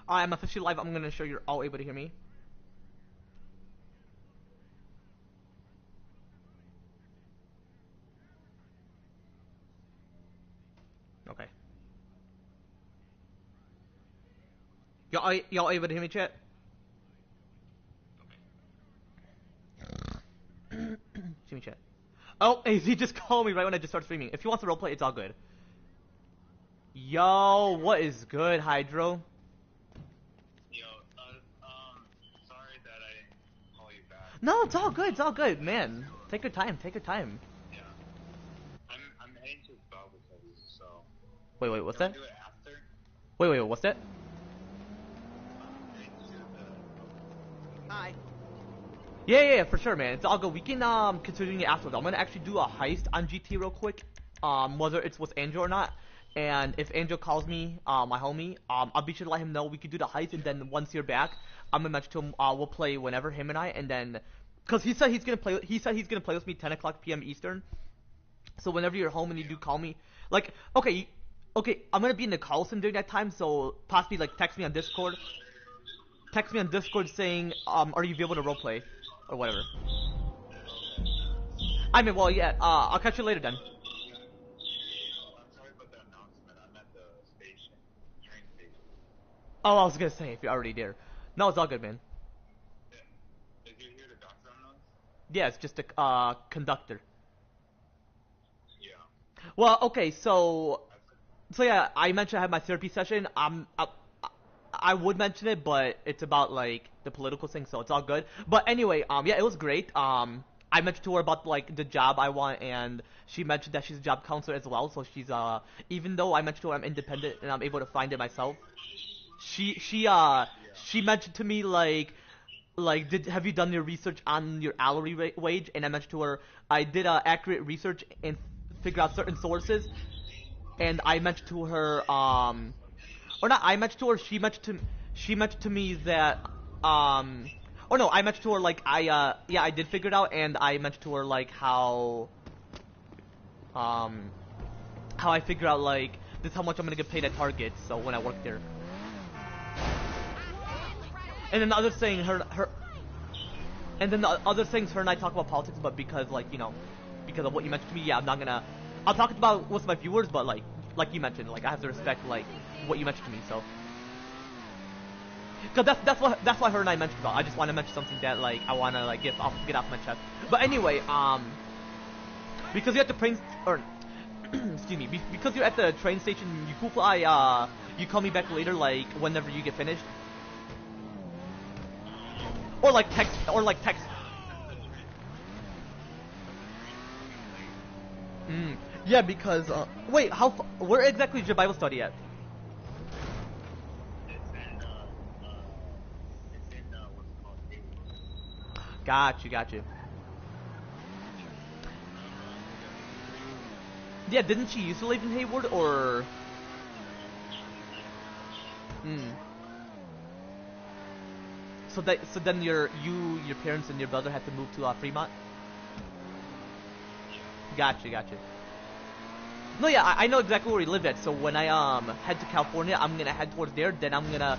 I'm officially live. I'm gonna show you're all able to hear me. Okay. Y'all able to hear me, chat? See me, chat. Oh, AZ just called me right when I just started streaming. If he wants to roleplay, it's all good. Yo, what is good, Hydro? Yo, sorry that I didn't call you back. No, it's all good. It's all good, man. Take your time. Take your time. Yeah. I'm heading to Bible studies, so. Wait, what's Can that? we do it after? Wait, what's that? I'm heading to the. Hi. Yeah, for sure, man. It's all good. We can continue it afterwards. I'm gonna actually do a heist on GT real quick. Whether it's with Angel or not. And if Angel calls me, my homie, I'll be sure to let him know we could do the heist. And then once you're back, I'm gonna mention to him. We'll play whenever him and I. And then, cause he said he's gonna play. He said he's gonna play with me 10 o'clock p.m. Eastern. So whenever you're home and you do call me, like, okay, I'm gonna be in the Carlson during that time. So possibly like text me on Discord. Text me on Discord saying, are you able to roleplay? Or whatever. I mean, well, yeah, I'll catch you later then. I'm sorry about the announcement. I'm at the station. Train station. Oh, I was gonna say, if you're already there. No, it's all good, man. Yeah. Did you hear the background noise? Yeah, it's just a, conductor. Yeah. Well, okay, so yeah, I mentioned I had my therapy session. I would mention it, but it's about like the political thing, so it's all good. But anyway, yeah, it was great. I mentioned to her about like the job I want, and she mentioned that she's a job counselor as well. So she's even though I mentioned to her I'm independent and I'm able to find it myself, she she uh she mentioned to me like have you done your research on your hourly wage? And I mentioned to her I did accurate research and figure out certain sources, and I mentioned to her or not, I mentioned to her, she mentioned to me that, or no, I mentioned to her, like, yeah, I did figure it out, and I mentioned to her, like, how I figure out, like, this is how much I'm gonna get paid at Target, so when I work there. And then the other thing, and then the other things, her and I talk about politics, but because, like, you know, because of what you mentioned to me, yeah, I'm not gonna, I'll talk about with my viewers, but, like you mentioned, like, I have to respect, like, what you mentioned to me, so. Cause that's why her and I mentioned about. I just want to mention something that, like, I want to, like, get off my chest. But anyway, because you're at the train, or, excuse me, because you're at the train station, you cool if you call me back later, like, whenever you get finished? Or like text. Yeah, because, wait, where exactly is your Bible study at? It's in, what's it called? Hayward. Got you. Yeah, didn't she used to live in Hayward, or? So then your parents and your brother had to move to Fremont? Got you. No, yeah, I know exactly where he lived at. So when I head to California, I'm gonna head towards there. Then I'm gonna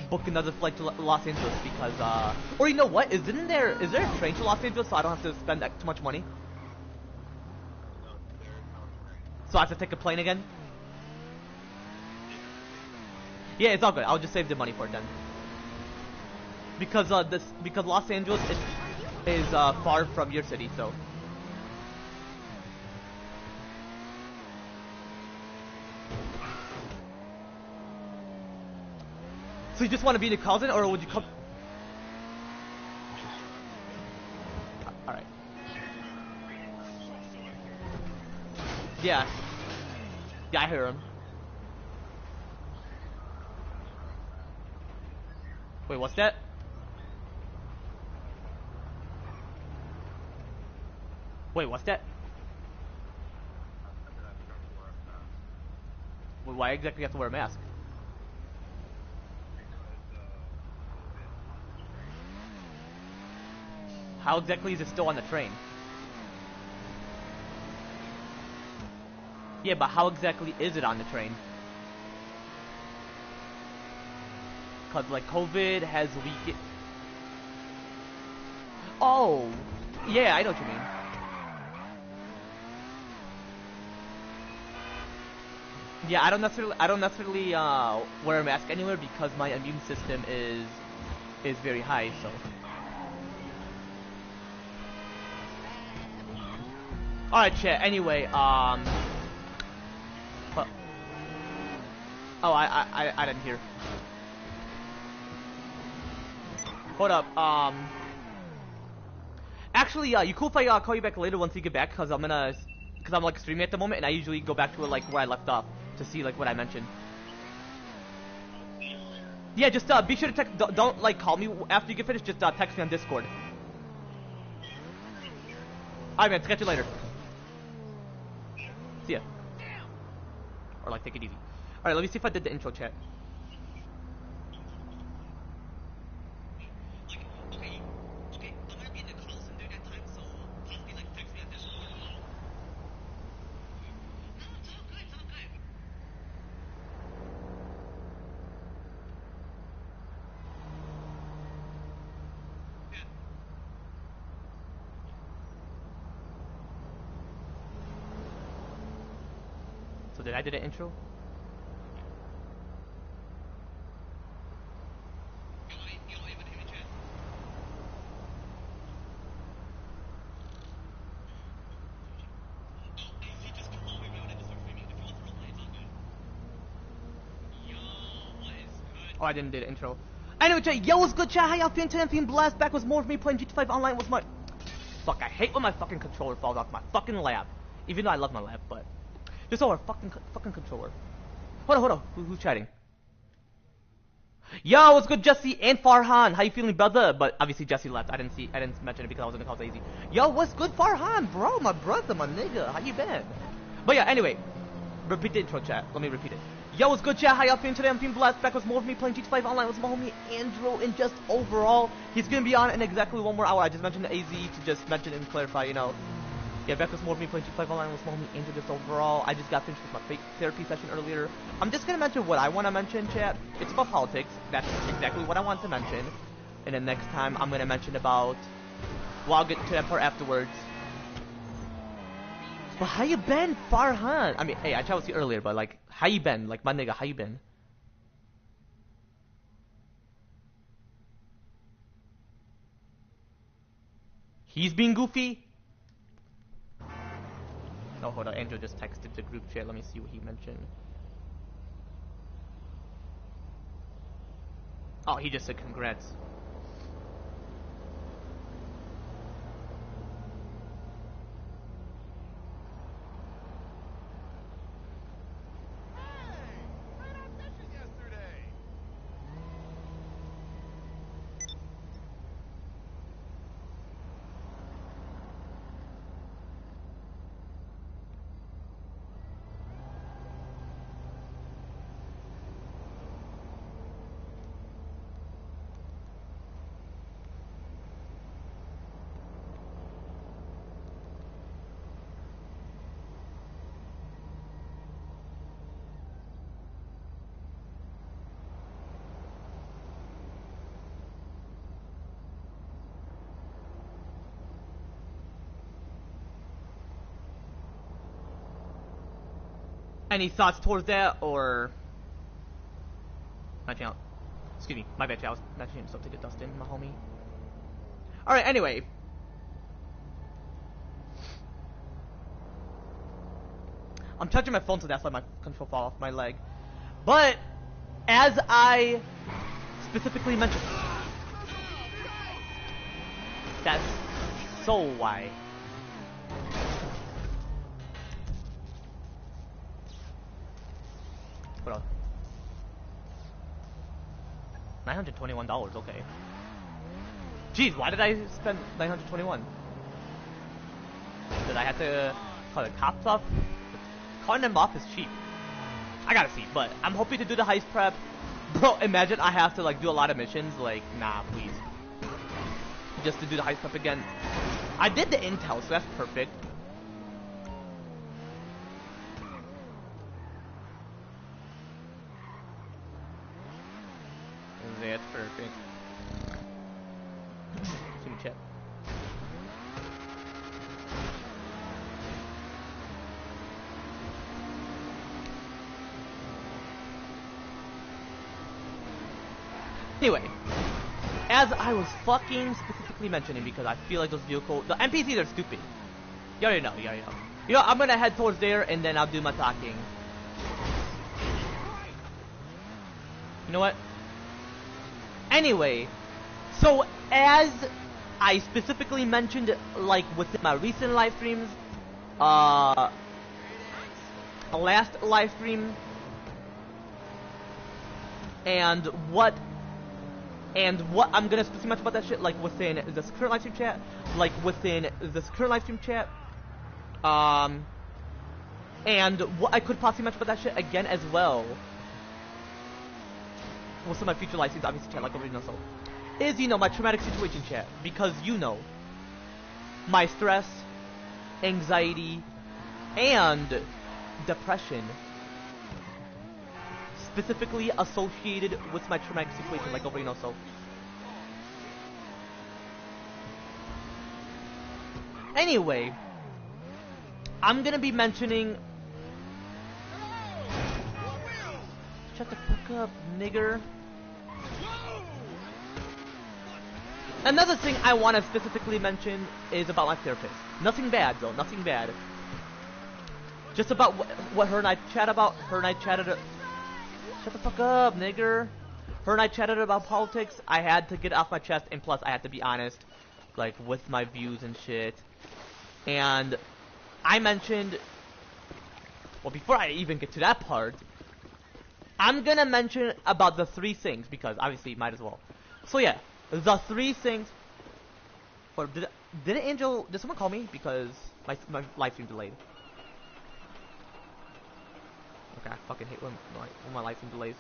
book another flight to Los Angeles because or you know what? Is there a train to Los Angeles so I don't have to spend that too much money? No, there is no train. So I have to take a plane again? Yeah, it's all good. I'll just save the money for it then. Because because Los Angeles is far from your city, so. So you just want to be the cousin, or would you come? All right. Yeah, I hear him. Wait, what's that? Wait, what's that? Well, why exactly do you have to wear a mask? How exactly is it still on the train? Yeah, but how exactly is it on the train? because like COVID has weakened. Oh, yeah, I know what you mean. Yeah, I don't necessarily wear a mask anywhere because my immune system is very high. So. All right, chat. Anyway, oh, I didn't hear. Hold up. Actually, you cool if I call you back later once you get back, cause I'm like streaming at the moment, and I usually go back to like where I left off to see like what I mentioned. Yeah, just be sure to text. Don't like call me after you get finished. Just text me on Discord. Alright, man. Catch you later. See ya. Or like take it easy. Alright, let me see if I did the intro chat. So did I do the intro? Oh, I didn't do the intro. Anyway, chat, yo, what's good, chat? How y'all feeling today? I'm feeling blessed. Back with more of me playing GTA 5 online with my... Fuck, I hate when my fucking controller falls off my fucking lap. Even though I love my lap, but... Just over fucking controller. Hold on. Who's chatting? Yo, what's good, Jesse and Farhan? How you feeling, brother? But obviously Jesse left. I didn't mention it because I was in the call easy. Yo, what's good, Farhan, bro? My brother, my nigga. How you been? But yeah, anyway, repeat the intro, chat. Let me repeat it. Yo, what's good, chat? How y'all feeling today? I'm feeling blessed. Back with more of me playing GTA 5 online with my homie Andrew, and just overall, he's gonna be on in exactly 1 more hour. I just mentioned the AZ to just mention and clarify, you know. Yeah, back with more of me playing GTA 5 online with my homie Andrew. Just overall, I just got finished with my therapy session earlier. I'm just gonna mention what I want to mention, chat. It's about politics. That's exactly what I want to mention. And then next time, I'm gonna mention about. Well, I'll get to that part afterwards. But how you been, Farhan? I mean, hey, I tried to see earlier, but like, how you been? Like, my nigga, how you been? He's being goofy? Oh, hold on. Andrew just texted the group chat. Let me see what he mentioned. Oh, he just said congrats. Any thoughts towards that, or... My channel. Excuse me, my bad, I was mentioning something to Dustin, my homie. Alright, anyway. I'm touching my phone, so that's why my control fall off my leg. But, as I specifically mentioned... That's so why. Hold on. $921, okay. Jeez, why did I spend $921? Did I have to call the cops off? Calling them off is cheap. I gotta see, but I'm hoping to do the heist prep. Bro, imagine I have to like do a lot of missions. Like, nah, please. Just to do the heist prep again. I did the intel, so that's perfect. Anyway, as I was fucking specifically mentioning, because I feel like those vehicles, the NPCs are stupid. You already know, you already know. You know, I'm gonna head towards there and then I'll do my talking. You know what? Anyway, so as I specifically mentioned, like within my recent live streams, last live stream, and what I'm gonna speak much about that shit, like within this current live stream chat, and what I could possibly mention about that shit again as well. With some of my future live streams, obviously, chat, like already know, so is, you know, my traumatic situation chat, because you know, my stress, anxiety, and depression specifically associated with my traumatic situation, like already know, so. Anyway, I'm gonna be mentioning. Shut the fuck up, nigger. Another thing I want to specifically mention is about my therapist. Nothing bad though, nothing bad. Just about what her and I chat about. Her and I chatted. Shut the fuck up, nigger. Her and I chatted about politics. I had to get it off my chest, and plus I had to be honest, like with my views and shit. And I mentioned, well, before I even get to that part, I'm gonna mention about the three things, because obviously might as well. So yeah, the three things. Or did Angel? Did someone call me? Because my live stream delayed. Okay, I fucking hate when my live stream delays.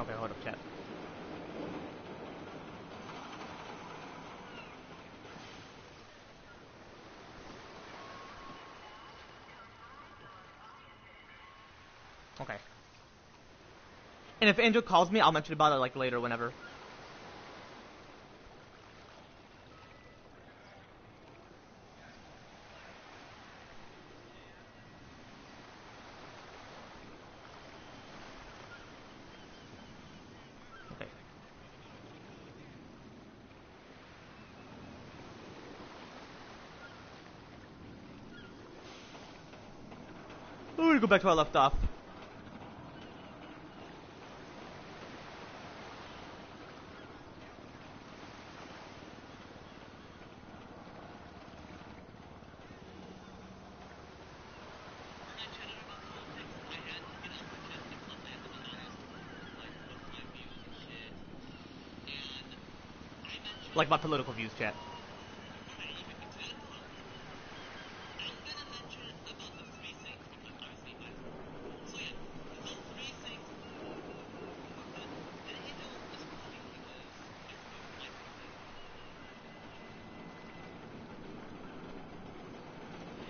Okay, hold up, chat. Okay. And if Angel calls me, I'll mention about it like later, whenever. Okay. We're gonna go back to where I left off. Like my political views, chat.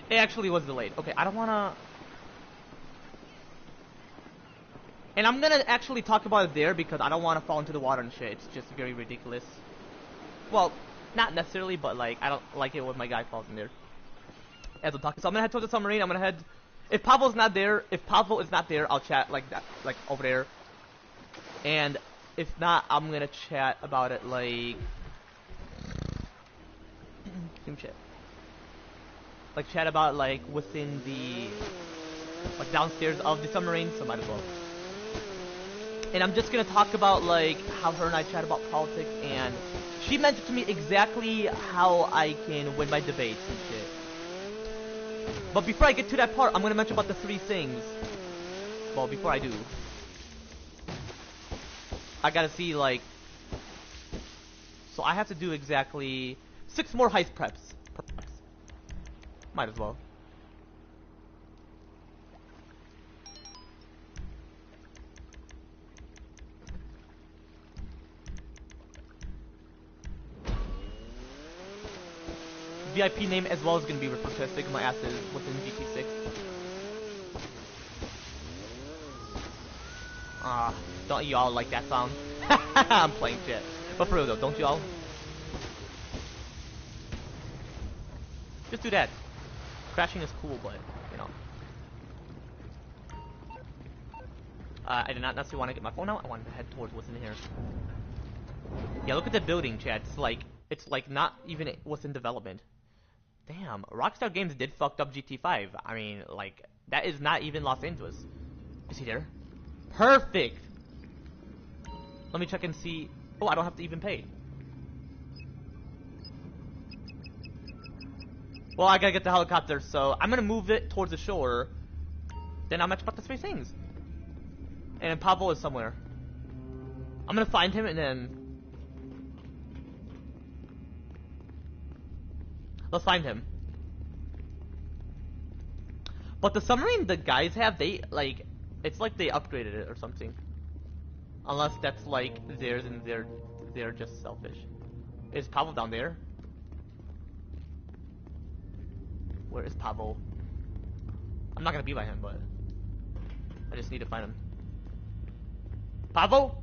It actually was delayed. Okay, I don't wanna... And I'm gonna actually talk about it there because I don't wanna fall into the water and shit. It's just very ridiculous. Well, not necessarily, but like, I don't like it when my guy falls in there. As I'm talking. So I'm gonna head towards the submarine. I'm gonna head... If Pablo's not there, I'll chat like that, like over there. And if not, I'm gonna chat about it like... Same shit. Like chat about like within the... like downstairs of the submarine, so might as well. And I'm just gonna talk about like how her and I chat about politics, and she mentioned to me exactly how I can win my debates and shit. But before I get to that part, I'm gonna mention about the three things. Well, before I do. I gotta see like. So I have to do exactly 6 more heist preps. Perhaps. Might as well. VIP name as well is gonna be referred to as Sigma Acid within GT6. Ah, don't you all like that sound? I'm playing shit. But for real though, don't you all? Just do that. Crashing is cool, but, you know. I did not necessarily want to get my phone out. I wanted to head towards what's in here. Yeah, look at the building, chat. It's like not even what's in development. Damn, Rockstar Games did fucked up GT5. I mean, like, that is not even Los Angeles. Is he there? Perfect! Let me check and see. Oh, I don't have to even pay. Well, I gotta get the helicopter, so I'm gonna move it towards the shore. Then I'll match about the 3 things. And Pablo is somewhere. I'm gonna find him and then... Let's find him. But the submarine the guys have, they, like... It's like they upgraded it or something. Unless that's like theirs and they're just selfish. Is Pablo down there? Where is Pablo? I'm not gonna be by him, but... I just need to find him. Pablo?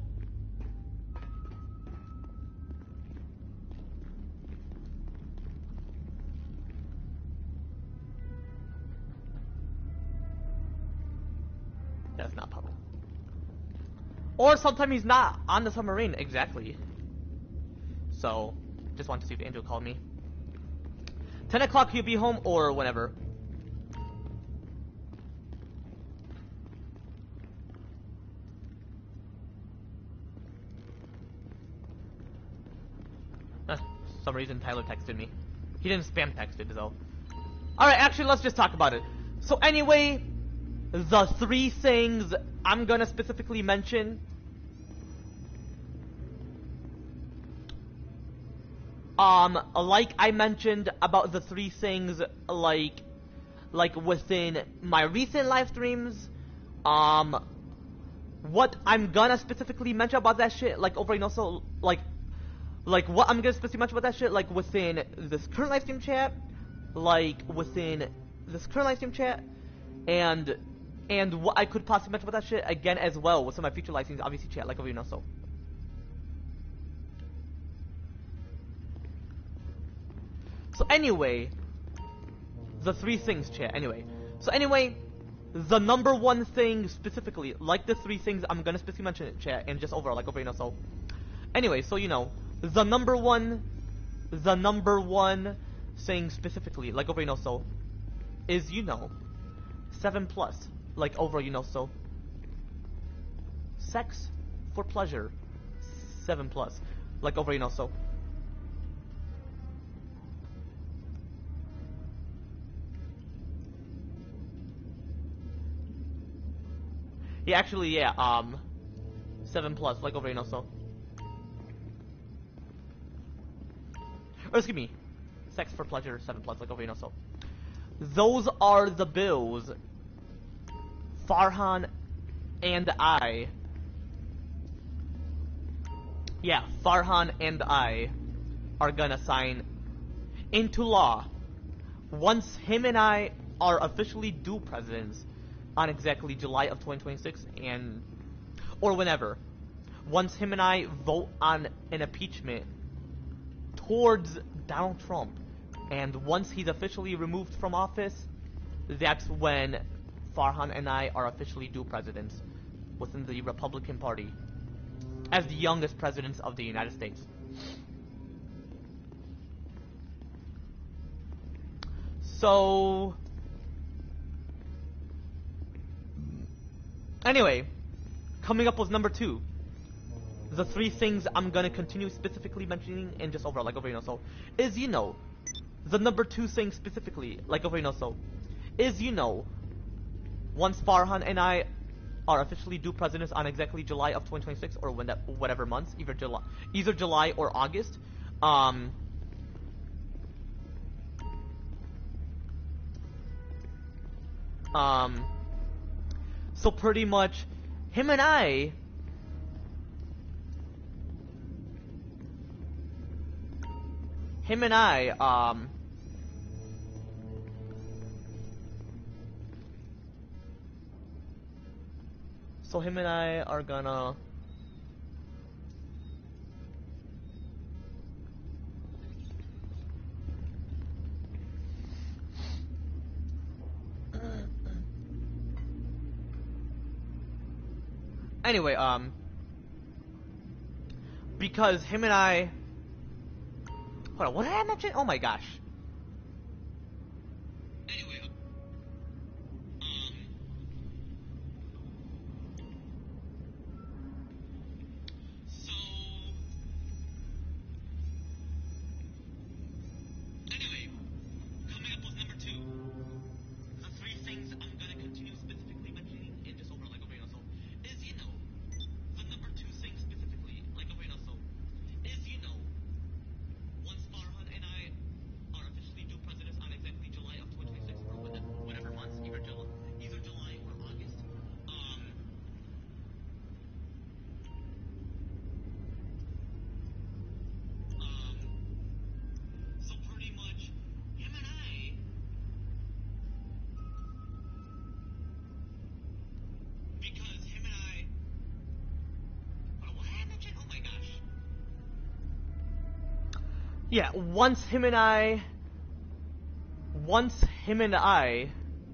That's not Pablo. Or sometimes he's not on the submarine, exactly. So, just wanted to see if Andrew called me. 10 o'clock he'll be home or whenever. Some reason Tyler texted me. He didn't spam text it though. Alright, actually let's just talk about it. So anyway, the 3 things I'm gonna specifically mention. Like I mentioned about the 3 things, like within my recent live streams, what I'm gonna specifically mention about that shit, like over, you know, so, like what I'm gonna specifically mention about that shit, like within this current live stream chat, and what I could possibly mention about that shit again as well with some of my future live streams, obviously chat, like over, you know, so. So anyway, the 3 things, chat, anyway. So anyway, the number 1 thing specifically, like the 3 things I'm gonna specifically mention in chat, and just overall, like over, you know, so. Anyway, so you know, the number one thing specifically, like over, you know, so, is, you know, 7+, like over, you know, so. Sex for pleasure, 7+, like over, you know, so. Yeah, actually, yeah, 7+, like over, you know, so. Or excuse me, sex for pleasure, 7+, like over, you know, so. Those are the bills Farhan and I, yeah, Farhan and I are gonna sign into law once him and I are officially due presidents on exactly July of 2026, and or whenever, once him and I vote on an impeachment towards Donald Trump, and once he's officially removed from office, that's when Farhan and I are officially due presidents within the Republican Party as the youngest presidents of the United States. So anyway, coming up was number 2. The 3 things I'm gonna continue specifically mentioning and just overall, like over, you know, so, is, you know, the number 2 thing specifically, like over, you know, so, is, you know, once Farhan and I are officially due presidents on exactly July of 2026 or when that whatever months, either July or August. Um, um, so pretty much, him and I. Him and I, so him and I are gonna. Anyway, because him and I. Hold on, what did I mention? Oh my gosh. Anyway, so anyway, coming up with number two. The three things I'm gonna continue specifically mentioning in just over like over so is the number two thing specifically like over so is once Farhan and I are officially due presidents on exactly July of 2026 or whatever months, either July or August. Um, um, so pretty much him and I, because him and I, what did I mention? Oh my gosh. Yeah,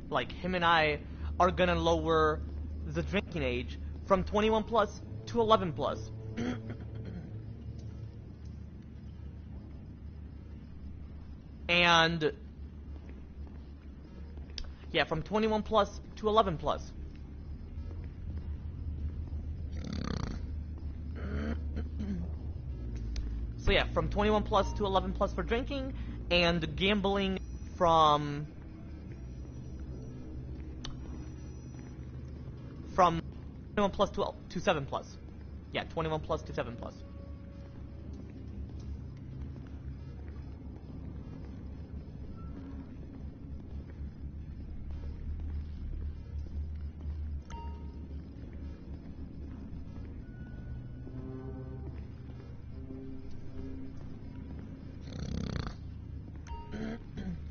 like him and I are gonna lower the drinking age from 21 plus to 11 plus. And yeah, from 21 plus to 11 plus. So yeah, from 21 plus to 11 plus for drinking, and gambling from 21 plus to 7 plus. Yeah, 21 plus to 7 plus.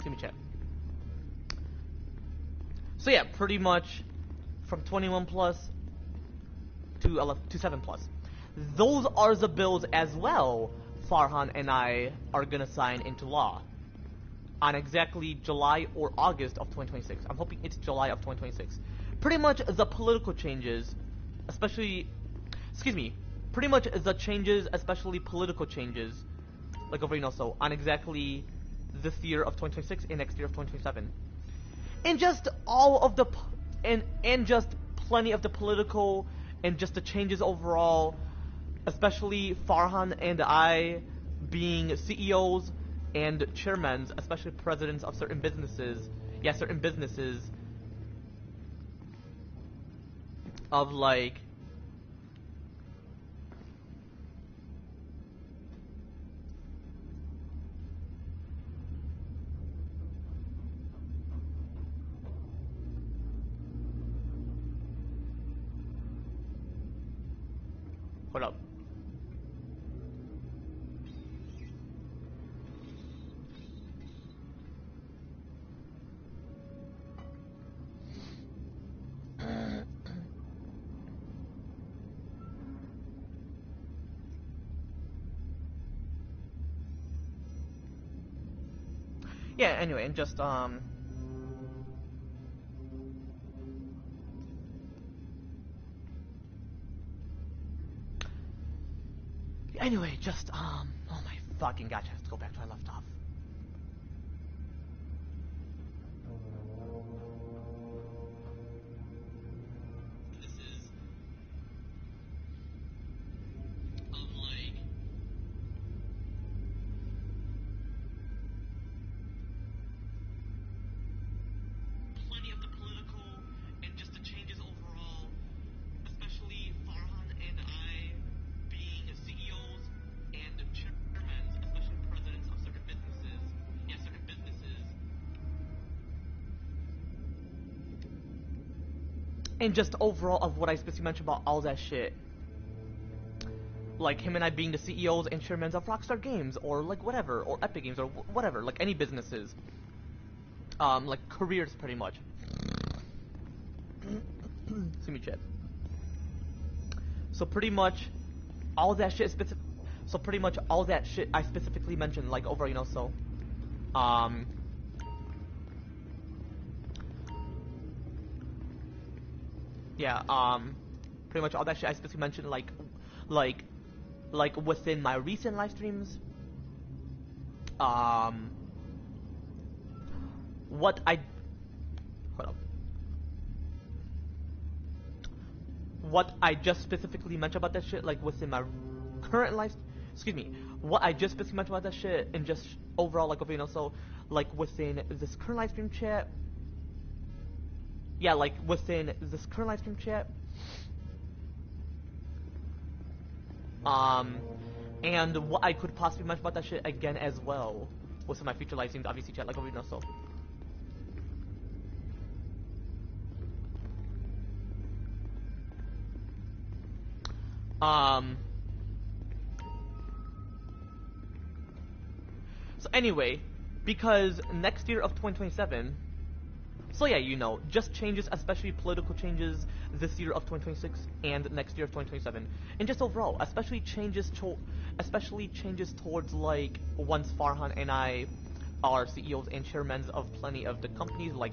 Let me check. So yeah, pretty much from 21 plus to 7 plus. Those are the bills as well Farhan and I are gonna sign into law on exactly July or August of 2026. I'm hoping it's July of 2026. Pretty much the political changes, especially, excuse me, pretty much the changes, especially political changes, like over so on exactly this year of 2026 and next year of 2027. And just all of the, and just plenty of the political and just the changes overall, especially Farhan and I being CEOs and chairmen, especially presidents of certain businesses. Yeah, certain businesses of like hold up. Yeah, anyway, and just anyway, just oh my fucking gosh, I have to go back to where I left off. This is unlike plenty of the political and just the changes overall And just overall of what I specifically mentioned about all that shit. Like him and I being the CEOs and chairmen of Rockstar Games, or like whatever, or Epic Games, or whatever, like any businesses. Like careers pretty much. See me, chat. So pretty much all that shit so pretty much all that shit I specifically mentioned, like over, you know, so yeah, pretty much all that shit I specifically mentioned, like within my recent live streams, what I hold up. What I just specifically mentioned about that shit, like within my current life, excuse me, what I just specifically mentioned about that shit, and just overall, like, you know, so, like, within this current live stream chat, yeah, like, within this current live stream chat, and what I could possibly mention about that shit again as well, within my future live streams, obviously, chat, like, you know, so. So anyway, because next year of 2027, so yeah, you know, just changes, especially political changes this year of 2026 and next year of 2027, and just overall, especially changes towards like once Farhan and I are CEOs and chairmen of plenty of the companies like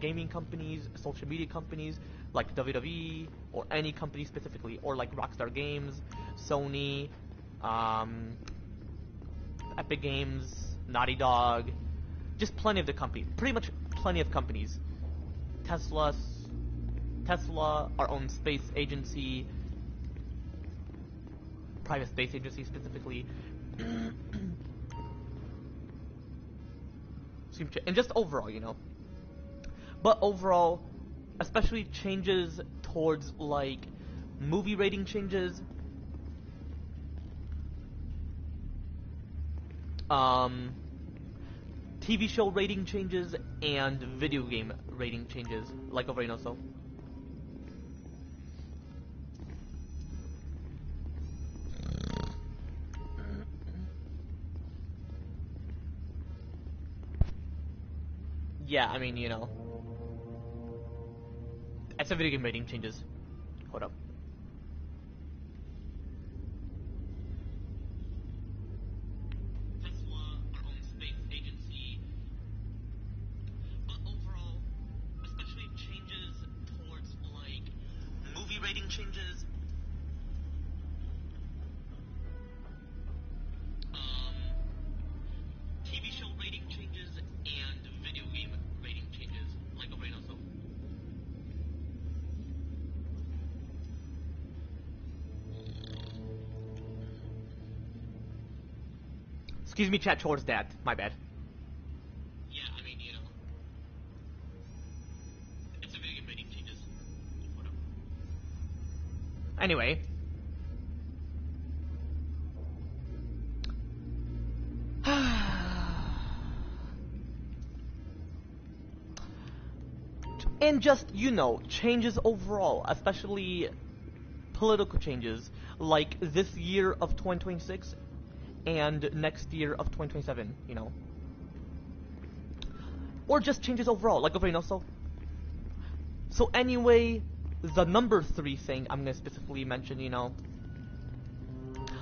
gaming companies, social media companies like WWE or any company specifically, or like Rockstar Games, Sony, Epic Games, Naughty Dog, just plenty of the companies, pretty much plenty of companies. Tesla, our own space agency, private space agency specifically, and just overall, you know. But overall, especially changes towards like movie rating changes, TV show rating changes, and video game rating changes, like over, you know, so. Yeah, I mean, you know. It's a video game rating changes. Hold up. Tesla, our own space agency. But overall, especially changes towards, like, movie rating changes. TV show rating changes, and video game rating changes. Like over, you know, so. Excuse me, chat, towards that. My bad. Yeah, I mean, you know. It's a video game rating changes. Whatever. Anyway. And just, you know, changes overall, especially political changes, like this year of 2026 and next year of 2027, you know. Or just changes overall, like over, you know, so. So anyway, the number 3 thing I'm gonna specifically mention, you know.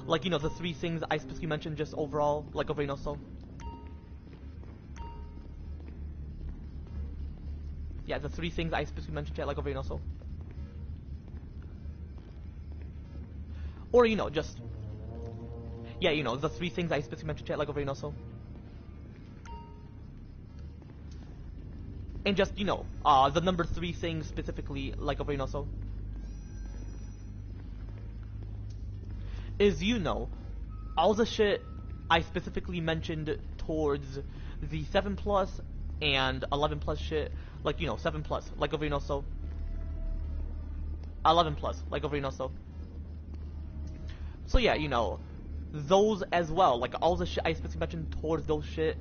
Like, you know, the 3 things I specifically mentioned just overall, like over, you know, so. Yeah, the 3 things I specifically mentioned, chat, like over, you know, so. Or, you know, just. Yeah, you know, the 3 things I specifically mentioned, chat, like over, you know, so. And just, you know, the number 3 thing specifically, like over, you know, so. Is, you know, all the shit I specifically mentioned towards the 7 plus and 11 plus shit, like, you know, 7 plus, like over, you know, so. 11 plus, like over, you know, so. So yeah, you know, those as well, like all the shit I specifically mentioned towards those shit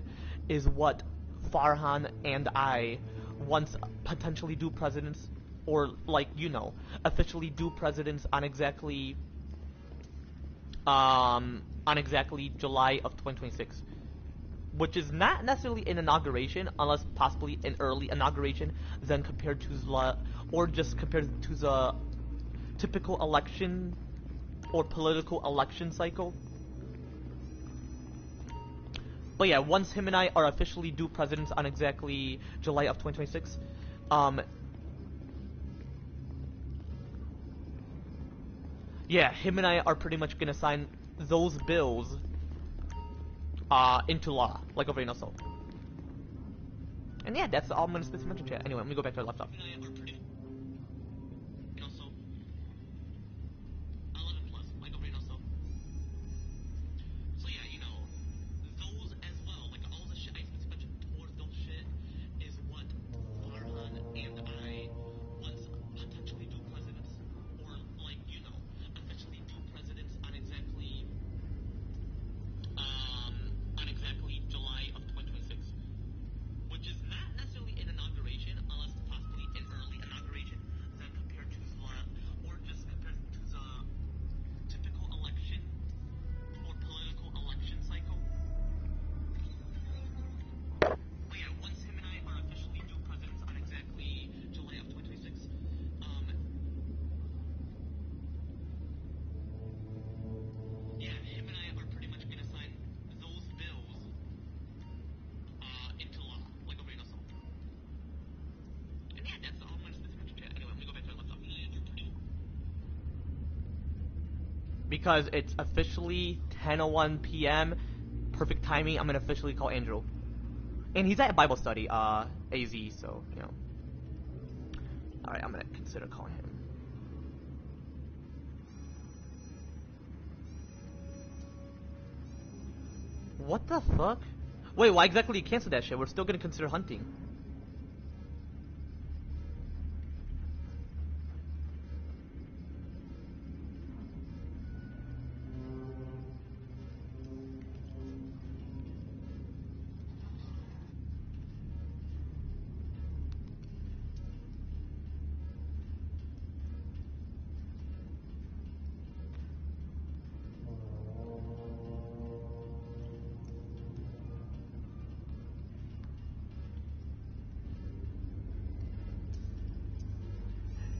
is what Farhan and I, once potentially do presidents, or like officially do presidents on exactly July of 2026, which is not necessarily an inauguration, unless possibly an early inauguration, than compared to or just compared to the typical election or political election cycle. But yeah, once him and I are officially due presidents on exactly July of 2026, yeah, him and I are pretty much gonna sign those bills into law, like over so. And yeah, that's all I'm gonna mention, chat. Anyway, let me go back to our laptop. Because it's officially 10:01 p.m. Perfect timing. I'm gonna officially call Andrew, and he's at Bible study, AZ. So All right, I'm gonna consider calling him. What the fuck? Wait, why exactly you cancel that shit? We're still gonna consider hunting.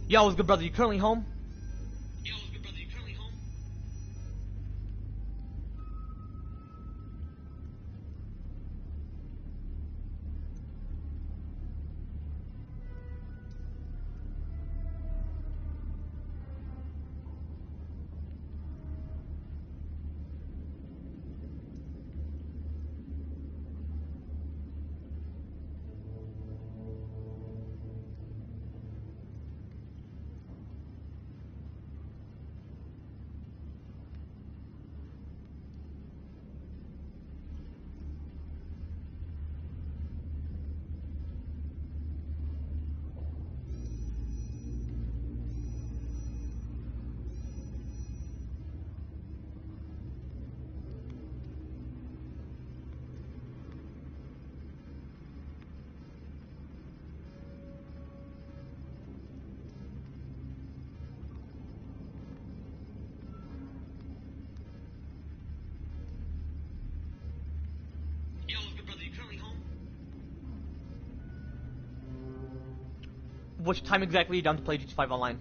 Yo, what's good, brother? You currently home? Which time exactly are you down to play GT5 online?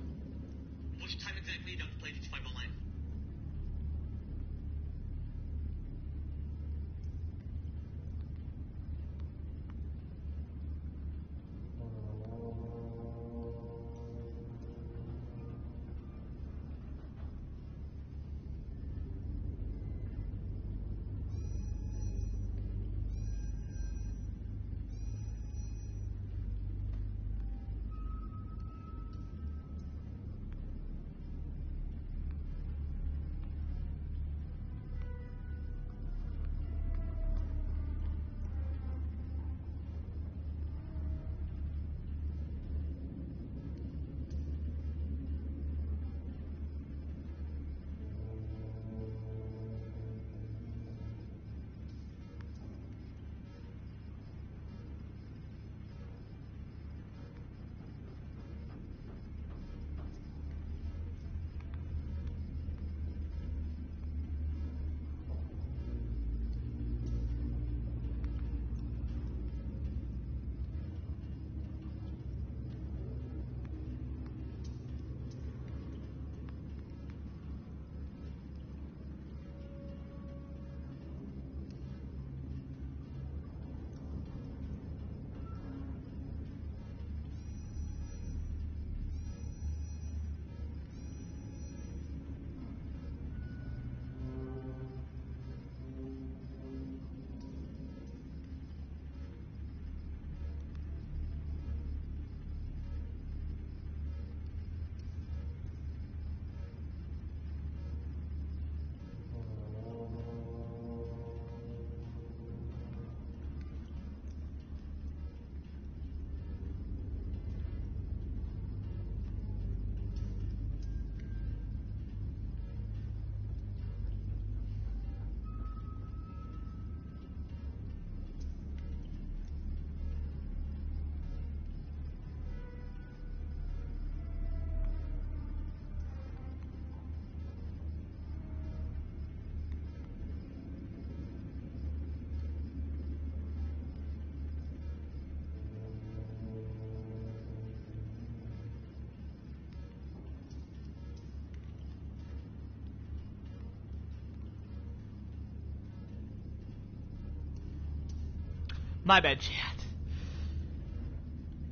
My bad, chat.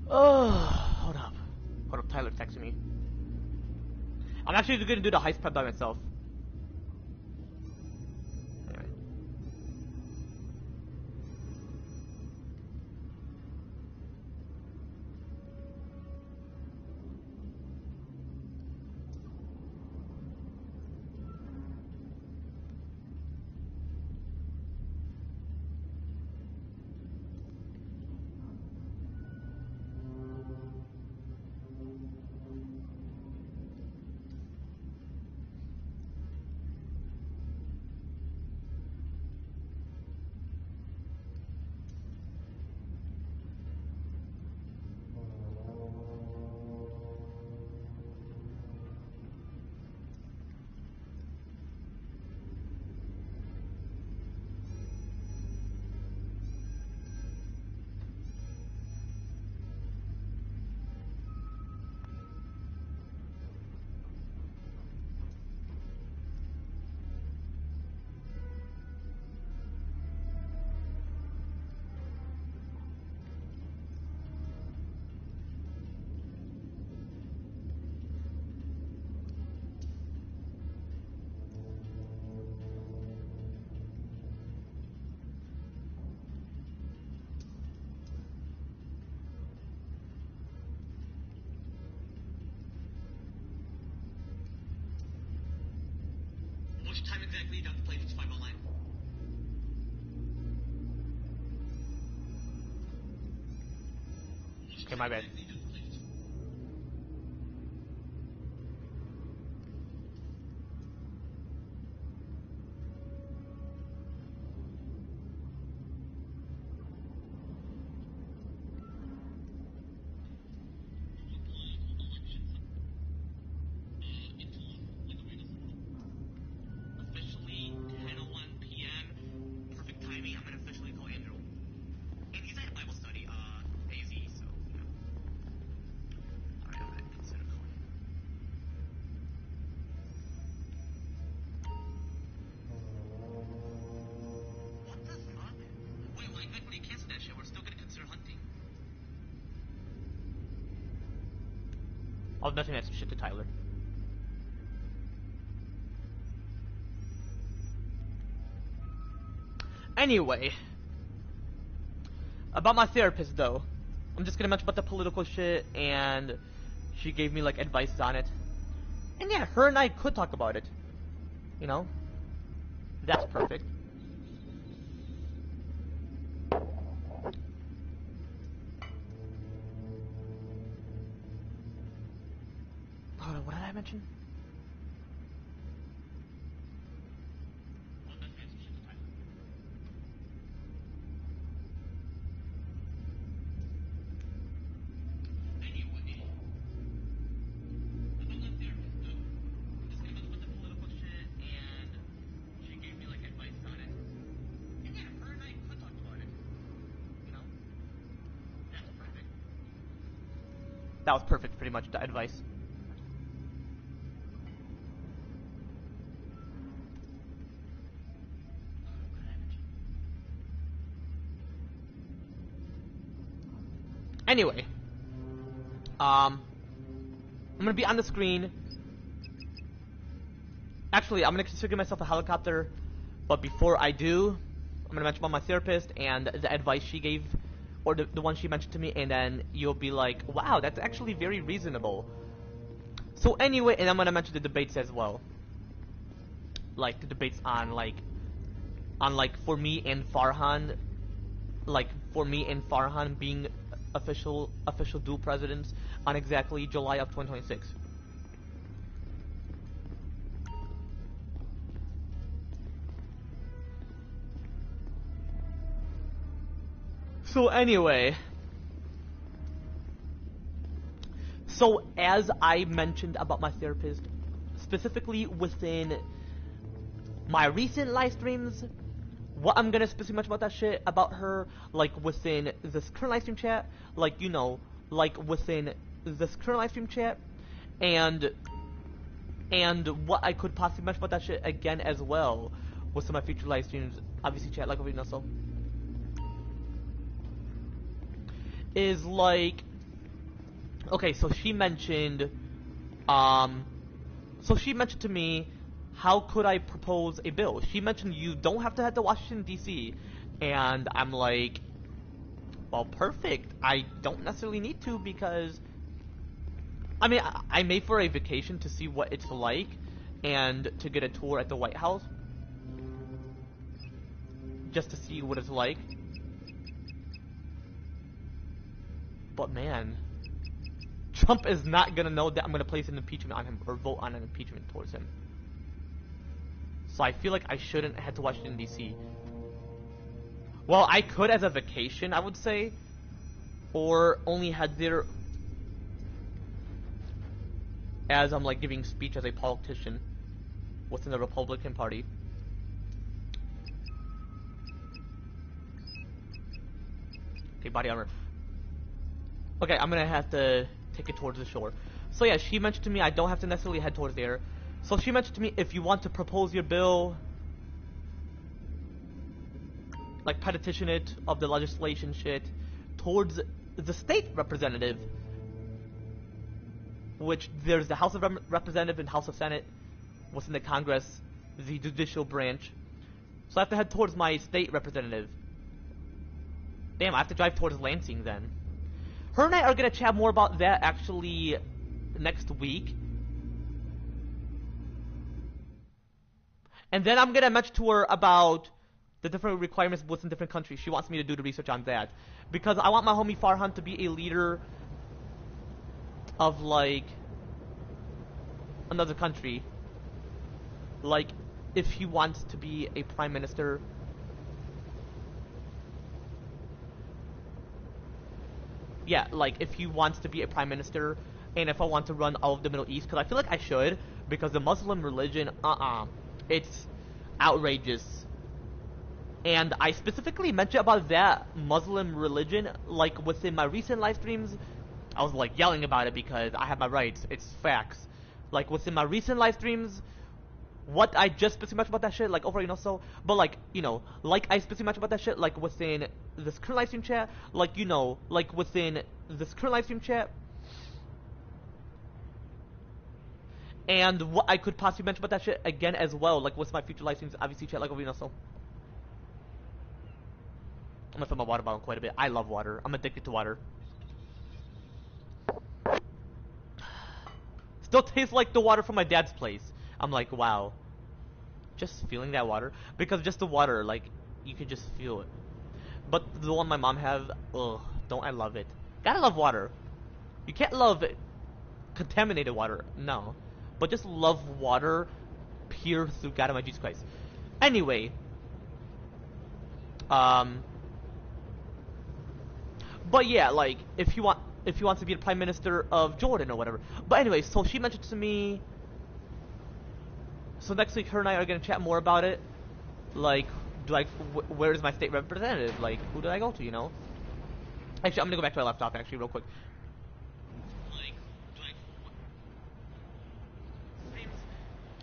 Oh, hold up. Hold up, Tyler's texting me. I'm actually gonna do the heist prep by myself. Anyway. Which time exactly do you have to play this 5 online? Okay, my bad. Officially 10:01 p.m. Perfect timing. I'm gonna officially call Andrew. And he's at a Bible study, AZ, so, you know. Alright, I'm gonna consider calling. What the fuck? Wait, why exactly cancel that shit? We're still gonna consider hunting. I was mentioning that shit to Tyler. Anyway, about my therapist though, I'm just gonna mention about the political shit, and she gave me like advice on it. And yeah, her and I could talk about it. You know, that's perfect. Hold on, what did I mention? That was perfect, pretty much, the advice. Anyway, I'm gonna be on the screen. Actually, I'm gonna consider myself a helicopter, but before I do, I'm gonna mention about my therapist and the advice she gave, or the one she mentioned to me, and then you'll be like, wow, that's actually very reasonable. So anyway, and I'm gonna mention the debates as well. Like, the debates on for me and Farhan, being official dual presidents on exactly July of 2026. So anyway, so as I mentioned about my therapist, specifically within my recent live streams, what I'm gonna specifically mention about that shit about her, like within this current live stream chat, like, you know, like within this current live stream chat, and what I could possibly mention about that shit again as well with some of my future live streams, obviously chat, like over, you know, so. is like, okay, so she mentioned, um, so she mentioned to me, how could I propose a bill? She mentioned you don't have to head to Washington D.C. And I'm like, well, perfect. I don't necessarily need to because, I mean, I made for a vacation to see what it's like and to get a tour at the White House just to see what it's like. But man, Trump is not gonna know that I'm gonna place an impeachment on him or vote on an impeachment towards him. So I feel like I shouldn't head to Washington D.C. Well, I could as a vacation, I would say, or only head there as I'm like giving speech as a politician within the Republican Party. Okay, body armor. Okay, I'm gonna have to take it towards the shore. So yeah, she mentioned to me I don't have to necessarily head towards there. So she mentioned to me if you want to propose your bill, like petition it of the legislation shit, towards the state representative, which there's the House of Representative and House of Senate within the Congress, the judicial branch. So I have to head towards my state representative. Damn, I have to drive towards Lansing then. Her and I are gonna chat more about that actually next week. And then I'm gonna mention to her about the different requirements within different countries. She wants me to do the research on that. Because I want my homie Farhan to be a leader of like another country. Like if he wants to be a prime minister. Yeah, like if he wants to be a prime minister, and if I want to run all of the Middle East, because I feel like I should, because the Muslim religion, it's outrageous. And I specifically mentioned about that Muslim religion, like within my recent live streams. I was like yelling about it because I have my rights, it's facts. Like within my recent live streams, what I just specifically mentioned about that shit, like over, but like, like I specifically mentioned about that shit, like within this current live stream chat, like, like within this current live stream chat, and what I could possibly mention about that shit again as well, like with my future live streams, obviously chat, like over, so. I'm gonna fill my water bottle quite a bit. I love water. I'm addicted to water. Still tastes like the water from my dad's place. I'm like, wow. Just feeling that water. Because just the water, like, you can just feel it. But the one my mom have, ugh, don't I love it. Gotta love water. You can't love contaminated water, no. But just love water pure through God of my Jesus Christ. Anyway. But yeah, like, if you want to be the prime minister of Jordan or whatever. But anyway, so she mentioned to me, so next week her and I are gonna chat more about it. Like, where is my state representative? Like, who do I go to, Actually, I'm gonna go back to my laptop actually real quick. Like,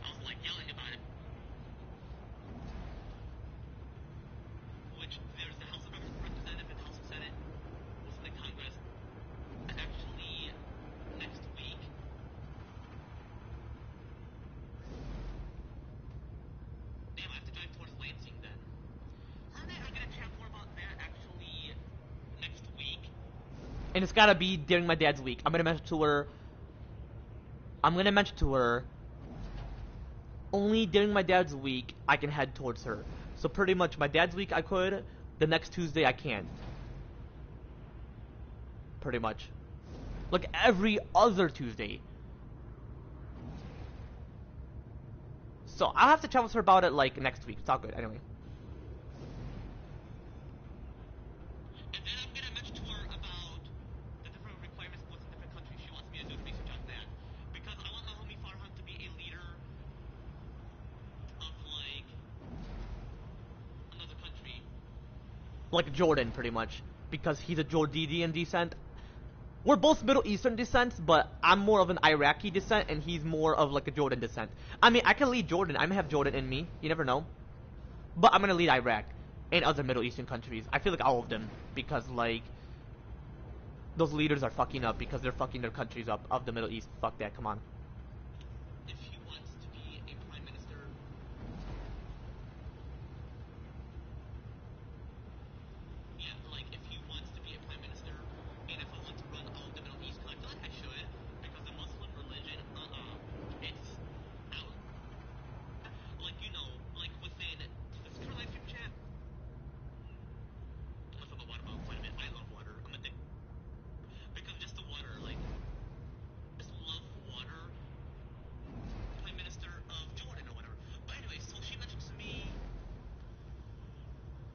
I was like yelling about it. Which there's the House of Representative and House of Senate within the Congress. Actually, next week. Damn, I have to drive towards Lansing then. Her and I are gonna chat more about that actually next week. And it's gotta be during my dad's week. I'm gonna mention to her. Only during my dad's week I can head towards her. So pretty much my dad's week I could. The next Tuesday I can't. Pretty much. Like every other Tuesday. So I'll have to chat with her about it like next week. It's all good anyway. And then I'm gonna mention to her about the different requirements within different countries. She wants me to do the research on that. Because I want my homie Farhan to be a leader of like another country. Like Jordan pretty much. Because he's a Jordanian descent. We're both Middle Eastern descent, but I'm more of an Iraqi descent, and he's more of like a Jordan descent. I mean, I can lead Jordan. I may have Jordan in me. You never know. But I'm gonna lead Iraq and other Middle Eastern countries. I feel like all of them, because like Those leaders are fucking up because they're fucking their countries up of the Middle East. Fuck that. Come on. If he wants to be a prime minister, yeah, like if he wants to be a prime minister, and if I want to run all of the Middle East, 'cause I feel like I should, because the Muslim religion, it's out. Like like within. Let's turn live stream chat. I'm gonna talk about water bottle quite a bit. I love water. I'm addicted because just the water, like, just love water. Prime Minister of Jordan or whatever. But anyway, so she mentioned to me.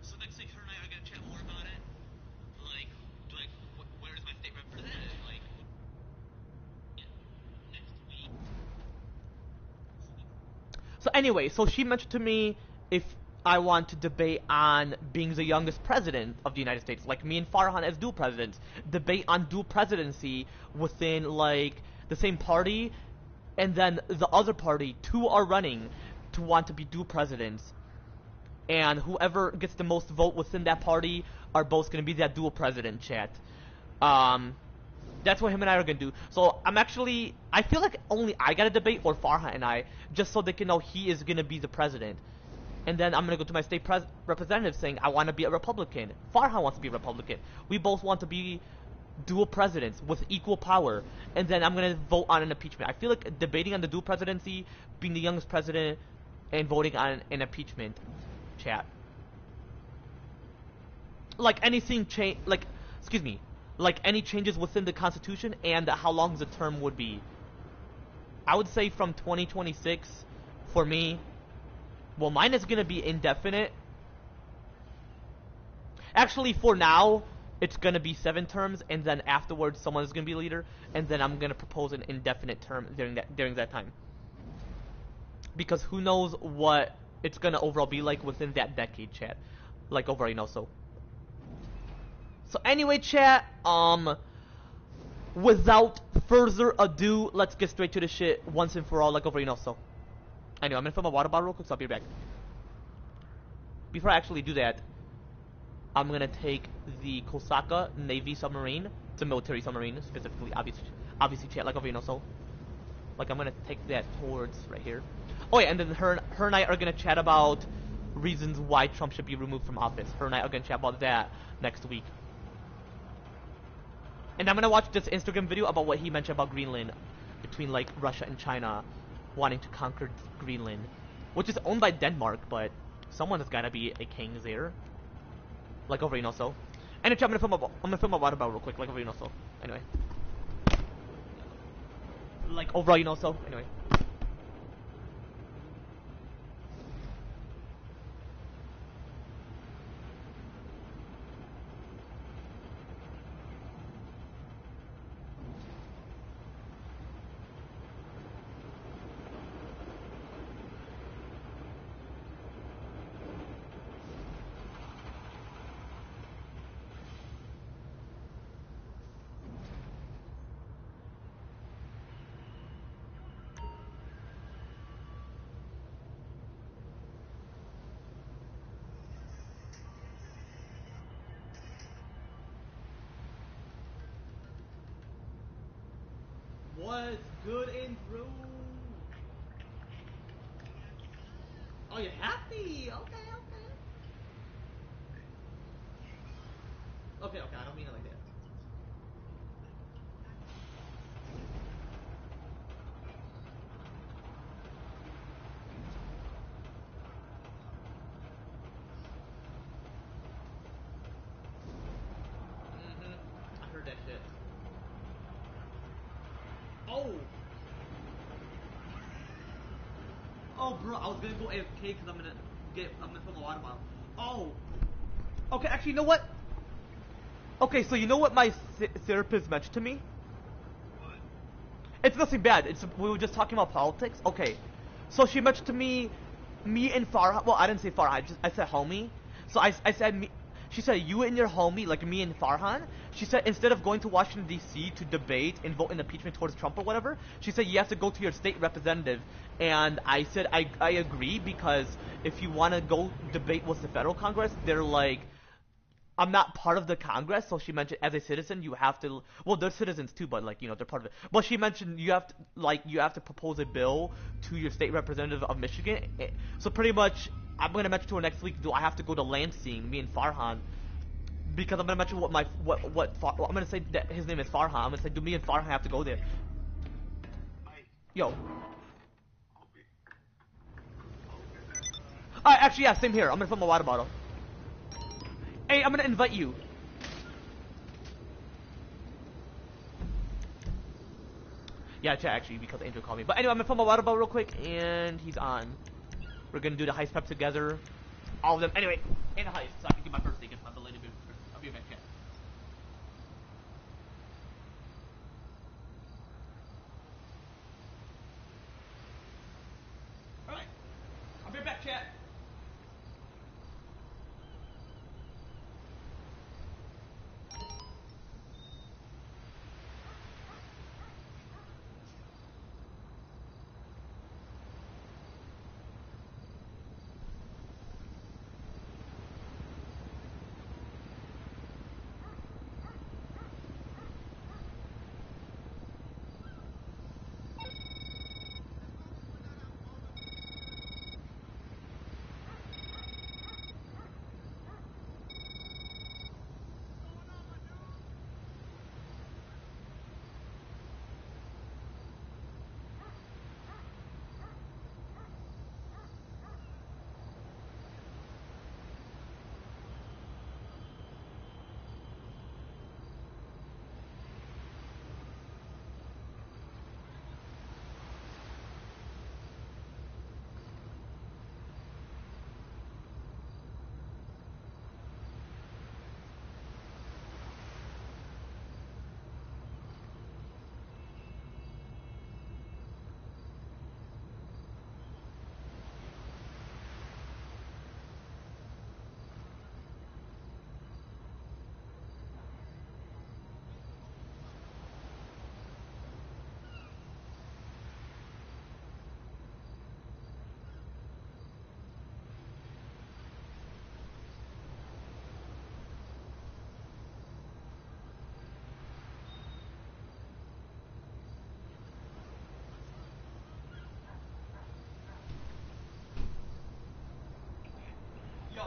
So next week, her and I are gonna chat more about it. Like, where is my state represented? Like, yeah, next week. So anyway, so she mentioned to me if I want to debate on being the youngest president of the United States, like me and Farhan as dual presidents, debate on dual presidency within like the same party, and then the other party, two are running to want to be dual presidents, and whoever gets the most vote within that party are both going to be that dual president chat. Um, that's what him and I are gonna do. So I feel like only I gotta debate, or Farhan and I, just so they can know he is gonna be the president. And then I'm gonna go to my state representative saying I want to be a Republican. Farhan wants to be a Republican. We both want to be dual presidents with equal power. And then I'm gonna vote on an impeachment. I feel like debating on the dual presidency, being the youngest president, and voting on an impeachment, chat. Like anything change, like, excuse me, like any changes within the Constitution and how long the term would be. I would say from 2026 for me. Well, mine is going to be indefinite. Actually, for now, it's going to be 7 terms, and then afterwards someone is going to be leader, and then I'm going to propose an indefinite term during that time. Because who knows what it's going to overall be like within that decade, chat. Like overall, so. So anyway, chat, without further ado, let's get straight to the shit once and for all, like over, so. Anyway, I'm gonna fill my water bottle real quick, so I'll be right back. Before I actually do that, I'm gonna take the Kosaka Navy submarine. It's a military submarine, specifically, obviously, chat, like over, so. Like, I'm gonna take that towards right here. Oh yeah, and then her and I are gonna chat about reasons why Trump should be removed from office. Her and I are gonna chat about that next week. And I'm gonna watch this Instagram video about what he mentioned about Greenland, between like Russia and China wanting to conquer Greenland, which is owned by Denmark, but someone has gotta be a king there. Like over, so. Anyway, I'm gonna film a water bottle real quick, like over, so. Anyway. Like overall, so. Anyway. What's good in room? Oh, you're happy? Okay. Okay, I don't mean it like that. I heard that shit. Oh! Oh, bro, I was gonna go AFK because I'm gonna fill my water bottle. Oh! Okay, actually, you know what? Okay, so you know what my therapist mentioned to me? What? It's nothing bad. We were just talking about politics. Okay, so she mentioned to me and Farhan. Well, I didn't say Farhan. I said homie. So I said me. She said you and your homie, like me and Farhan. She said instead of going to Washington D.C. to debate and vote in impeachment towards Trump or whatever, she said you have to go to your state representative. And I said I agree, because if you want to go debate with the federal Congress, they're like I'm not part of the Congress, so she mentioned as a citizen you have to. Well, they're citizens too, but like they're part of it. But she mentioned you have to propose a bill to your state representative of Michigan. So pretty much, I'm gonna mention to her next week. Do I have to go to Lansing? Me and Farhan, because I'm gonna mention I'm gonna say that his name is Farhan. I'm gonna say, do me and Farhan have to go there? Yo. Actually, yeah, same here. I'm gonna fill my water bottle. Hey, I'm gonna invite you. Yeah, chat actually, because Angel called me. But anyway, I'm gonna fill my water bottle real quick, and he's on. We're gonna do the heist prep together. All of them. Anyway, in the heist, so I can get my birthday gift, my belated birthday. I'll be back, chat. Alright. I'll be back, chat. Yo.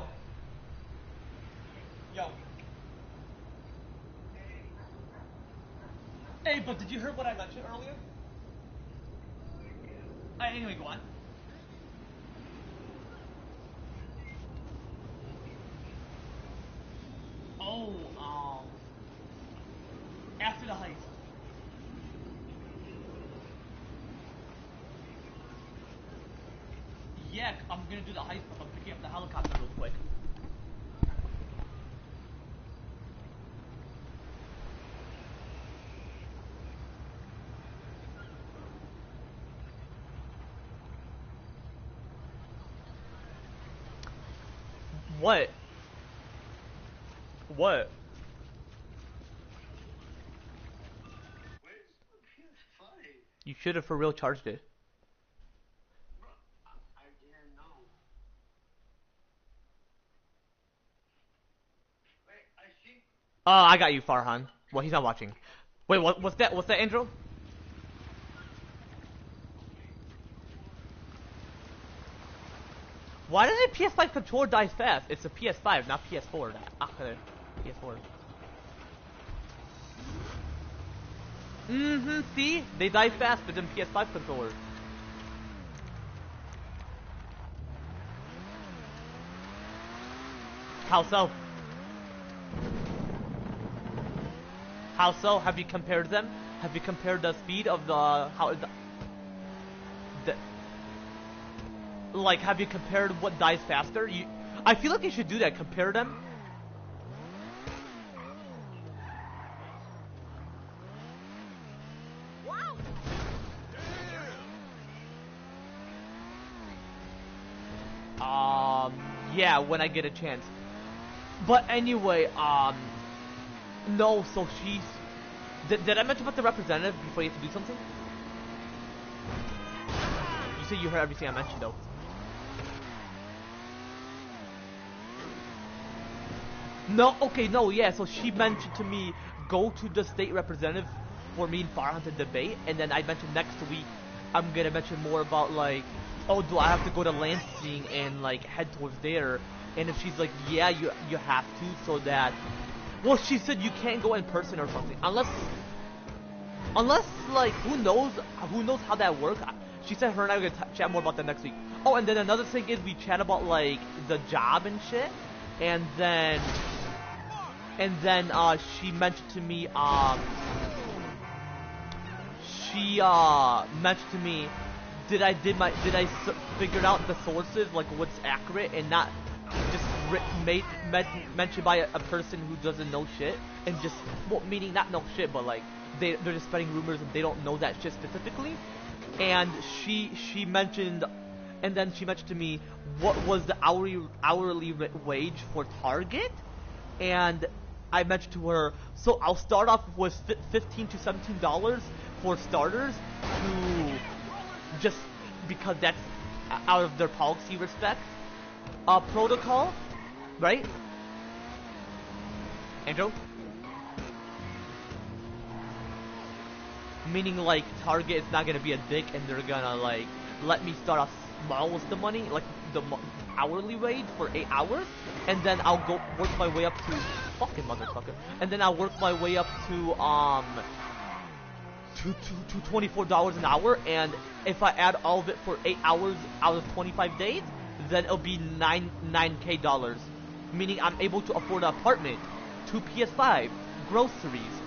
Yo. Hey, but did you hear what I mentioned earlier? Anyway, go on. Oh, after the heist. Yeah, I'm gonna do the heist, but I'm picking up the helicopter real quick. What? What? You should have for real charged it. I got you, Farhan. Well, he's not watching. Wait, what's that? What's that, Andrew? Why does the PS5 controller die fast? It's a PS5, not PS4. Okay, PS4. See? They die faster than PS5 controllers. How so? How so? Have you compared them? Have you compared the speed of like, have you compared what dies faster? I feel like you should do that. Compare them. Yeah, when I get a chance. But anyway, no. So she's. Did I mention about the representative before you have to do something? You said you heard everything I mentioned, though. No, okay, no, yeah. So she mentioned to me go to the state representative for me and Farhan to debate, and then I mentioned next week I'm gonna mention more about like, oh, do I have to go to Lansing and like head towards there? And if she's like, yeah, you have to, so that, well, she said you can't go in person or something unless like who knows how that works. She said her and I are gonna chat more about that next week. Oh, and then another thing is we chat about like the job and shit, and then she mentioned to me mentioned to me figure out the sources like what's accurate and not just mentioned by a person who doesn't know shit, and just, well, meaning not know shit, but like they're just spreading rumors and they don't know that shit specifically. And she mentioned, and then she mentioned to me what was the hourly wage for Target, and I mentioned to her, so I'll start off with $15 to $17 for starters, to just because that's out of their policy respect protocol, right? Andrew? Meaning like Target is not gonna be a dick and they're gonna like let me start off small with the money, like the hourly wage for 8 hours, and then I'll go work my way up to fucking motherfucker, and then I'll work my way up to $24 an hour, and if I add all of it for 8 hours out of 25 days, then it'll be nine K dollars, meaning I'm able to afford an apartment, 2 PS5, groceries,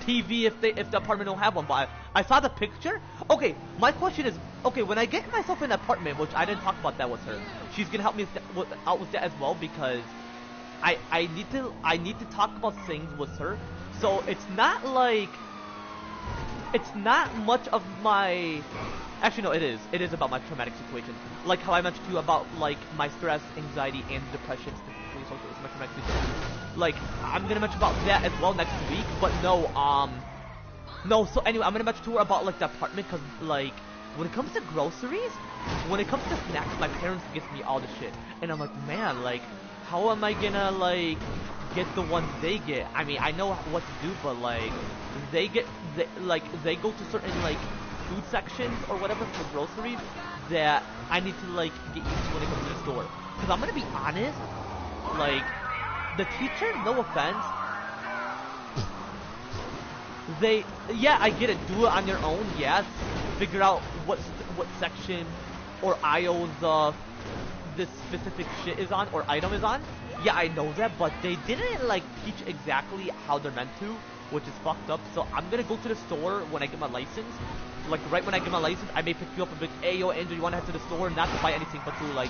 TV if the apartment don't have one. But I saw the picture. Okay, my question is, okay, when I get myself an apartment, which I didn't talk about that with her, she's gonna help me out with that as well, because I need to talk about things with her. So it's not like, it's not much of my, actually no, it is about my traumatic situation, like how I mentioned to you about like my stress, anxiety, and depression. It's my traumatic situation. Like, I'm gonna mention about that as well next week, but no, so anyway, I'm gonna mention to her about like the apartment, cause like, when it comes to groceries, when it comes to snacks, my parents get me all the shit, and I'm like, man, like, how am I gonna like get the ones they get? I mean, I know what to do, but like, they go to certain like food sections or whatever for groceries that I need to like get used to when it comes to the store. Cause I'm gonna be honest, like, the teacher, no offense, yeah, I get it, do it on your own, yes, figure out what section or aisles this specific shit is on or item is on. Yeah, I know that, but they didn't like teach exactly how they're meant to, which is fucked up. So I'm gonna go to the store when I get my license. Like right when I get my license, I may pick you up and be like, hey yo Andrew, you wanna head to the store? Not to buy anything, but to like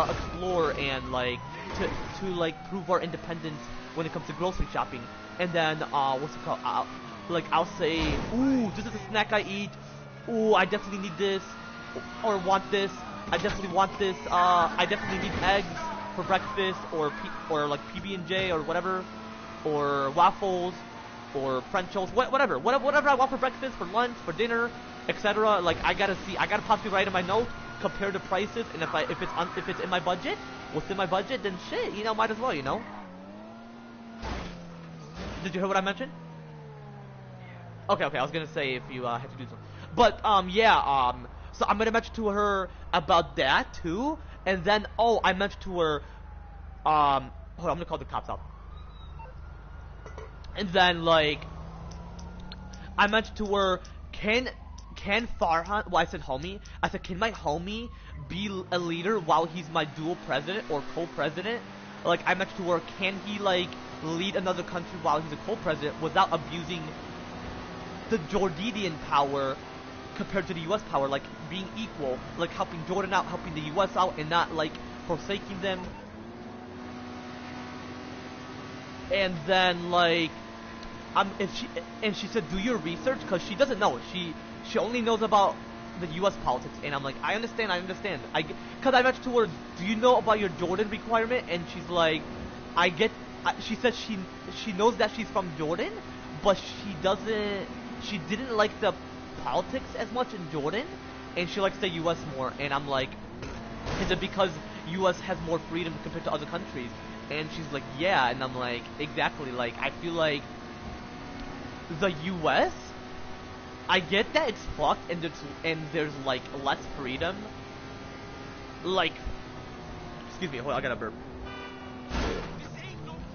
explore and like to like prove our independence when it comes to grocery shopping. And then what's it called? I'll say, ooh, this is a snack I eat. Ooh, I definitely need this or want this. I definitely want this. I definitely need eggs for breakfast, or like PB&J or whatever, or waffles, or French toast, whatever I want for breakfast, for lunch, for dinner, etc. Like I gotta possibly write in my note, compare the prices, and if it's in my budget, within my budget, then shit, you know, might as well, you know. Did you hear what I mentioned? Okay, I was gonna say if you had to do something, but yeah, so I'm gonna mention to her about that too, and then I mentioned to her, hold on, I'm gonna call the cops out, and then like I mentioned to her, can Farhan, well I said homie, I said can my homie be a leader while he's my dual president or co-president? Like I mentioned to her, can he like lead another country while he's a co-president without abusing the Jordanian power compared to the US power, like being equal, like helping Jordan out, helping the US out, and not like forsaking them. And then like if she said do your research, because she doesn't know, she only knows about the US politics, and I'm like, I understand, because I mentioned to her, do you know about your Jordan requirement? And she's like, she said she knows that she's from Jordan, but she didn't like the politics as much in Jordan, and she likes the US more. And I'm like, is it because U.S. has more freedom compared to other countries. And she's like, yeah, and I'm like, exactly. Like, I feel like the U.S. I get that it's fucked and there's like less freedom. Like, excuse me, hold on, I gotta burp.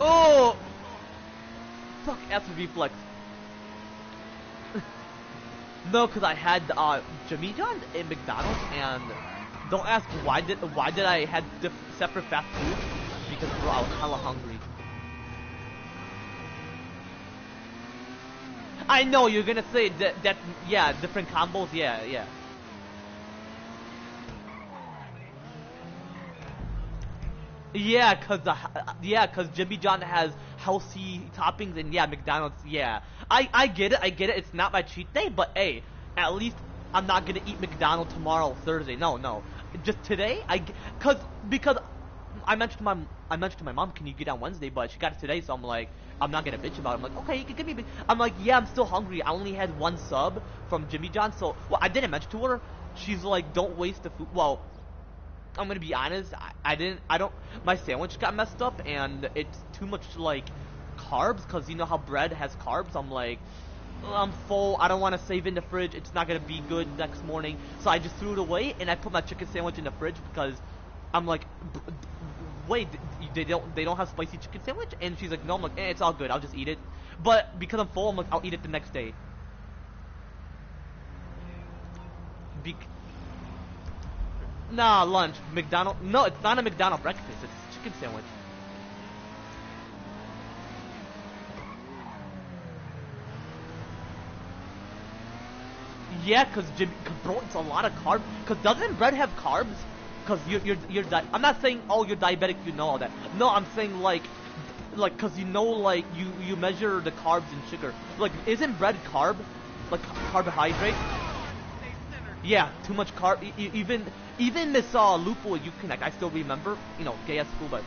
Oh, fuck, acid reflex. No, cause I had Jimmy John's in McDonald's, and don't ask why did I had separate fast food? Because bro, I was hella hungry. I know you're gonna say that yeah, different combos, yeah. Yeah, cause Jimmy John has healthy toppings, and yeah, McDonald's, yeah. I get it. It's not my cheat day, but hey, at least I'm not gonna eat McDonald's tomorrow, Thursday. No. Just today, because I mentioned to my mom, can you get on Wednesday? But she got it today, so I'm like, I'm not gonna bitch about it. I'm like, okay, you can give me. I'm like, yeah, I'm still hungry. I only had one sub from Jimmy John, so well, I didn't mention to her. She's like, don't waste the food. Well, I'm gonna be honest. I don't. My sandwich got messed up, and it's too much like carbs, cause you know how bread has carbs. I'm like, I'm full. I don't want to save in the fridge. It's not gonna be good next morning. So I just threw it away, and I put my chicken sandwich in the fridge because I'm like, wait, they don't have spicy chicken sandwich? And she's like, no. I'm like, it's all good. I'll just eat it. But because I'm full, I'm like, I'll eat it the next day. Nah, lunch. McDonald's. No, it's not a McDonald's breakfast. It's a chicken sandwich. Yeah, cause bro, it's a lot of carbs. Cause doesn't bread have carbs? Cause I'm not saying, oh, you're diabetic, you know all that. No, I'm saying cause you know, like you measure the carbs in sugar. Like, isn't bread carb? Like carbohydrate? Yeah, too much carb. Even Miss Lupo, you connect. I still remember. You know, gay at school, but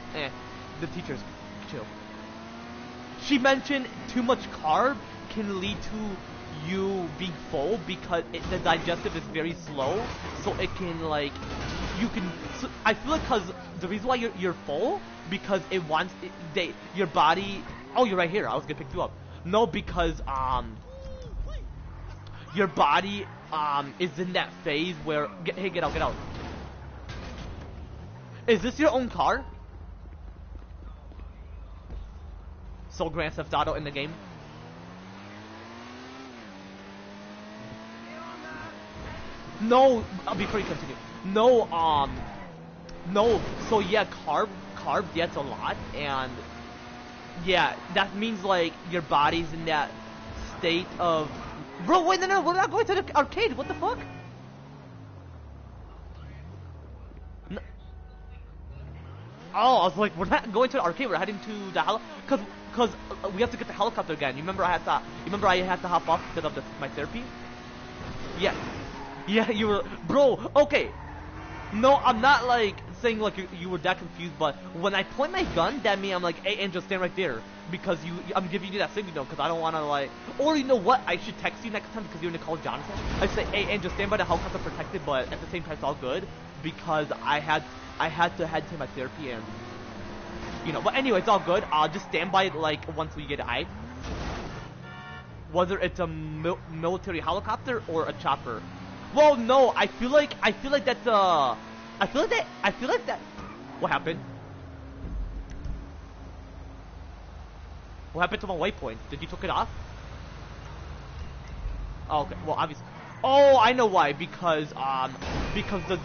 the teachers chill. She mentioned too much carb can lead to you being full because the digestive is very slow, so it can like you can. So I feel like because the reason why you're full because it wants your body. Oh, you're right here. I was gonna pick you up. No, because your body is in that phase where hey, get out. Is this your own car? So Grand Theft Auto in the game? No, before you continue. No. So yeah, carbs, yeah, it's a lot, and yeah, that means like your body's in that state of. Bro, wait, no, we're not going to the arcade. What the fuck? No. Oh, I was like, we're not going to the arcade. We're heading to the cause we have to get the helicopter again. You remember I had to hop off because of my therapy. Yeah, you were, bro. Okay, no, I'm not like saying like you were that confused, but when I point my gun, that means I'm like, hey, Angel, stand right there because I'm giving you that signal because I don't want to like, or you know what? I should text you next time because you're gonna call Jonathan. I say, hey, Angel, stand by the helicopter protected, but at the same time, it's all good because I had to head to my therapy and you know. But anyway, it's all good. I'll just stand by it like once we get it. Whether it's a military helicopter or a chopper. Well, no, I feel like that's I feel like that. What happened? What happened to my waypoint? Did you took it off? Oh, okay. Well, obviously. Oh, I know why. Because the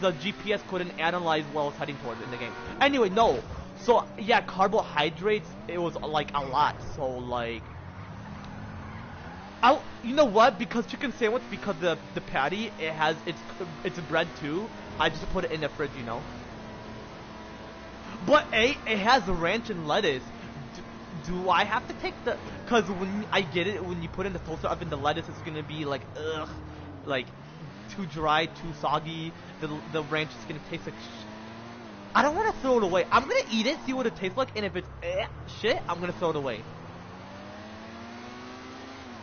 GPS couldn't analyze what I was heading towards in the game. Anyway, no. So yeah, carbohydrates. It was like a lot. So like. You know what? Because chicken sandwich, because the patty, it's bread too. I just put it in the fridge, you know. But it has ranch and lettuce. Do I have to take the? Cause when I get it, when you put it in the toaster oven, the lettuce is gonna be like ugh, like too dry, too soggy. The ranch is gonna taste like. I don't want to throw it away. I'm gonna eat it, see what it tastes like, and if it's shit, I'm gonna throw it away.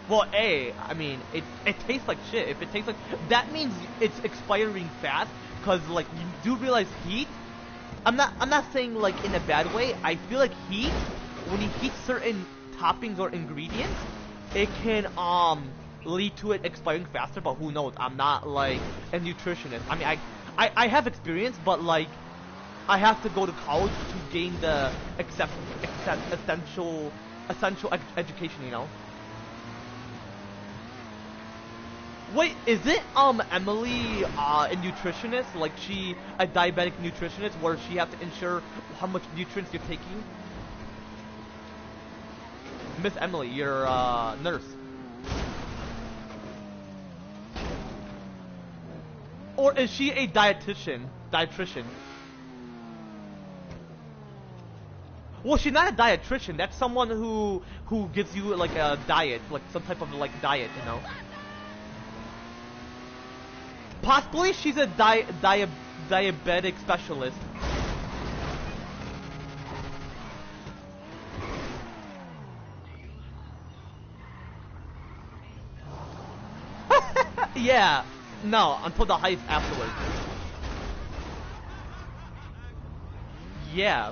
Well, I mean, it tastes like shit. If it tastes like, that means it's expiring fast. because like you do realize heat. I'm not saying like in a bad way. I feel like heat, when you heat certain toppings or ingredients, it can lead to it expiring faster. But who knows? I'm not like a nutritionist. I mean, I have experience, but like I have to go to college to gain the essential education. You know. Wait, is it Emily a nutritionist? Like she a diabetic nutritionist where she have to ensure how much nutrients you're taking? Miss Emily, you're a nurse. Or is she a dietitian? Dietitian. Well, she's not a dietitian. That's someone who gives you like a diet, like some type of like diet, you know. Possibly she's a diabetic specialist. Yeah. No, until the heist afterwards. Yeah.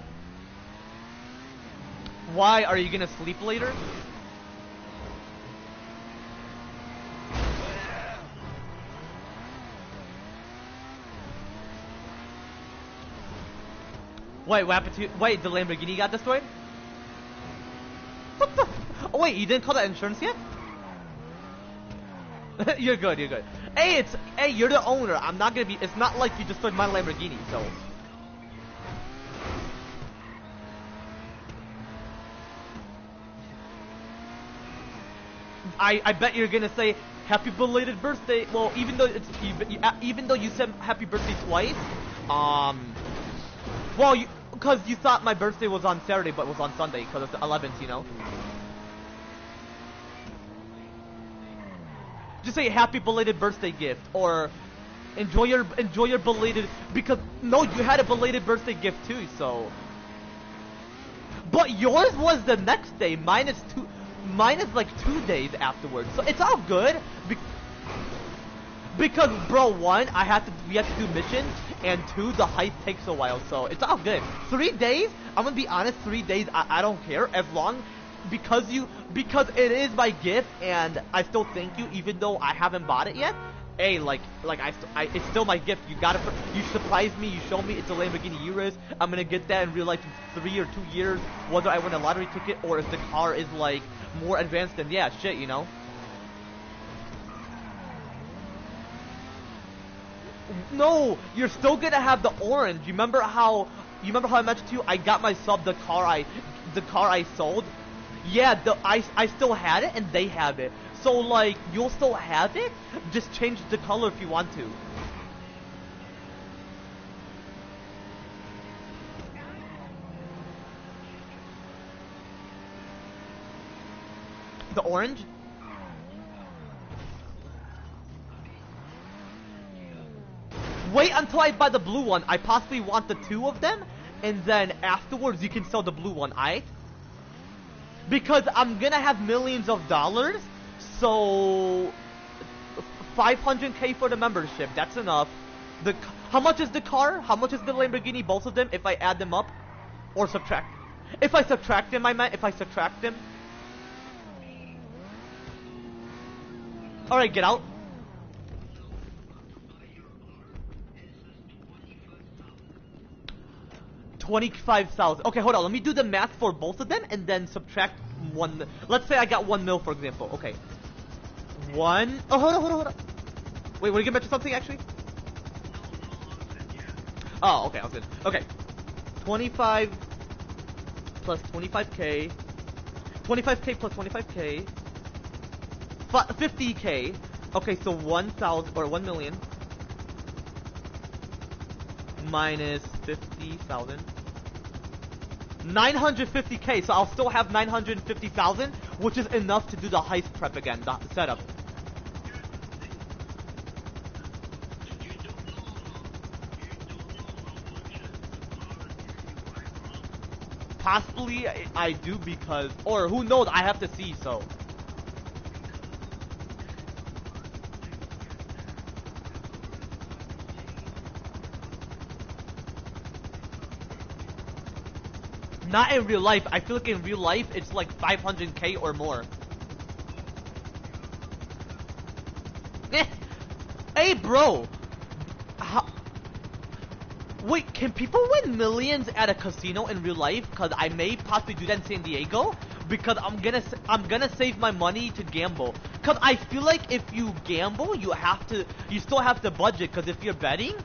Why? Are you gonna sleep later? Wait, what happened to you? Wait, the Lamborghini got destroyed? What the? Oh wait, you didn't call that insurance yet? You're good, you're good. Hey, you're the owner. I'm not gonna be. It's not like you destroyed my Lamborghini, so. I bet you're gonna say happy belated birthday. Well, even though even though you said happy birthday twice, well, because you thought my birthday was on Saturday, but it was on Sunday because it's the 11th, you know. Just say happy belated birthday gift, or enjoy your belated, because no, you had a belated birthday gift too, so. But yours was the next day. Mine is like 2 days afterwards, so it's all good. Because bro, one, we have to do missions, and two, the heist takes a while, so it's all good. 3 days, I'm gonna be honest, 3 days, I don't care, as long, because it is my gift, and I still thank you, even though I haven't bought it yet. Hey, it's still my gift. You surprised me, you showed me it's a Lamborghini Urus. I'm gonna get that in real life in 3 or 2 years, whether I win a lottery ticket, or if the car is like more advanced, then yeah, shit, you know. No, you're still gonna have the orange. You remember how I mentioned to you? I got myself the car I sold. Yeah, I still had it, and they have it. So like, you'll still have it. Just change the color if you want to. The orange. Wait until I buy the blue one. I possibly want the 2 of them, and then afterwards you can sell the blue one, aight? Because I'm gonna have millions of dollars, so 500k for the membership. That's enough. How much is the car? How much is the Lamborghini? Both of them, if I add them up, or subtract. If I subtract them, if I subtract them. All right, get out. 25,000. Okay, hold on. Let me do the math for both of them and then subtract 1. Let's say I got 1 mil, for example. Okay. 1. Oh, hold on. Wait, were you gonna mention something actually? Oh, okay, I was good. Okay. 25 plus 25k. 25k plus 25k. 50k. Okay, so 1,000 or 1 million minus 50,000. 950k, so I'll still have 950,000, which is enough to do the heist prep again, the setup. Possibly I do, because, or who knows, I have to see, so. Not in real life. I feel like in real life it's like 500k or more. Eh. Hey, bro. How? Wait, can people win millions at a casino in real life? Cause I may possibly do that in San Diego. Because I'm gonna save my money to gamble. Cause I feel like if you gamble, you still have to budget. Cause if you're betting,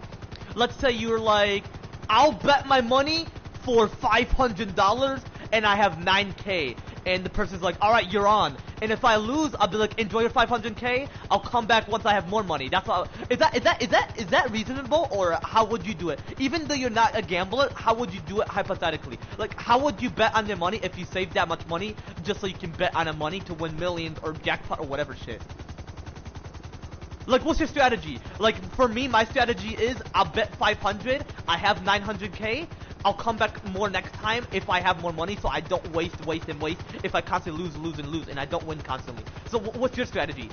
let's say you're like, I'll bet my money for $500 and I have 9k, and the person's like, all right, you're on. And if I lose, I'll be like, enjoy your 500k. I'll come back once I have more money. That's all. Is that reasonable, or how would you do it? Even though you're not a gambler, how would you do it hypothetically? Like, how would you bet on your money if you save that much money just so you can bet on a money to win millions or jackpot or whatever shit? Like, what's your strategy? Like, for me, my strategy is I'll bet 500. I have 900k. I'll come back more next time if I have more money, so I don't waste. If I constantly lose, and I don't win constantly. So, what's your strategy?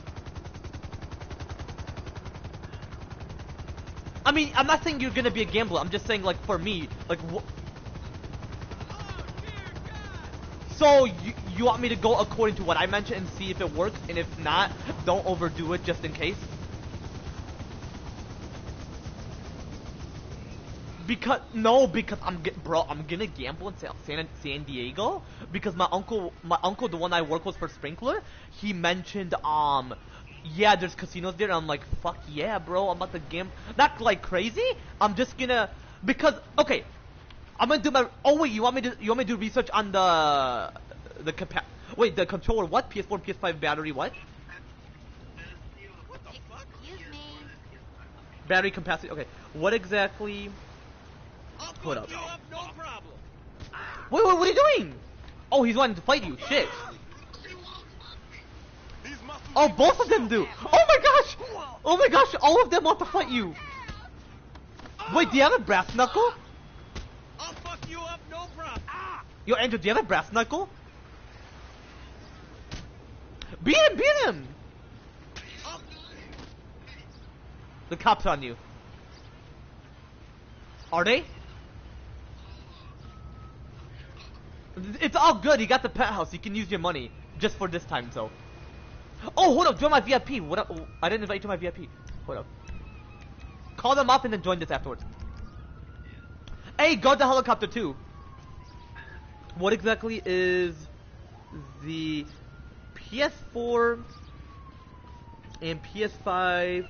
I mean, I'm not saying you're gonna be a gambler. I'm just saying, like, for me, like, so you want me to go according to what I mentioned and see if it works, and if not, don't overdo it just in case. Because I'm gonna gamble in San Diego because my uncle, the one I work with for Sprinkler, he mentioned yeah, there's casinos there. And I'm like, fuck yeah, bro, I'm about to gamble. Not like crazy. I'm just gonna, because okay, I'm gonna do my. Oh wait, you want me to do research on the controller? What? PS4 and PS5 battery? What? Excuse me. Battery capacity. Okay, what exactly? Hold up. No problem. Wait, what are you doing? Oh, he's wanting to fight you. Shit. Oh, both of them do. Oh my gosh. Oh my gosh, all of them want to fight you. Wait, do you have a brass knuckle? I'll fuck you up, no problem. Ah! Yo, Andrew, do you have a brass knuckle? Beat him! The cops on you. Are they? It's all good. You got the penthouse. You can use your money just for this time, so. Oh, hold up. Join my VIP. What up? I didn't invite you to my VIP. Hold up. Call them up and then join this afterwards. Hey, guard the helicopter too. What exactly is the PS4 and PS5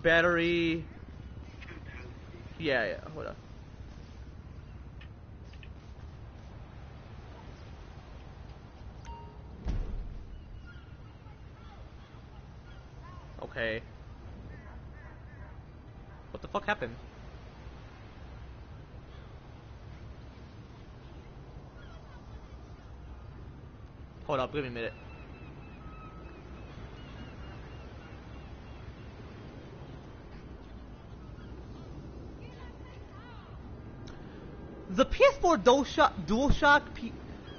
battery? Yeah, hold on. Okay. What the fuck happened? Hold up, give me a minute. The PS4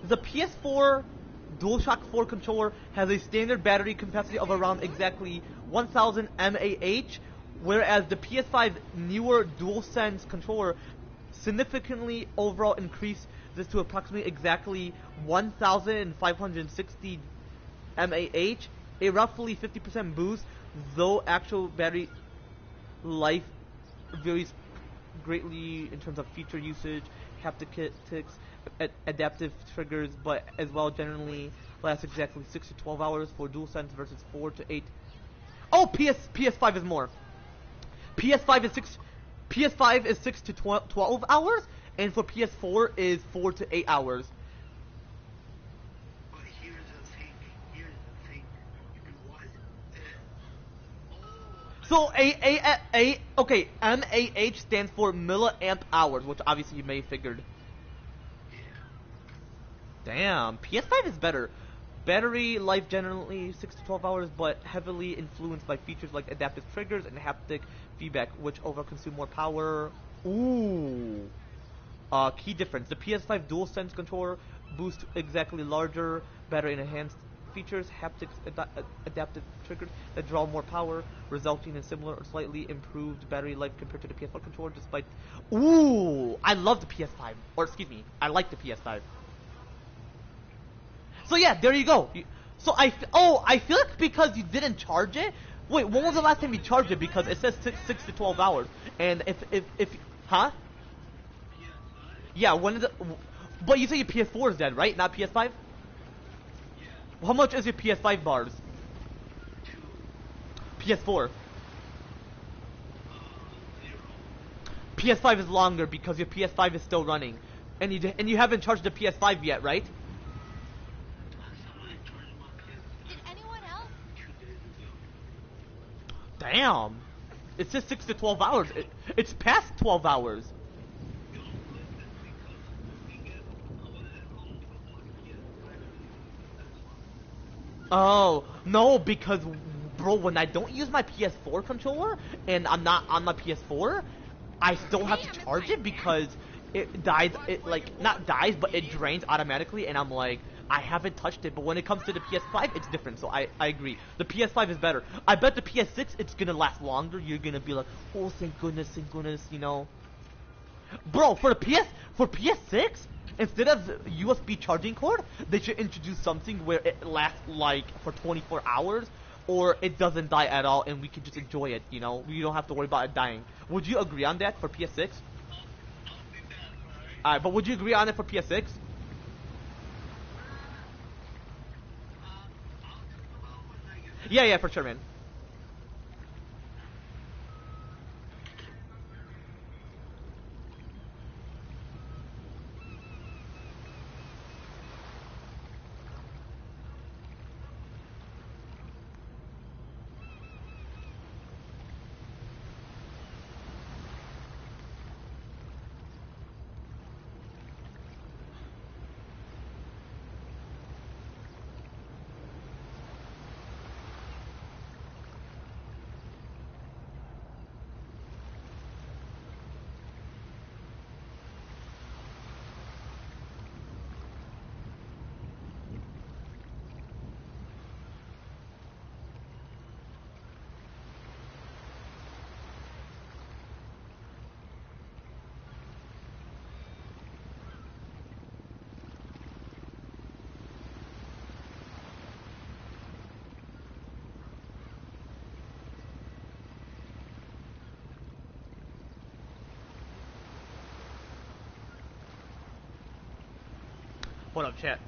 the PS4 DualShock 4 controller has a standard battery capacity of around exactly 1000 mAh, whereas the PS5 newer DualSense controller significantly overall increased this to approximately exactly 1560 mAh, a roughly 50% boost, though actual battery life varies greatly in terms of feature usage, haptics, adaptive triggers, but as well generally lasts exactly 6 to 12 hours for DualSense versus 4 to 8. Oh, PS5 is more. PS5 is 6 to 12 hours, and for PS4 is 4 to 8 hours. But here's the thing. What? So okay, MAH stands for milliamp hours, which obviously you may have figured. Damn, PS5 is better. Battery life generally 6 to 12 hours, but heavily influenced by features like adaptive triggers and haptic feedback, which overconsume more power. Ooh. Key difference: the PS5 DualSense controller boosts exactly larger battery and enhanced features haptics adaptive triggers that draw more power, resulting in similar or slightly improved battery life compared to the PS4 controller. Despite, ooh, I love the PS5, or excuse me, I like the PS5. So yeah, there you go. So I feel like because you didn't charge it. Wait, when was the last time you charged it? Because it says 6 to 12 hours, and if huh? Yeah, when is it? But you say your PS4 is dead, right? Not PS5? How much is your PS5 bars? PS4. PS5 is longer because your PS5 is still running, and you haven't charged the PS5 yet, right? Did anyone else? Damn. It says 6 to 12 hours. It's past 12 hours. Oh, no, because, bro, when I don't use my PS4 controller, and I'm not on my PS4, I still have to charge it because it dies, like, not dies, but it drains automatically, and I'm like, I haven't touched it, but when it comes to the PS5, it's different, so I agree. The PS5 is better. I bet the PS6, it's gonna last longer. You're gonna be like, oh, thank goodness, you know. Bro, for PS6, instead of USB charging cord, they should introduce something where it lasts like for 24 hours, or it doesn't die at all, and we can just enjoy it. You know, we don't have to worry about it dying. Would you agree on that for PS6? Alright, but would you agree on it for PS6? Yeah, for sure, man. What up, chat?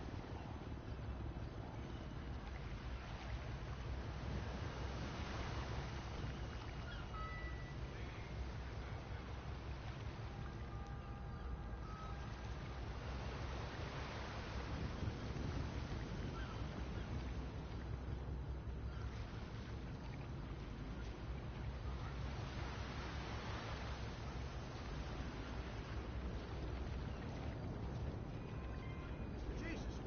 Jesus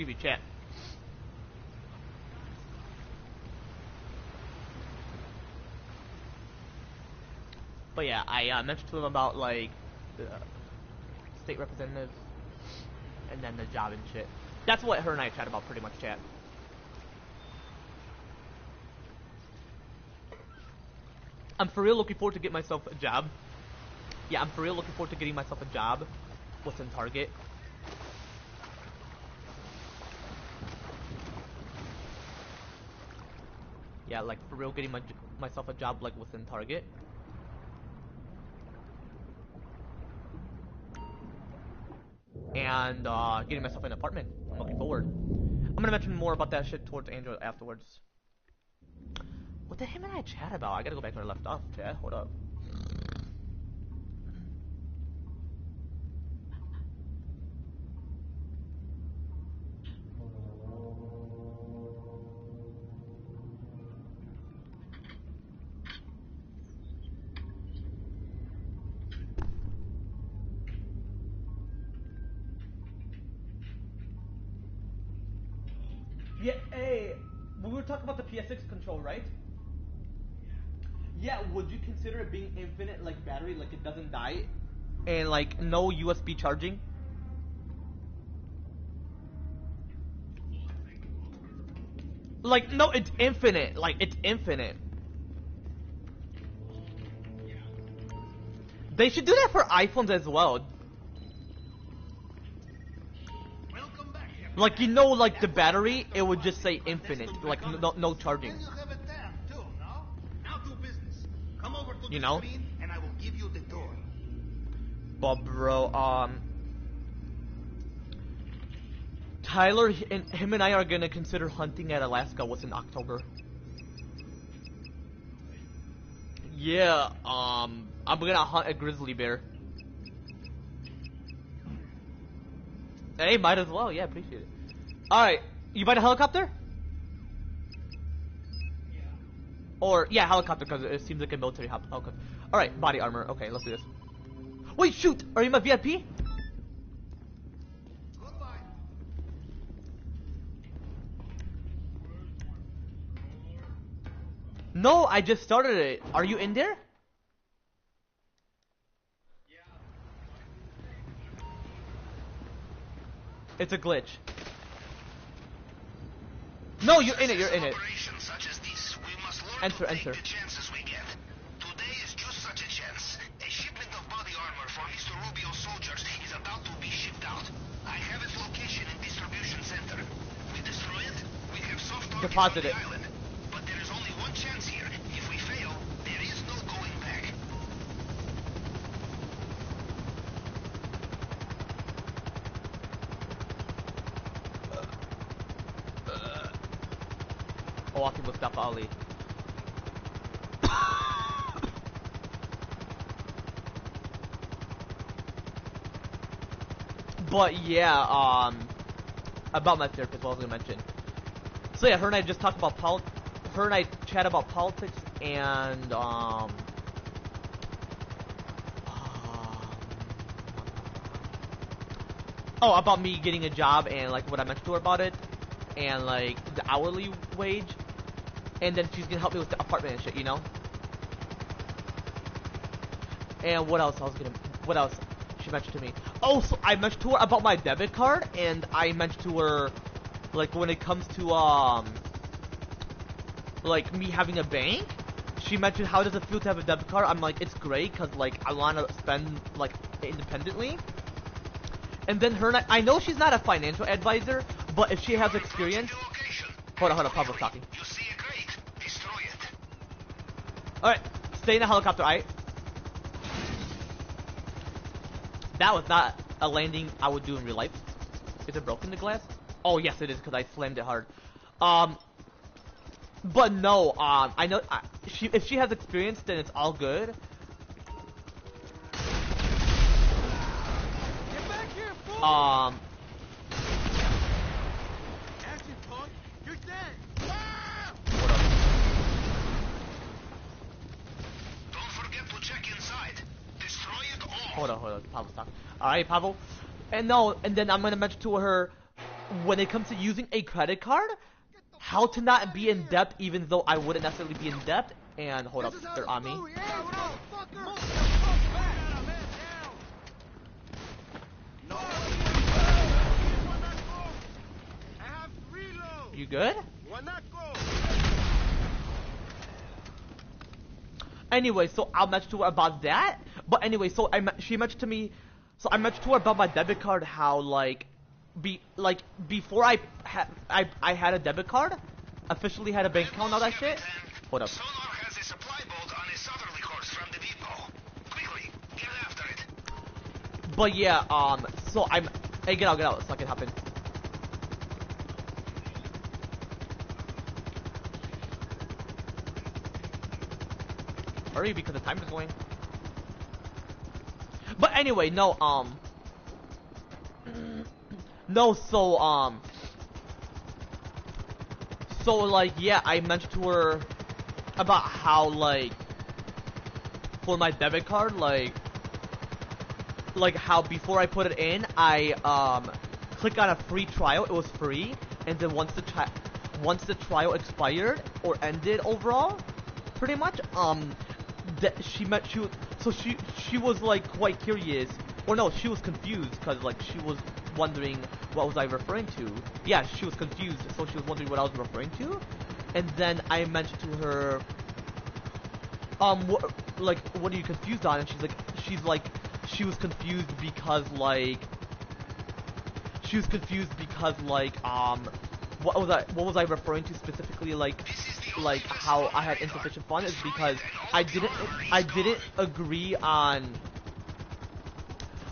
excuse me, chat. But yeah, I mentioned to him about like the state representative and then the job and shit. That's what her and I chat about pretty much, chat. I'm for real looking forward to get myself a job. Yeah, I'm for real looking forward to getting myself a job within Target. Yeah, like for real getting myself a job like within Target. And getting myself an apartment. I'm looking forward. I'm gonna mention more about that shit towards Angel afterwards. What did him and I chat about? I gotta go back to where I left off, chat. Hold up. Yeah, hey, we were talking about the PS6 control, right? Yeah, would you consider it being infinite, like battery, like it doesn't die? And like no USB charging? Like, no, it's infinite. Like, it's infinite. They should do that for iPhones as well. Welcome back, Like, you know, like the battery, it would just say infinite. Like, no charging. Then you have a tab too, no? Now do business. Come over to You the know? screen and I will give you the door. But bro, Tyler and him and I are gonna consider hunting at Alaska within October. Yeah, I'm gonna hunt a grizzly bear. Hey, might as well. Yeah, appreciate it. All right, you buy a helicopter? Or yeah, helicopter because it seems like a military helicopter. All right, body armor. Okay, let's do this. Wait, shoot! Are you my VIP? Goodbye. No, I just started it. Are you in there? It's a glitch. No, you're in it. You're in it. Operations such as this, we must learn Enter, to take enter. the chances we get. Today is just such a chance. A shipment of body armor for Mr. Rubio's soldiers is about to be shipped out. I have its location in distribution center. We destroy it, we have soft target Deposit on it. the island. But there is only one chance here. If we fail, there is no going back. Walking with Mustafa Ali. But yeah, about my therapist, what I was gonna mention. So yeah, her and I just talked about her and I chat about politics and oh, about me getting a job and like what I mentioned to her about it, and like the hourly wage, and then she's gonna help me with the apartment and shit, you know. And what else? What else? She mentioned to me. Oh, so I mentioned to her about my debit card, and I mentioned to her, like when it comes to like me having a bank. She mentioned how does it feel to have a debit card. I'm like, it's great because like I want to spend like independently. And then her, and I know she's not a financial advisor, but if she has experience. Hold on, Pablo's talking. You see a crate, destroy it. All right, stay in the helicopter. All right. That was not a landing I would do in real life. Is it broken, the glass? Oh, yes, it is, because I slammed it hard. But no, I know, if she has experience, then it's all good. Get back here, fool! Action, punk! You're dead! Ah! What up? Don't forget to check inside. Destroy it all. Hold on, Pablo's talking. Alright, Pablo. And no, and then I'm gonna mention to her, when it comes to using a credit card, how to not be in debt even though I wouldn't necessarily be in debt. And hold up, they're on me. You good? Anyway, so I'll mention to her about that. But anyway, so she mentioned to me, so I mentioned to her about my debit card, how like, before I had a debit card, officially had a bank account, all that shit. Hold up. Sonar has a supply boat on a southerly course from the depot. Quickly, get after it. But yeah, so hey, get out, so I can hop in. Hurry, because the time is going. But anyway, no, so like, yeah, I mentioned to her about how, like, for my debit card, like how before I put it in, I click on a free trial. It was free, and then once the trial expired or ended overall, pretty much, she was like quite curious, or no, she was confused because like she was wondering what was I referring to. Yeah, she was confused, so she was wondering what I was referring to, and then I mentioned to her, what are you confused on? And she was confused because what was I referring to specifically, like how I had insufficient funds, is because I didn't agree on,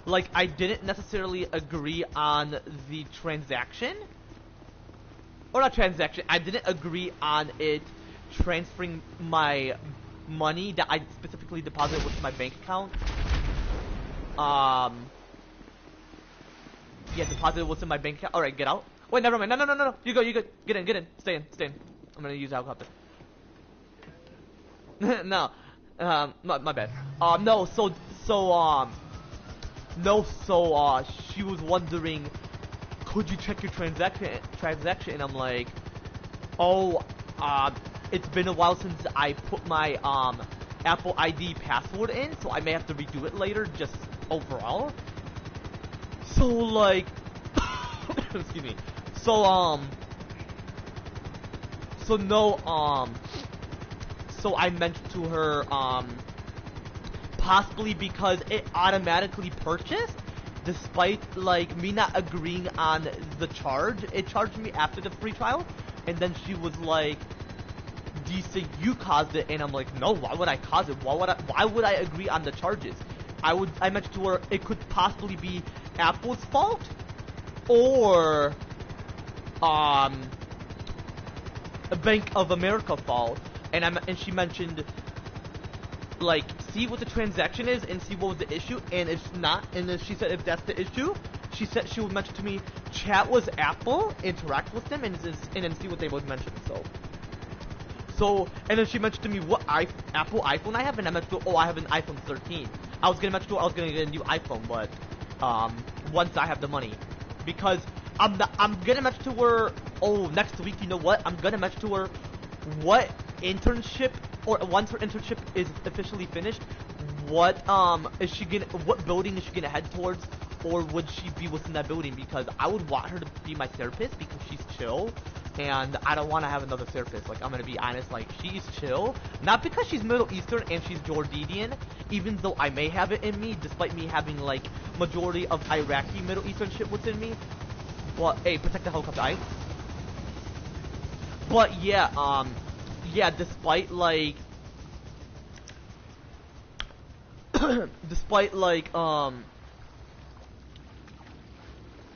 like, I didn't necessarily agree on the transaction, or not transaction, I didn't agree on it transferring my money that I specifically deposited with my bank account. Yeah, deposited what's in my bank account. Alright, get out. Wait, never mind. No. You go, you good. Get in. Stay in. I'm gonna use the helicopter. No. My bad. She was wondering, could you check your transaction? And I'm like, oh, it's been a while since I put my, Apple ID password in, so I may have to redo it later, just overall. So, like, excuse me. So I mentioned to her, possibly because it automatically purchased, despite, like, me not agreeing on the charge. It charged me after the free trial, and then she was like, do you think you caused it? And I'm like, no, why would I cause it? Why would I agree on the charges? I mentioned to her it could possibly be Apple's fault, or a Bank of America fault, and she mentioned, like, see what the transaction is and see what was the issue, and if not, and then she said if that's the issue, she said she would mention to me, chat with Apple, interact with them, and then see what they would mention. So, and then she mentioned to me what Apple iPhone I have, and I mentioned to her, oh, I have an iPhone 13. I was gonna mention to her I was gonna get a new iPhone, but once I have the money, because I'm gonna mention to her, oh, next week, you know what? I'm gonna mention to her what internship, or once her internship is officially finished, what building is she gonna head towards, or would she be within that building? Because I would want her to be my therapist because she's chill, and I don't want to have another therapist. Like, I'm gonna be honest, like, she's chill, not because she's Middle Eastern and she's Jordanian, even though I may have it in me, despite me having, like, majority of Iraqi Middle Eastern shit within me. Well, hey, protect the helicopter, aight? But yeah, yeah, despite like,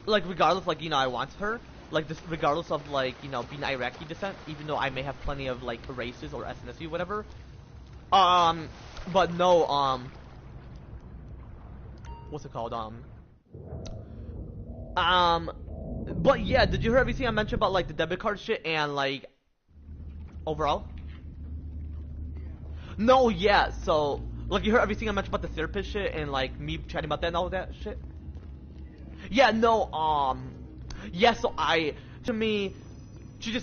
like, regardless, like, you know, I want her, like, this, regardless of, like, you know, being Iraqi descent, even though I may have plenty of, like, races or ethnicity, whatever, but no, what's it called, but yeah, did you hear everything I mentioned about, like, the debit card shit and, like, overall? No, yeah, so, like, you heard everything I mentioned about the therapist shit and, like, me chatting about that and all that shit? Yeah, no, Yeah, so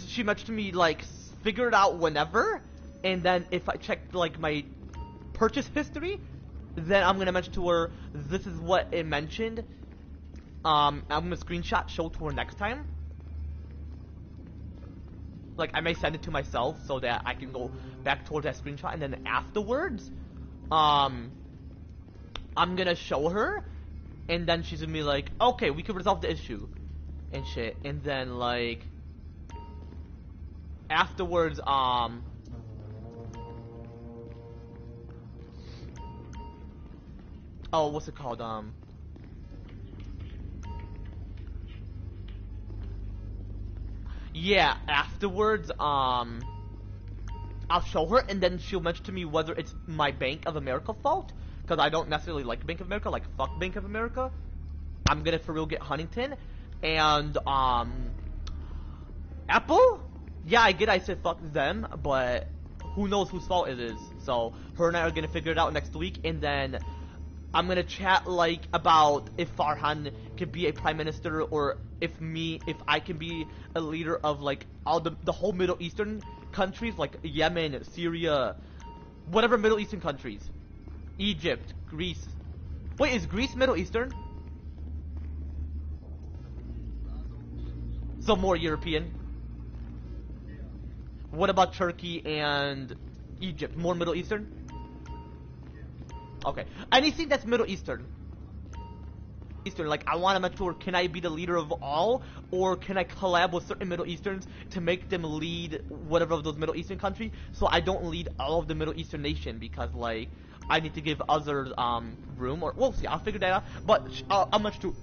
she mentioned to me like figure it out whenever, and then if I check like my purchase history, then I'm gonna mention to her this is what it mentioned. I'm gonna screenshot show to her next time. Like I may send it to myself so that I can go back towards that screenshot, and then afterwards, I'm gonna show her, and then she's gonna be like, okay, we can resolve the issue, and shit, and then like afterwards, oh, what's it called, yeah, afterwards, I'll show her, and then she'll mention to me whether it's my Bank of America fault, because I don't necessarily like Bank of America, like fuck Bank of America. I'm gonna for real get Huntington, and Apple? Yeah, I said fuck them, but who knows whose fault it is. So her and I are gonna figure it out next week, and then I'm gonna chat like about if Farhan could be a prime minister, or if I can be a leader of like all the whole Middle Eastern countries, like Yemen, Syria, whatever Middle Eastern countries, Egypt, Greece. Wait, is Greece Middle Eastern? So more European. What about Turkey and Egypt? More Middle Eastern? Okay. Anything that's Middle Eastern. Like, I want to make sure, can I be the leader of all? Or can I collab with certain Middle Easterns to make them lead whatever of those Middle Eastern countries? So I don't lead all of the Middle Eastern nation, because, like, I need to give others, room, or, we'll see, I'll figure that out. But, how much to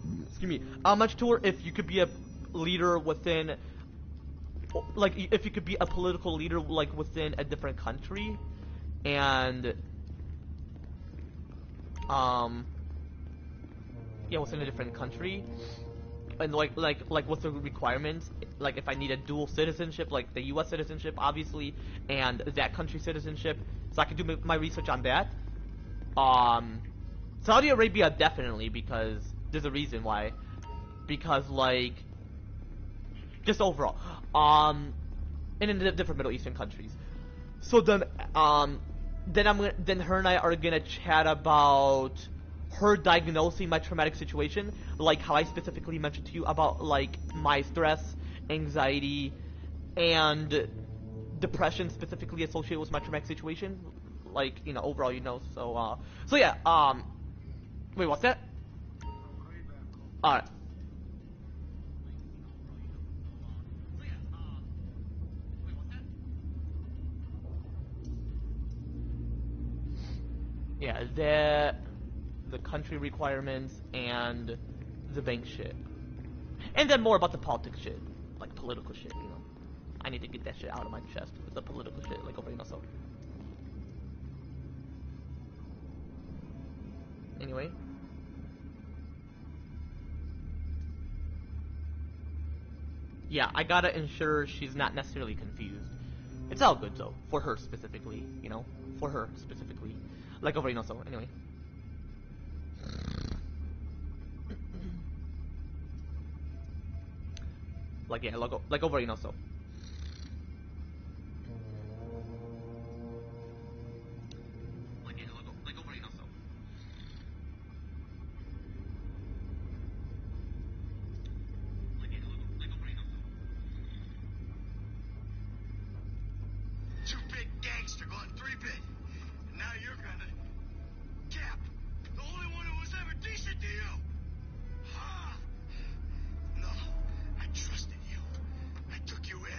her if you could be a leader within, like, if you could be a political leader, like, within a different country, and, yeah, within a different country, and like what's the requirements, like if I need a dual citizenship, like the US citizenship obviously, and that country citizenship, so I can do my research on that. Saudi Arabia definitely, because there's a reason why, because like just overall, and in the different Middle Eastern countries. So then then her and I are gonna chat about her diagnosing my traumatic situation, like how I specifically mentioned to you about like my stress, anxiety, and depression specifically associated with my traumatic situation, like, you know, overall, you know. So yeah, wait, what's that? Alright. Yeah, the country requirements and the bank shit. And then more about the politics shit. Like political shit, you know. I need to get that shit out of my chest with the political shit, like over, you know, so. Anyway. Yeah, I gotta ensure she's not necessarily confused. It's all good though, for her specifically, you know? For her specifically. Like over, you know, so, anyway. Like, yeah, like over, you know, so. Like, yeah, like over, you know, so. Like, yeah, like over, you know, so. Two-bit gangster going three-bit. And now you're gonna... Cap, the only one who was ever decent to you. Huh? No, I trusted you. I took you in.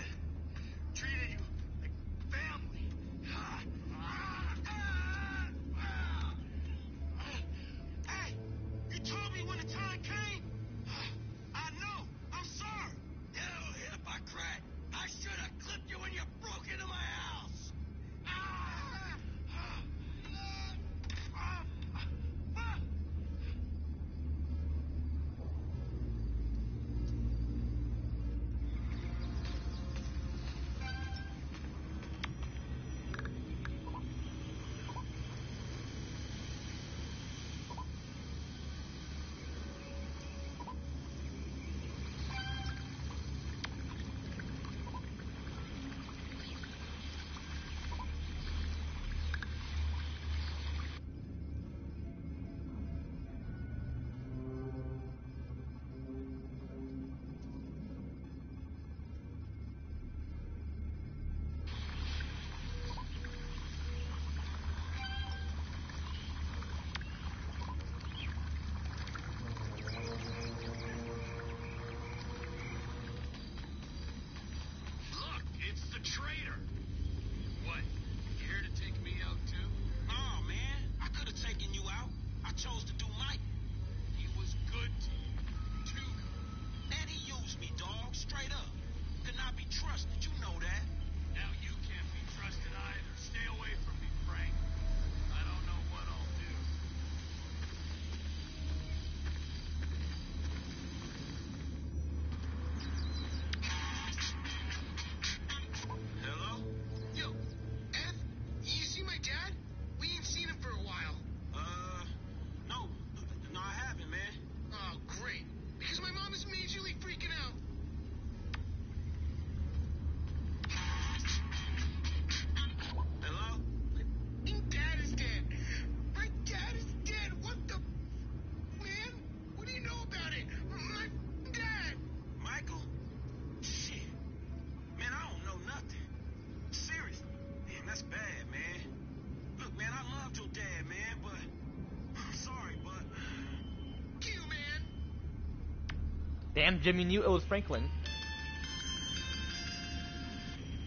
Damn, Jimmy knew it was Franklin.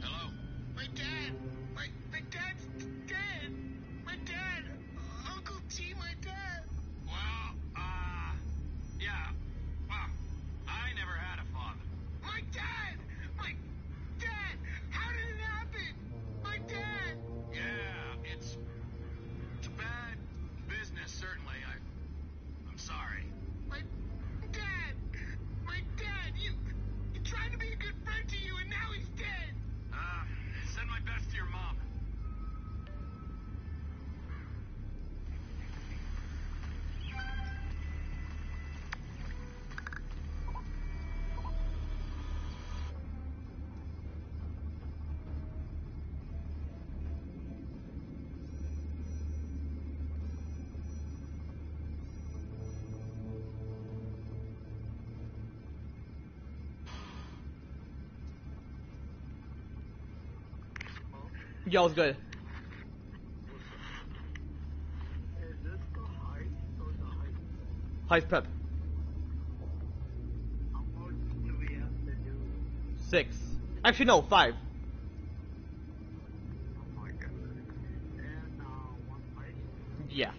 Hello? My dad! My dad's dead! My dad! Uncle T, my dad! Well, yeah. Well, I never had a father. My dad! My dad! How did it happen? My dad! Yeah, it's bad business, certainly. I'm sorry. My dad! My dad! You tried to be a good friend to you and now he's dead! Send my best to your mom. Yo, it's good. Is this the height or the height? Heist prep. How much do we have to do? 6. Actually, no, 5. Oh my god. And one height, Yeah.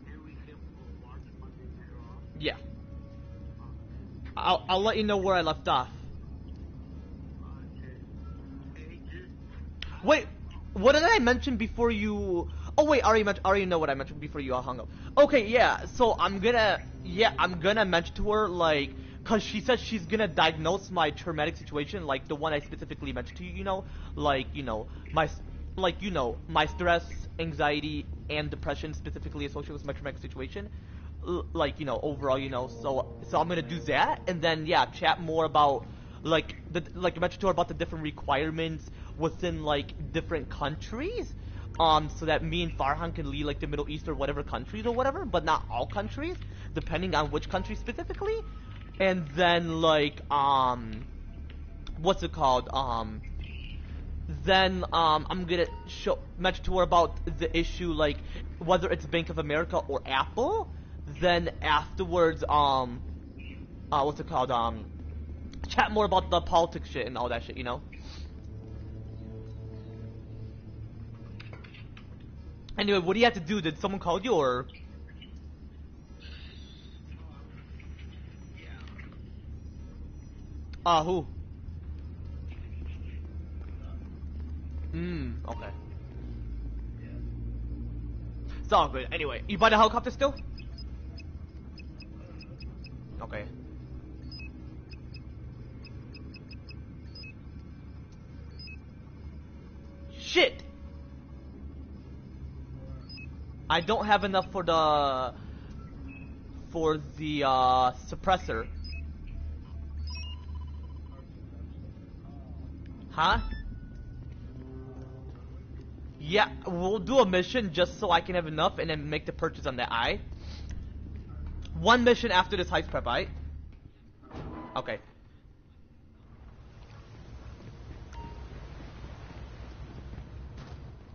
and we can watch Monday Night Raw. Yeah. I'll let you know where I left off. Okay. Ages. Wait, what did I mention before you? Oh wait, I already know what I mentioned before you all hung up. Okay, yeah. So I'm gonna mention to her like, cause she said she's gonna diagnose my traumatic situation, like the one I specifically mentioned to you. You know, like my stress, anxiety, and depression specifically associated with my traumatic situation. Like overall, so I'm gonna do that, and then yeah, chat more about like I mentioned to her about the different requirements within like different countries, so that me and Farhan can lead like the Middle East or whatever countries or whatever, but not all countries, depending on which country specifically, and then like what's it called then I'm gonna mention to her about the issue, like whether it's Bank of America or Apple. Then afterwards, what's it called? Chat more about the politics shit and all that shit, Anyway, what do you have to do? Did someone call you or? Who? Okay. It's all good. Anyway, you buy the helicopter still? Okay. Shit! I don't have enough for the suppressor. Huh? Yeah, we'll do a mission just so I can have enough and then make the purchase on the eye. One mission after this heist prep, right? Okay.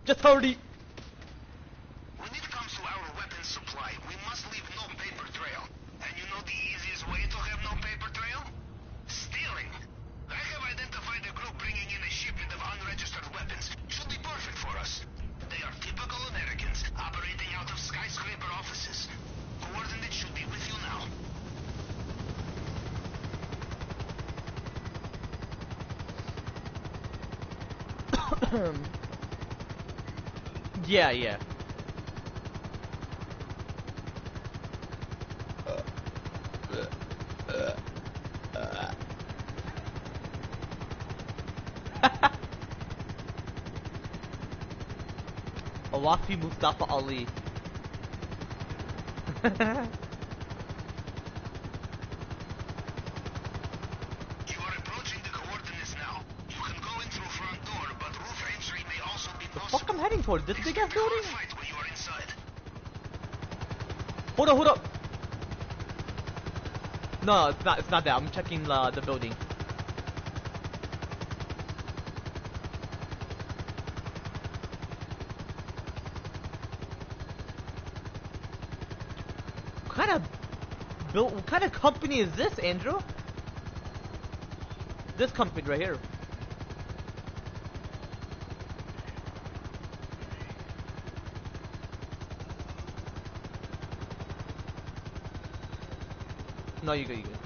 Just hurry! When it comes to our weapons supply, we must leave no paper trail. And you know the easiest way to have no paper trail? Stealing. I have identified a group bringing in a shipment of unregistered weapons. Should be perfect for us. They are typical Americans, operating out of skyscraper offices. Coordinates should be with you now. Yeah. Awafi Mustafa Ali. You are approaching the coordinates now. You can go in through front door, but roof entry may also be The possible. fuck I'm heading towards? This big ass Expect a hard building? fight when you are inside. Hold up. No, it's not that. I'm checking the building. What kind of Bill, what kind of company is this, Andrew? This company right here. No, you good, you good.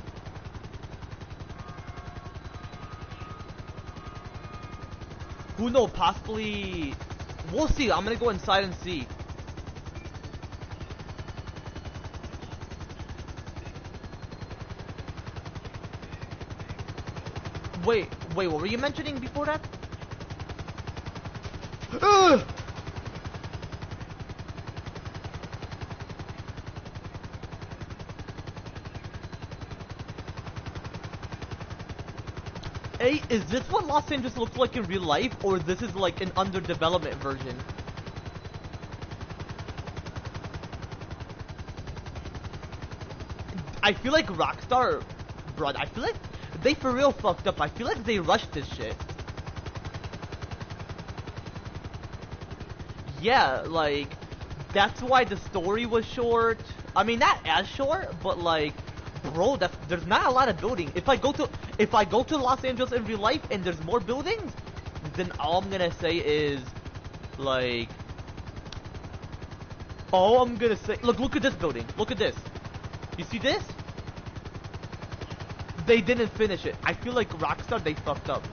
Who knows? Possibly. We'll see. I'm gonna go inside and see. Wait, what were you mentioning before that? Ugh! Hey, is this what Los Angeles looks like in real life, or this is like an under development version? I feel like Rockstar, bro, I feel like they for real fucked up. I feel like they rushed this shit. Yeah, like, that's why the story was short. I mean, not as short, but like, bro, there's not a lot of building. If I go to Los Angeles in real life and there's more buildings, then all I'm gonna say is, like, look at this building. Look at this. You see this? They didn't finish it. I feel like Rockstar, they fucked up.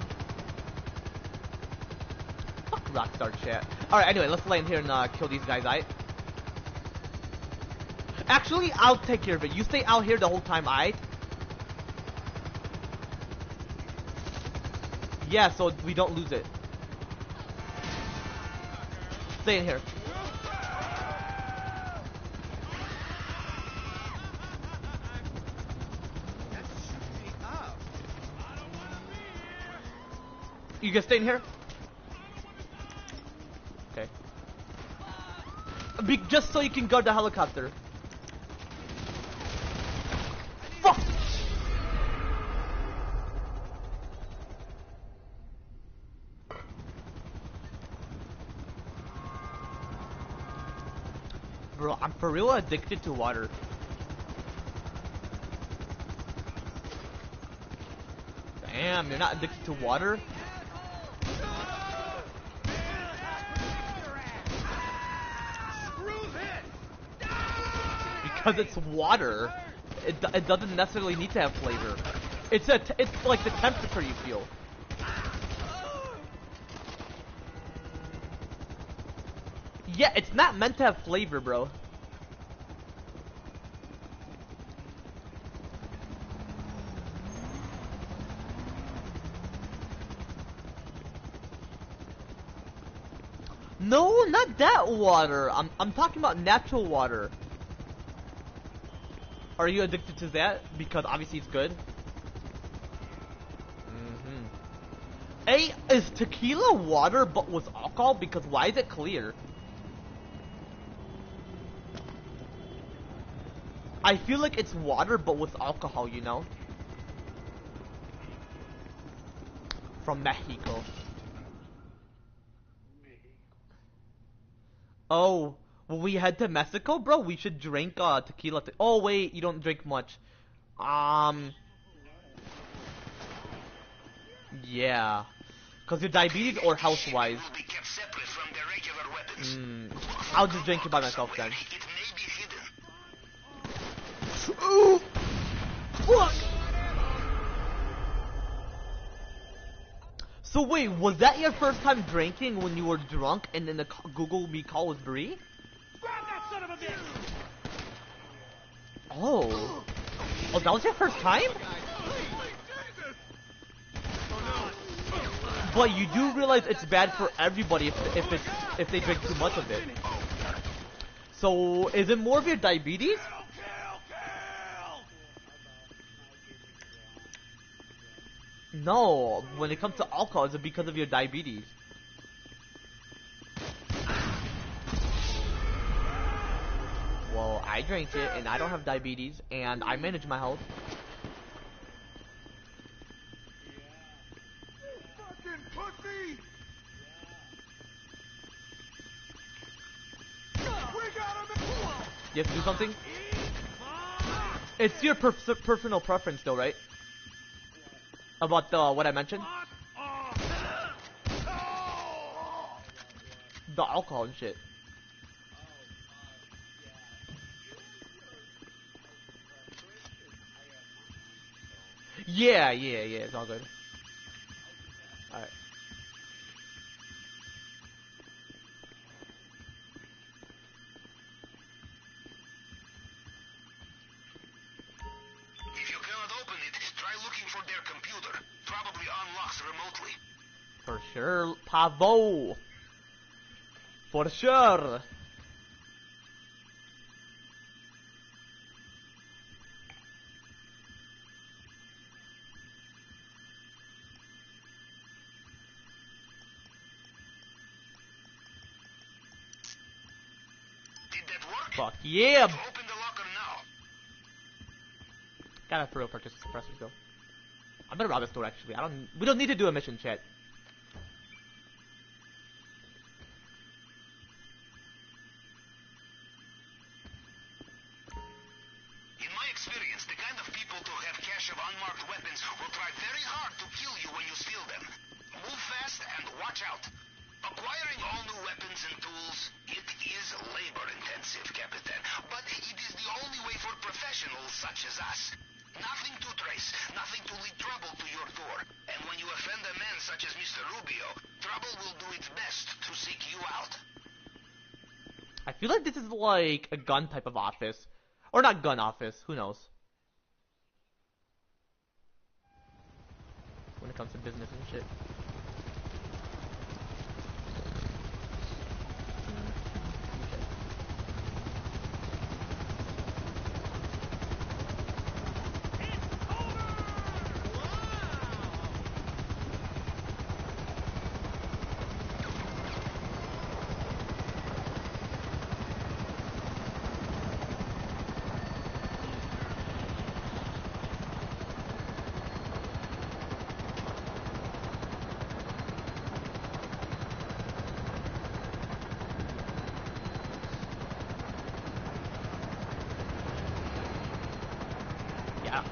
Fuck Rockstar chat. Alright, anyway, let's land here and kill these guys, aight? Actually, I'll take care of it. You stay out here the whole time, aight? Yeah, so we don't lose it. Stay in here. You can stay in here? Okay. Just so you can guard the helicopter. Fuck! Bro, I'm for real addicted to water. Damn, you're not addicted to water? Because it's water, it doesn't necessarily need to have flavor. It's like the temperature you feel. Yeah, it's not meant to have flavor, bro. No, not that water. I'm talking about natural water. Are you addicted to that? Because obviously it's good. Hey, is tequila water but with alcohol? Because why is it clear? I feel like it's water but with alcohol, you know? From Mexico. Oh, when we head to Mexico, bro, we should drink tequila. Oh wait, you don't drink much. Yeah. Cause your diabetes or health-wise. I'll just drink it by myself then. Ooh! Fuck! So wait, was that your first time drinking when you were drunk and then the Google Me call was Brie? Grab that son of a bitch! Oh. Oh, that was your first time? But you do realize it's bad for everybody if they drink too much of it. So is it more of your diabetes? No, when it comes to alcohol, is it because of your diabetes? Well, I drink it, and I don't have diabetes, and I manage my health. Fucking pussy! We got him! You have to do something? It's your personal preference, though, right? About the what I mentioned, the alcohol and shit. Yeah, it's all good. Alright. If you cannot open it, try looking for their computer. Probably unlocks remotely. For sure, Pavo. For sure. Did that work? Fuck yeah. Open the locker now. Gotta for real purchase suppressors though. I'm gonna rob the store actually. We don't need to do a mission, chat. In my experience, the kind of people who have cache of unmarked weapons will try very hard to kill you when you steal them. Move fast and watch out. Acquiring all new weapons and tools, it is labor-intensive, Capitan. But it is the only way for professionals such as us. Nothing to trace, nothing to lead trouble to your door. And when you offend a man such as Mr. Rubio, trouble will do its best to seek you out. I feel like this is like a gun type of office. Or not gun office, who knows? When it comes to business and shit.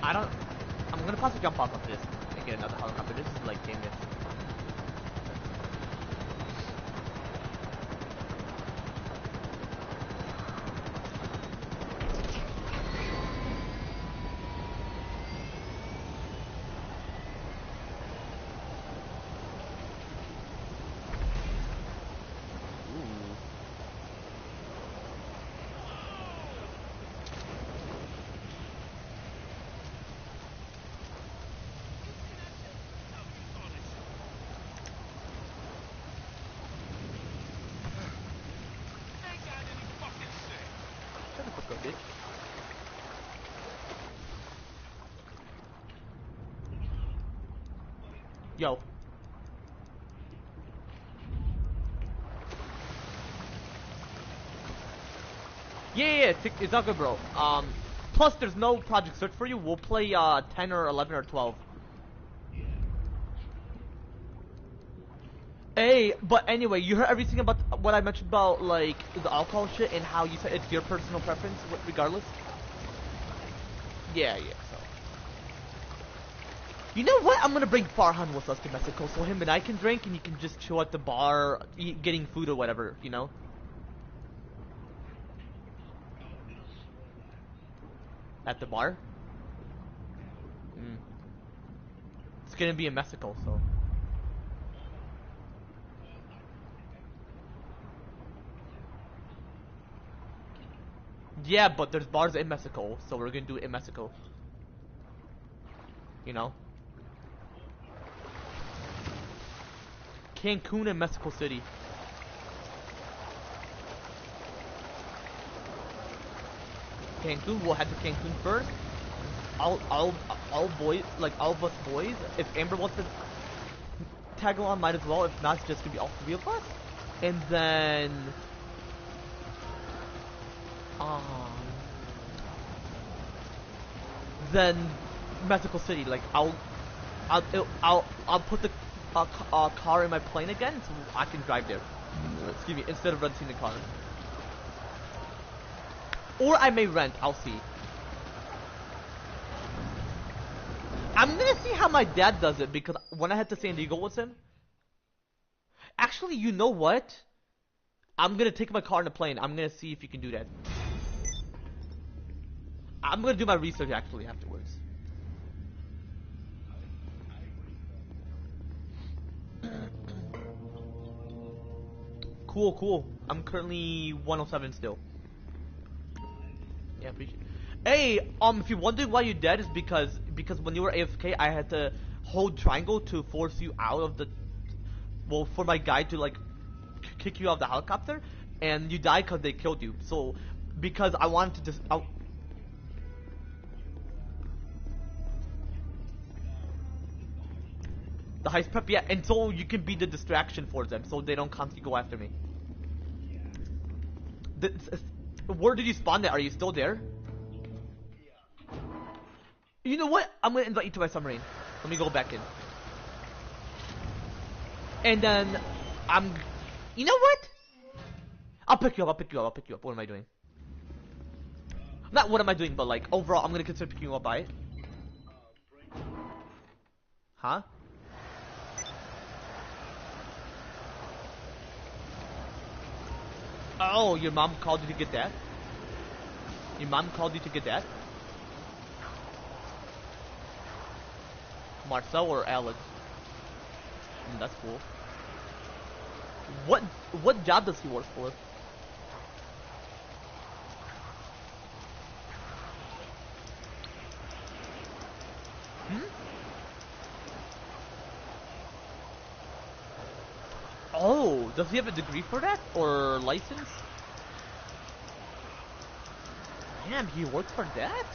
I'm gonna possibly jump off of this and get another helicopter. This is like 10 minutes. Yo. Yeah, it's all good, bro. Plus there's no project search for you. We'll play 10 or 11 or 12. Hey, but anyway, you heard everything about what I mentioned about like the alcohol shit and how you said it's your personal preference, regardless. Yeah. So. You know what? I'm gonna bring Farhan with us to Mexico, so him and I can drink, and you can just chill at the bar, getting food or whatever, you know? At the bar? It's gonna be in Mexico, so. Yeah, but there's bars in Mexico, so we're gonna do it in Mexico. You know? Cancun and Mexico City. Cancun, we'll head to Cancun first. All boys, like all of us boys. If Amber wants to tag along, might as well. If not, it's just gonna be all three of us. And then Mexico City. Like I'll put the car in my plane again, so I can drive there. Excuse me, instead of renting the car. Or I may rent. I'll see. I'm gonna see how my dad does it because when I head to San Diego with him. Actually, you know what? I'm gonna take my car on a plane. I'm gonna see if you can do that. I'm gonna do my research actually afterwards. Cool, cool. I'm currently 107 still. Yeah, appreciate it. Hey, if you're wondering why you're dead, is because when you were AFK, I had to hold triangle to force you out of the. Well, for my guy to like kick you out of the helicopter, and you died because they killed you. So, because I wanted to just. The heist prep, yeah, and so you can be the distraction for them, so they don't constantly go after me. Where did you spawn at? Are you still there? You know what? I'm gonna invite you to my submarine. Let me go back in. And then, you know what? I'll pick you up, I'll pick you up, I'll pick you up. What am I doing? Not what am I doing, but like, overall, I'm gonna consider picking you up, right? Huh? Oh, your mom called you to get that? Your mom called you to get that? Marcel or Alex? That's cool. What job does he work for? Hmm? Oh, does he have a degree for that? Or license? Damn, he works for that?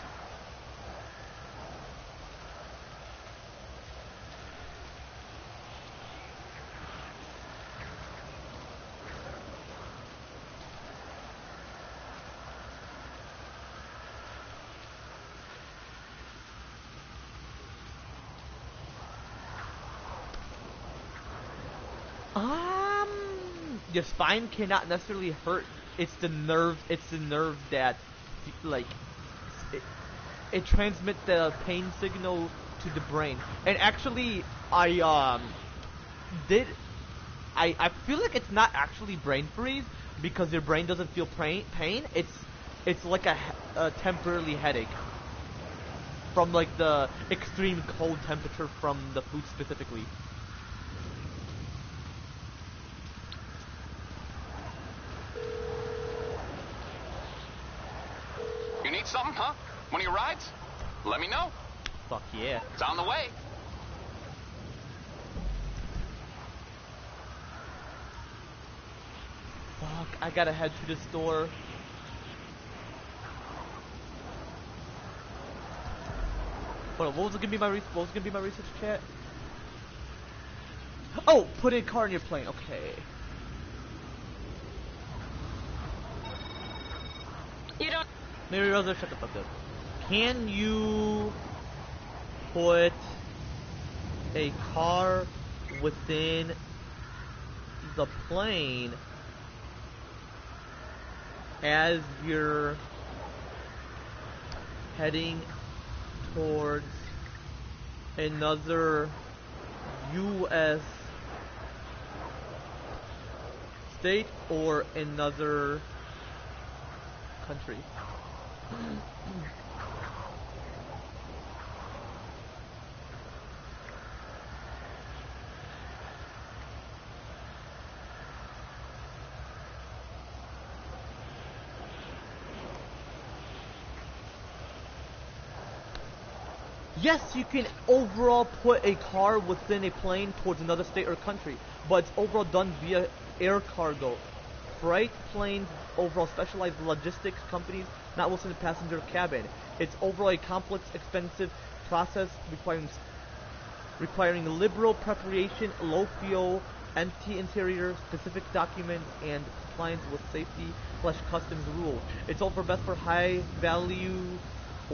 Your spine cannot necessarily hurt. It's the nerve. It's the nerve that, like, it transmits the pain signal to the brain. And actually, did I feel like it's not actually brain freeze because your brain doesn't feel pain. It's like a temporary headache from like the extreme cold temperature from the food specifically. You need something, huh? One of your rides? Let me know. Fuck yeah. It's on the way. Fuck, I gotta head to the store. Hold on, what was gonna be my research chat? Oh, put in car in your plane. Okay. You don't. Mary Rosa, shut the fuck up. Can you put a car within the plane as you're heading towards another U.S. state or another country? Yes, you can overall put a car within a plane towards another state or country, but it's overall done via air cargo. Freight planes, overall specialized logistics companies, not within the passenger cabin. It's overall a complex, expensive process requiring liberal preparation, low fuel, empty interior, specific documents, and compliance with safety/customs rules. It's also best for high value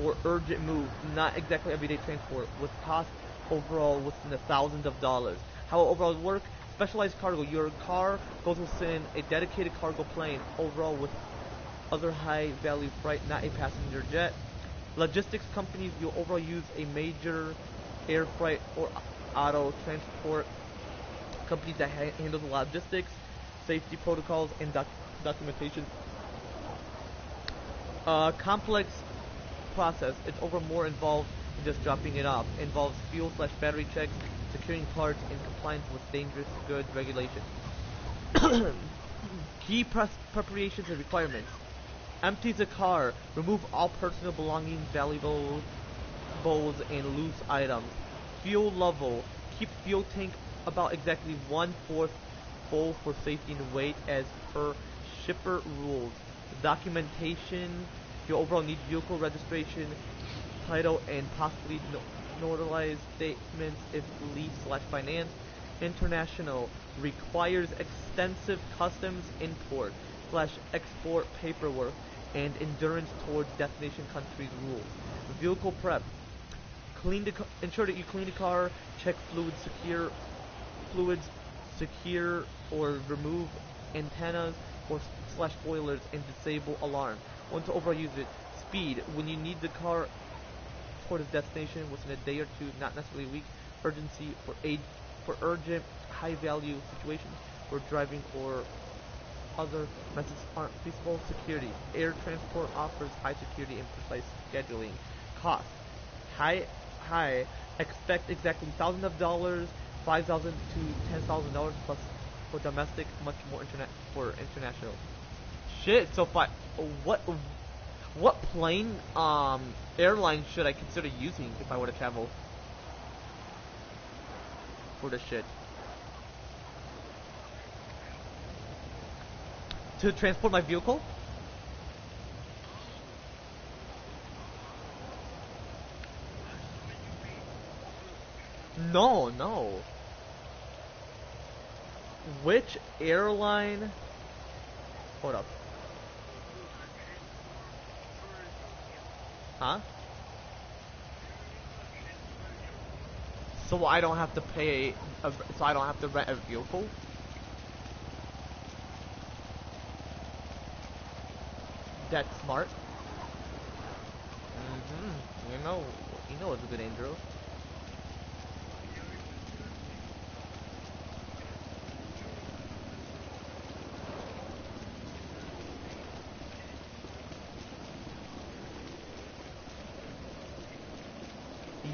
or urgent move, not exactly everyday transport, with cost overall within the thousands of dollars. How it overall work? Specialized cargo. Your car goes within a dedicated cargo plane, overall with other high value freight, not a passenger jet. Logistics companies, you overall use a major air freight, or auto transport companies that handle the logistics, safety protocols, and documentation. Complex process. It's over more involved than just dropping it off. Involves fuel/battery checks, securing parts, and compliance with dangerous goods regulations. Key preparations and requirements. Empty the car. Remove all personal belongings, valuables, and loose items. Fuel level. Keep fuel tank about exactly 1/4 full for safety and weight as per shipper rules. Documentation. You overall need vehicle registration, title, and possibly notarized statements if lease/finance. International requires extensive customs import/export paperwork and endurance towards destination country's rules. Vehicle prep. Ensure that you clean the car, check fluids, secure or remove antennas or spoilers, and disable alarm. Want to overuse it. Speed. When you need the car toward its destination within a day or two, not necessarily weeks. Urgency for urgent, high-value situations where driving or other methods aren't feasible. Security. Air transport offers high security and precise scheduling. Cost. High. Expect exactly thousands of dollars, $5,000 to $10,000 plus for domestic, much more for international. Shit. So what plane airline should I consider using if I were to travel for this shit? To transport my vehicle? No. Which airline? Hold up. Huh? So I don't have to pay. So I don't have to rent a vehicle. That's smart. You know it's a good Andrew.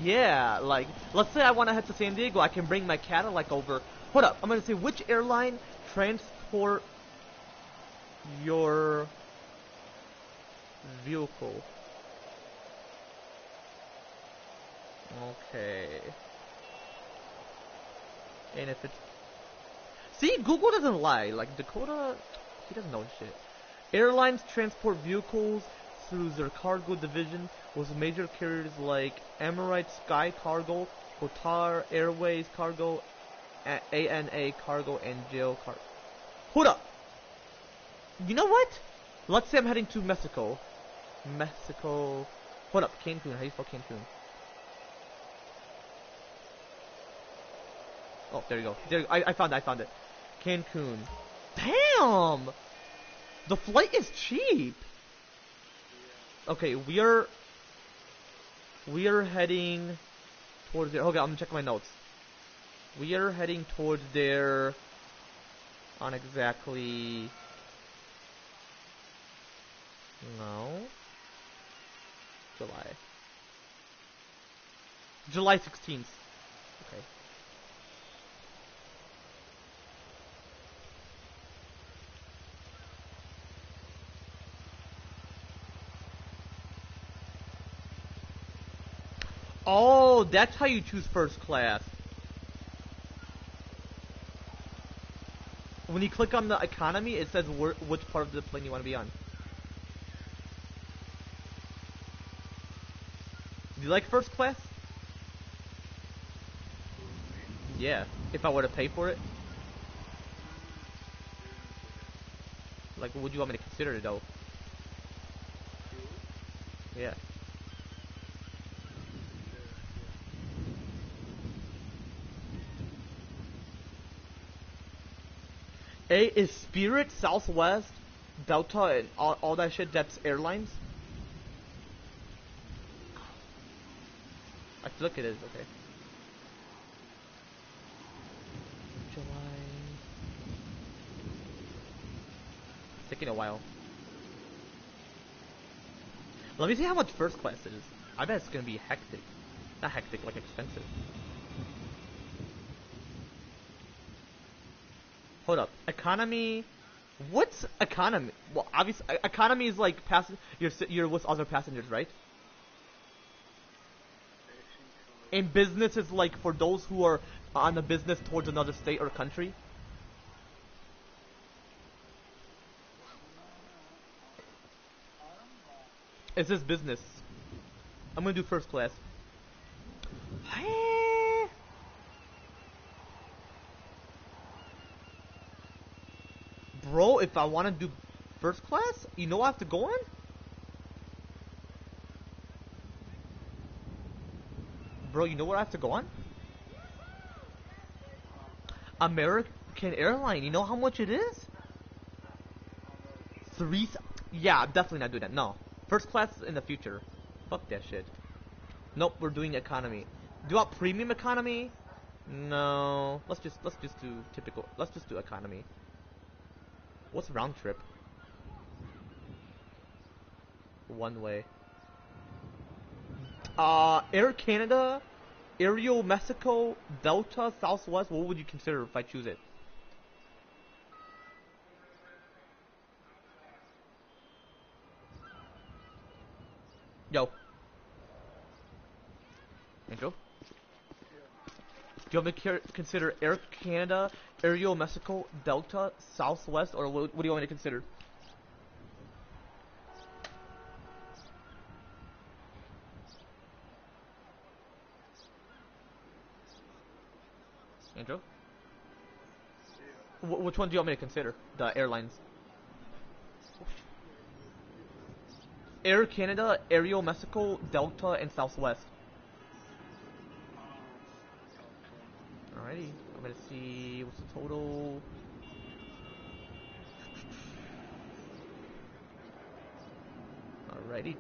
Yeah, like, let's say I want to head to San Diego, I can bring my Cadillac over. Hold up, I'm gonna say which airline transport your vehicle. Okay. And if it's... See, Google doesn't lie. Like, Dakota, he doesn't know shit. Airlines transport vehicles through their cargo division with major carriers like Emirates Sky Cargo, Qatar Airways Cargo, ANA Cargo, and JAL Cargo. Hold up! You know what? Let's say I'm heading to Mexico. Hold up, Cancun. How do you spell Cancun? Oh, there you go. I found it. Cancun. Damn! The flight is cheap! Okay, we are heading towards there. Okay, I'm gonna check my notes. We are heading towards there on exactly... No. July 16th. Okay. Oh, that's how you choose first class. When you click on the economy, it says which part of the plane you want to be on. Do you like first class? Yeah, if I were to pay for it. Like, what would you want me to consider it, though? Yeah. A is Spirit, Southwest, Delta, and all that shit. That's airlines. I feel like it is. Okay. taking a while. Let me see how much first class is. I bet it's gonna be hectic. Not hectic, like expensive. Hold up. Economy. What's economy? Well, obviously, economy is like you're with other passengers, right? And business is like for those who are on a business towards another state or country. Is this business? I'm gonna do first class. Bro, if I want to do first class, you know I have to go on? Bro, you know what I have to go on? American Airline. You know how much it is? Yeah, I'm definitely not doing that. No. First class in the future. Fuck that shit. Nope, we're doing economy. Do you want premium economy? No. Let's just do typical. Let's just do economy. What's round trip? One way. Air Canada, Aereo Mexico, Delta, Southwest. What would you consider if I choose it? Yo. Angel? Do you want me to consider Air Canada, Aereo Mexico, Delta, Southwest, or what do you want me to consider? Angel? Which one do you want me to consider? The airlines. Air Canada, Aereo Mexico, Delta, and Southwest. Alrighty, I'm gonna see what's the total. Alrighty.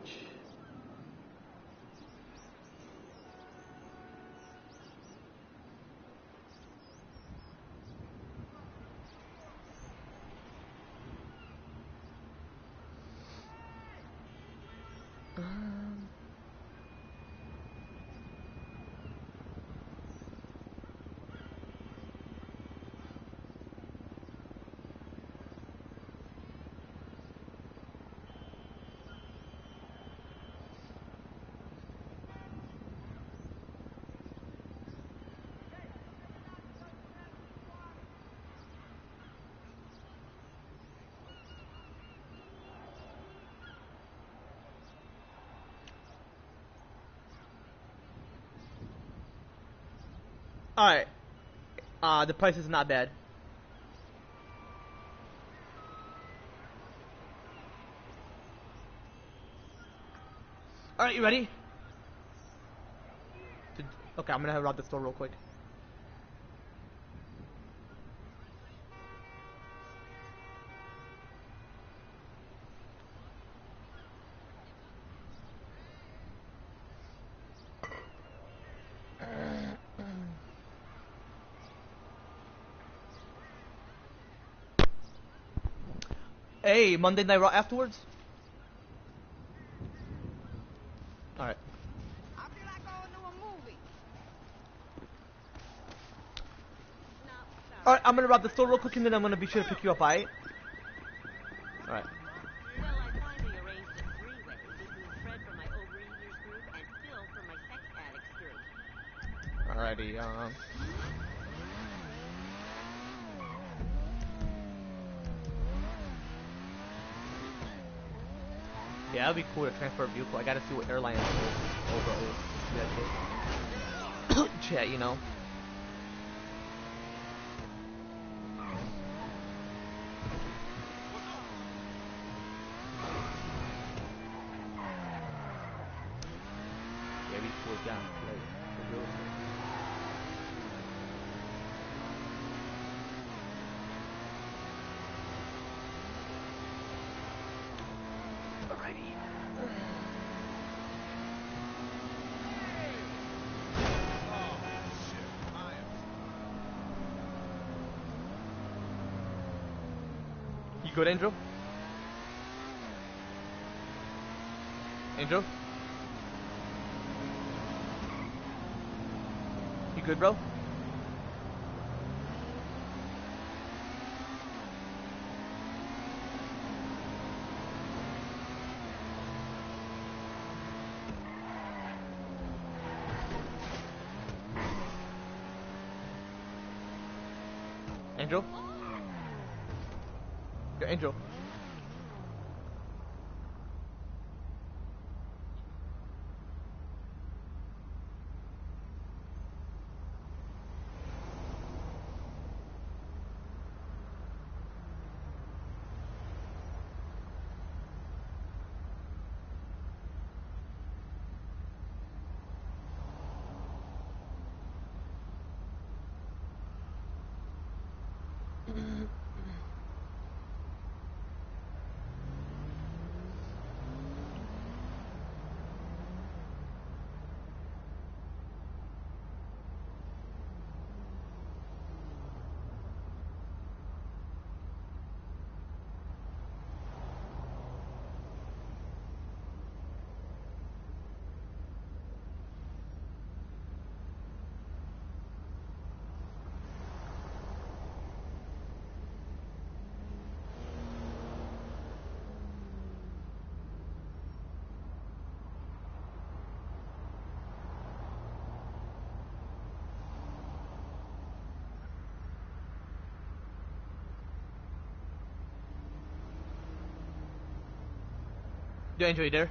Alright. The price is not bad. Alright, you ready? Okay, I'm gonna rob the store real quick. Hey, Monday Night Raw afterwards? Alright. I feel like going to a movie. No, sorry. Alright, I'm gonna rob the store real quick and then I'm gonna be sure to pick you up, alright? Alright. Well, I finally arranged a three-way between Fred from my overeaters group and Phil from my sex addicts group. Alrighty, yeah, that'd be cool to transfer a vehicle. I gotta see what airline it is over. Yeah, chat, you know. Yeah, it'd be cool, yeah, like, for real. Alrighty. You good, Angel? Angel? You good, bro? Angel? Yo, Angel. Yo, Angel, you there?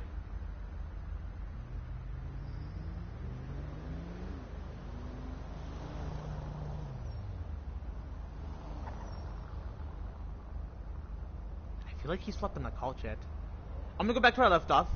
I feel like he slept in the call chat. I'm gonna go back to where I left off.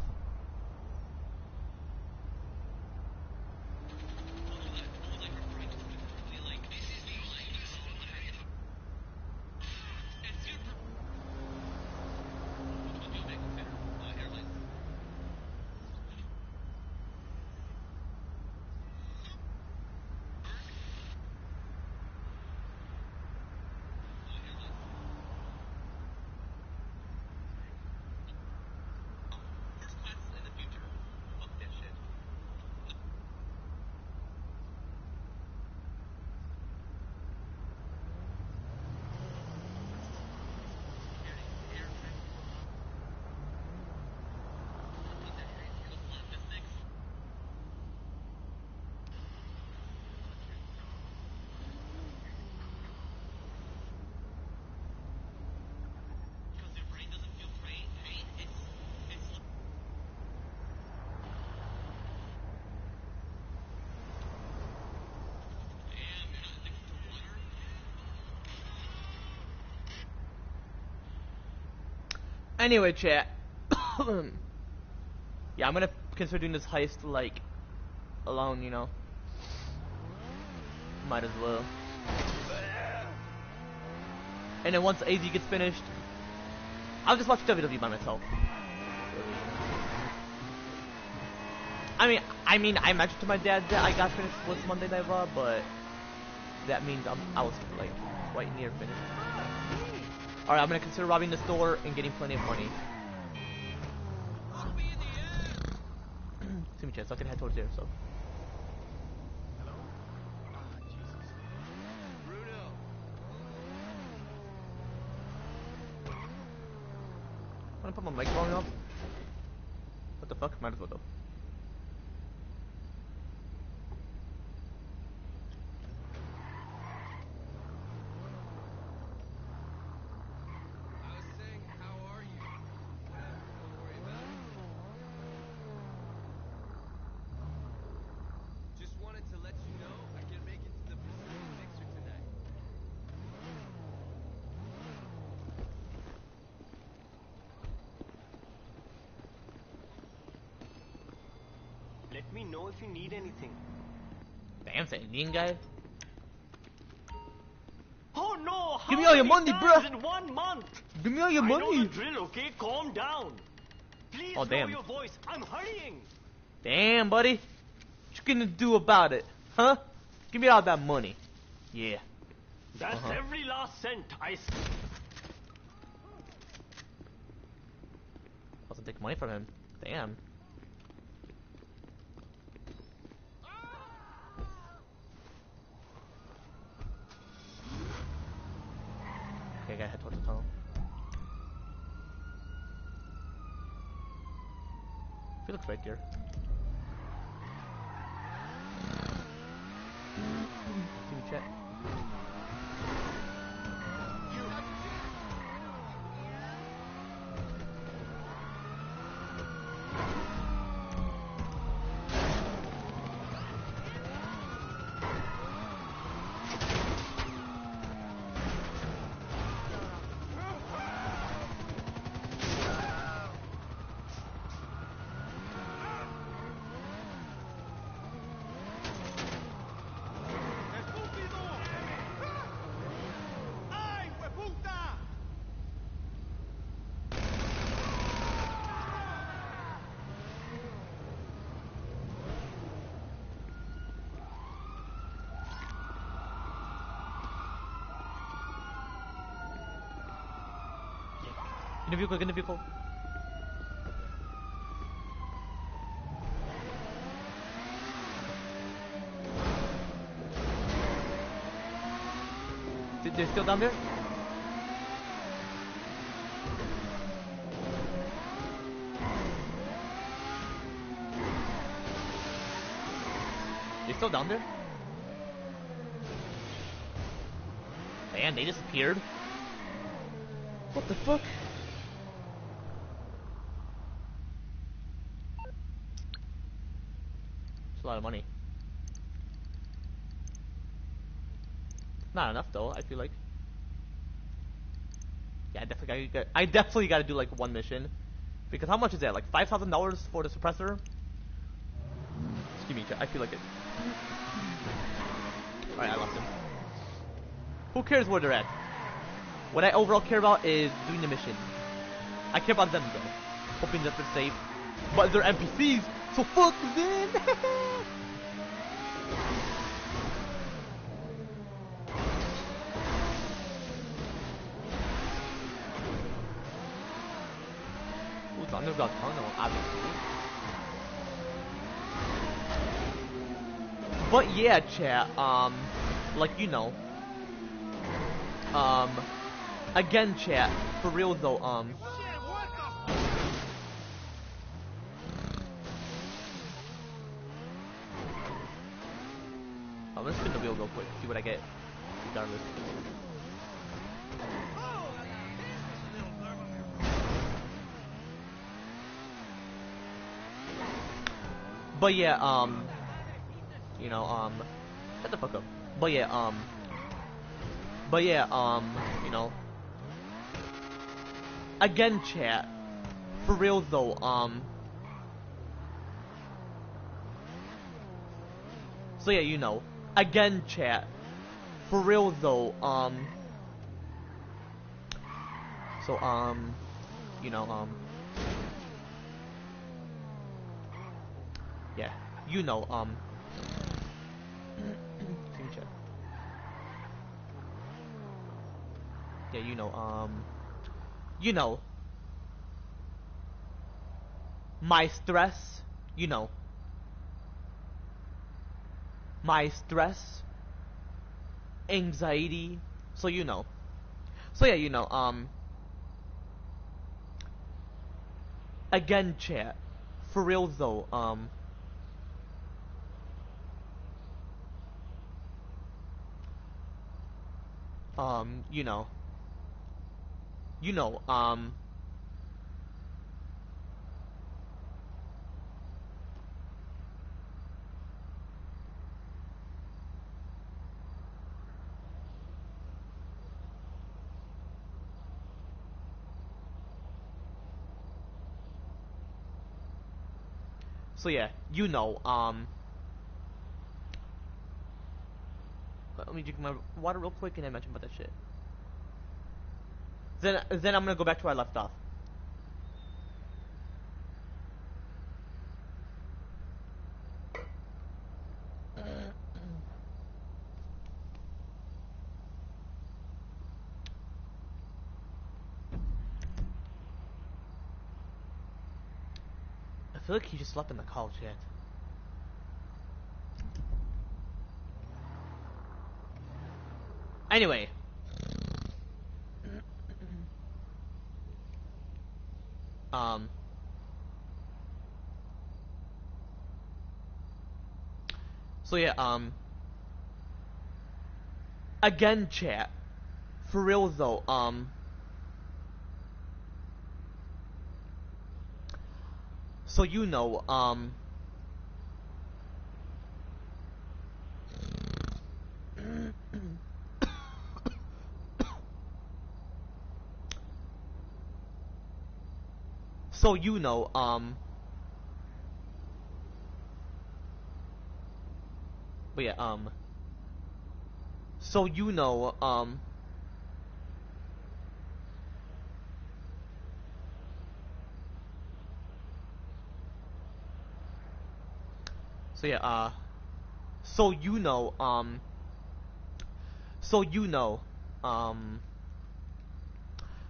Anyway, chat. Yeah, I'm gonna consider doing this heist, like, alone, you know. Might as well. And then once AZ gets finished, I'll just watch WWE by myself. I mentioned to my dad that I got finished with Monday Night Raw, but that means I was, like, quite near finished. Alright, I'm gonna consider robbing the store and getting plenty of money. See me, chat, so I can head towards there, so. Hello? Ah, Jesus. Bruno. I'm gonna put my mic volume up. What the fuck? Might as well though. I was saying, how are you? Whatever, don't worry about it. Just wanted to let you know I can make it to the Brazilian mixer tonight. Let me know if you need anything. Damn, that Indian guy. Oh no! Give me How all your many money, times bruh. in 1 month? Give me all your I know money. the drill, okay? Calm down. Please Oh, lower damn. your voice. I'm hurrying. Damn, buddy. What you gonna do about it? Huh? Give me all that money. Yeah. That's every last cent. Wasn't take money from him. Damn. Okay, I gotta head towards the tunnel. He looks right there. Give me check. Get in the vehicle, get in the vehicle. They're still down there? They're still down there? Man, they disappeared. What the fuck? It's a lot of money. Not enough though, I feel like. Yeah, I definitely gotta do like one mission. Because how much is that? Like $5,000 for the suppressor? Excuse me, I feel like it. Alright, I lost him. Who cares where they're at? What I overall care about is doing the mission. I care about them though. Hoping that they're safe. But they're NPCs, so fuck them! Ooh, it's underground tunnel, obviously. But yeah, chat, like you know. Again, chat, for real though, I'm gonna spin the wheel real quick, see what I get, regardless. But yeah, you know, shut the fuck up. But yeah, you know, again, chat, for real though, so yeah, you know, again, chat, for real though, so, you know, yeah, you know, see me chat. Yeah, you know, my stress, you know, my stress, anxiety, so you know. So yeah, you know, again, chat, for real though, you know, you know, so yeah, you know, let me drink my water real quick and then mention about that shit. Then I'm gonna go back to where I left off. I feel like he just slept in the call chat. Anyway. Um. So yeah. Again, chat. For real though. So you know. So you know. But yeah. So you know. So yeah. So you know. So you know. Um.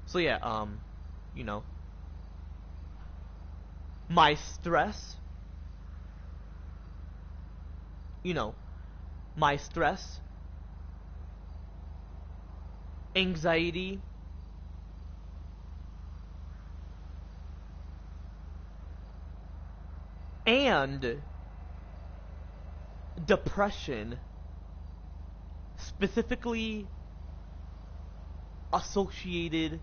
So yeah. You know. My stress. You know. My stress. Anxiety. And depression specifically associated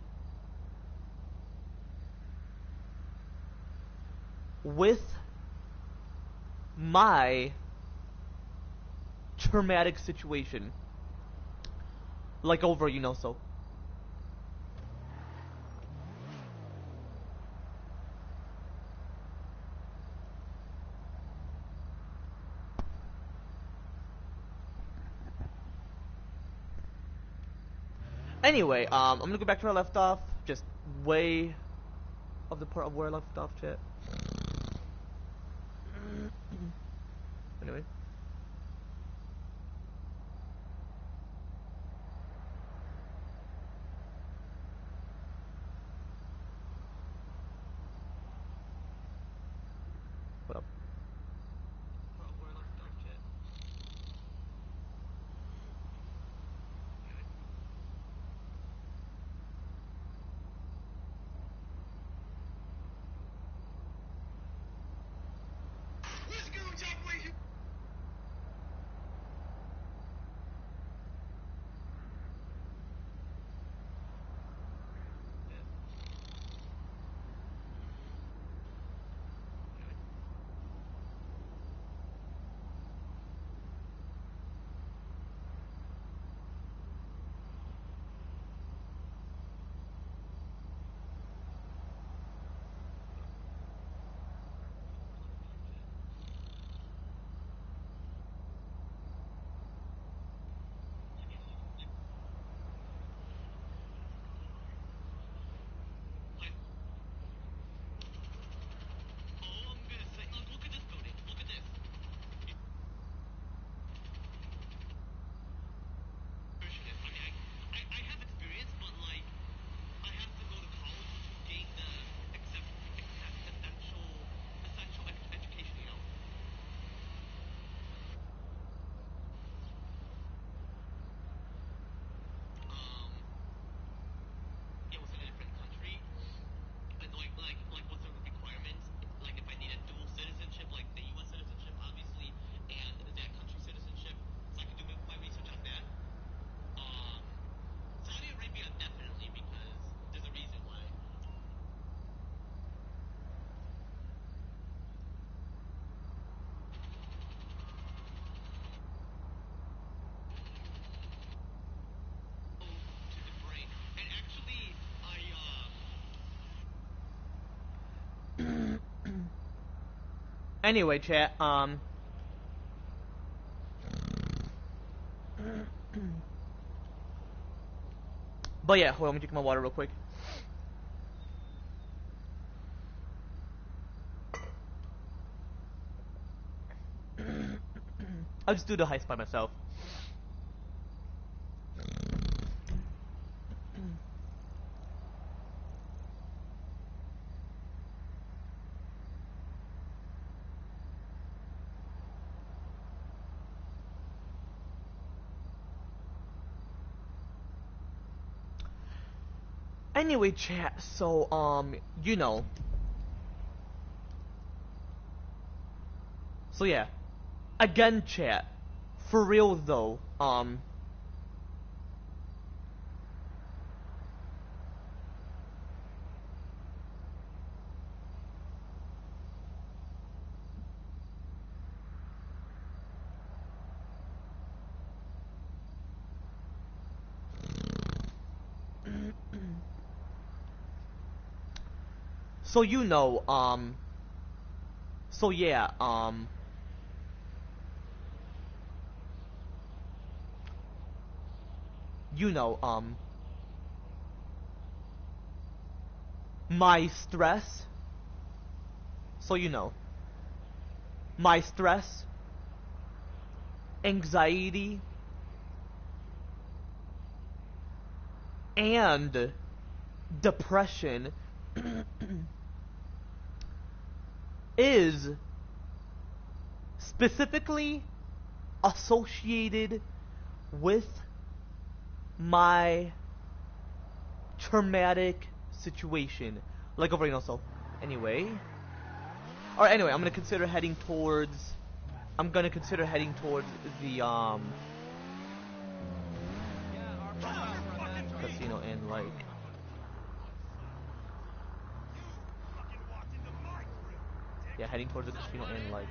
with my traumatic situation. Like over, you know, so. Anyway, I'm gonna go back to where I left off. Just way of the part of where I left off, chat. Anyway. What up? Where I left off, chat. Let's go, Top Boy. Anyway, chat, but yeah, hold on, let me drink my water real quick. I'll just do the heist by myself. Anyway, chat, so, you know, So yeah, again, chat. For real though, so so yeah, you know, my stress. So my stress, anxiety, and depression is specifically associated with my traumatic situation. Like over, so anyway. Alright, anyway, I'm gonna consider heading towards the casino in like heading towards the casino in like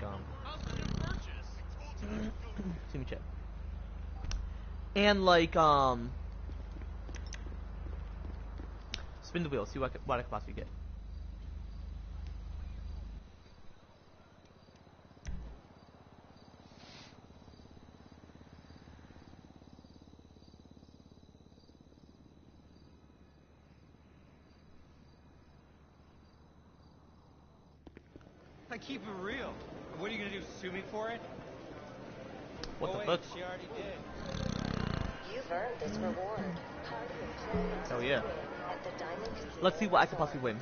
see me check. And like spin the wheel, see what I can possibly get. I keep it real. What are you gonna do? Sue me for it? What the wait, fuck? she already did. You've earned this reward. Party employees Hell yeah. at the Diamond Casino. Let's see what I can possibly win.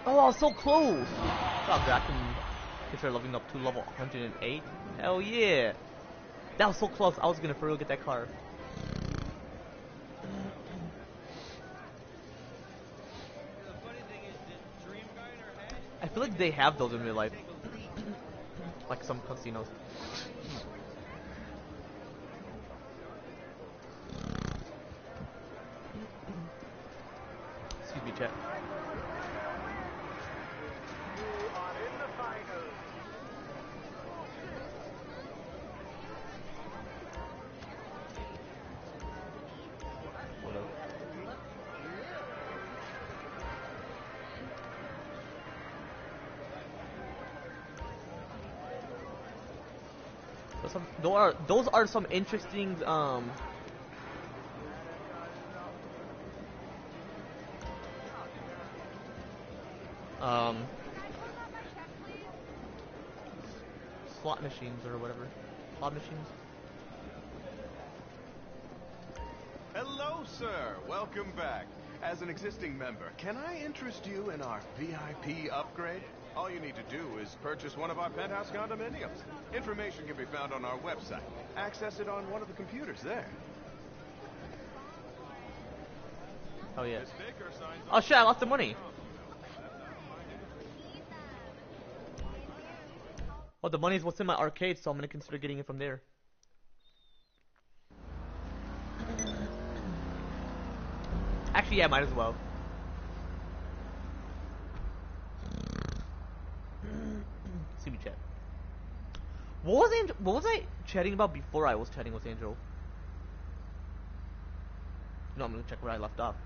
Oh, I was so close! Oh, I can consider leveling up to level 108. Hell yeah! That was so close. I was gonna for real get that car. The funny thing is, the dream guy in her head. I feel like they have those in real life, like some casinos. Excuse me, chat. Hold up. Those are some interesting slot machines or whatever. Slot machines. Hello, sir. Welcome back. As an existing member, can I interest you in our VIP upgrade? All you need to do is purchase one of our penthouse condominiums. Information can be found on our website. Access it on one of the computers there. Oh yeah. Miss Baker signs Oh shit! I lost the money. Well, the money is what's in my arcade, so I'm gonna consider getting it from there. Actually, yeah, might as well. See me chat. What was I chatting about before I was chatting with Angel? No, I'm gonna check where I left off.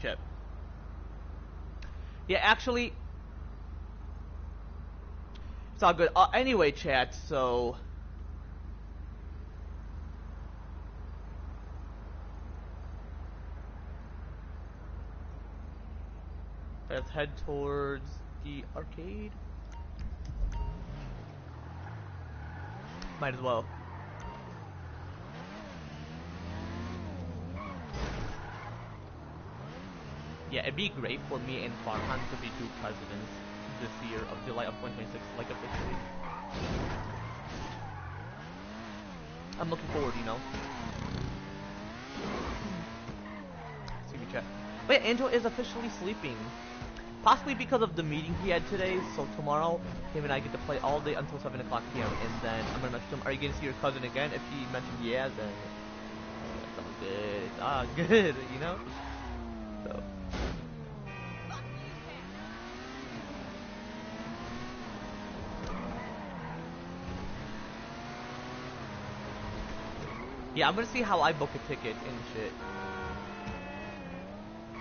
chat. Yeah, actually, it's all good. Anyway, chat. So let's head towards the arcade. Might as well. Yeah, it'd be great for me and Farhan to be two presidents this year of July of 2026, like officially. I'm looking forward, you know. See me chat. But yeah, Angel is officially sleeping. Possibly because of the meeting he had today, so tomorrow him and I get to play all day until 7 o'clock p.m. And then I'm gonna message him, are you gonna see your cousin again? If he mentioned yeah, then it's all good. It's all good, you know? So. Yeah, I'm gonna see how I book a ticket and shit.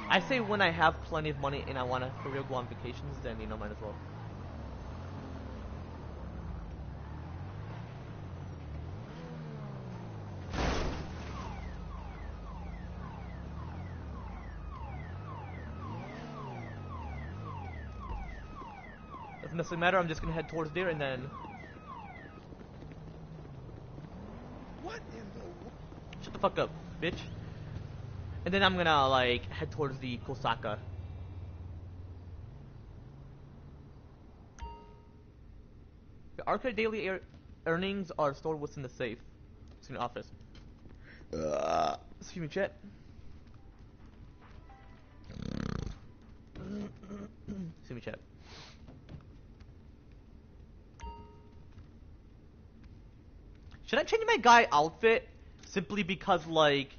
I say when I have plenty of money and I wanna for real go on vacations, then you know, might as well. Doesn't necessarily matter, I'm just gonna head towards there and then. What in the? Shut the fuck up, bitch. And then I'm gonna like head towards the Kosaka. The arcade daily earnings are stored within the safe. It's in the office. Excuse me, chat. Excuse me, chat. Should I change my guy outfit simply because like?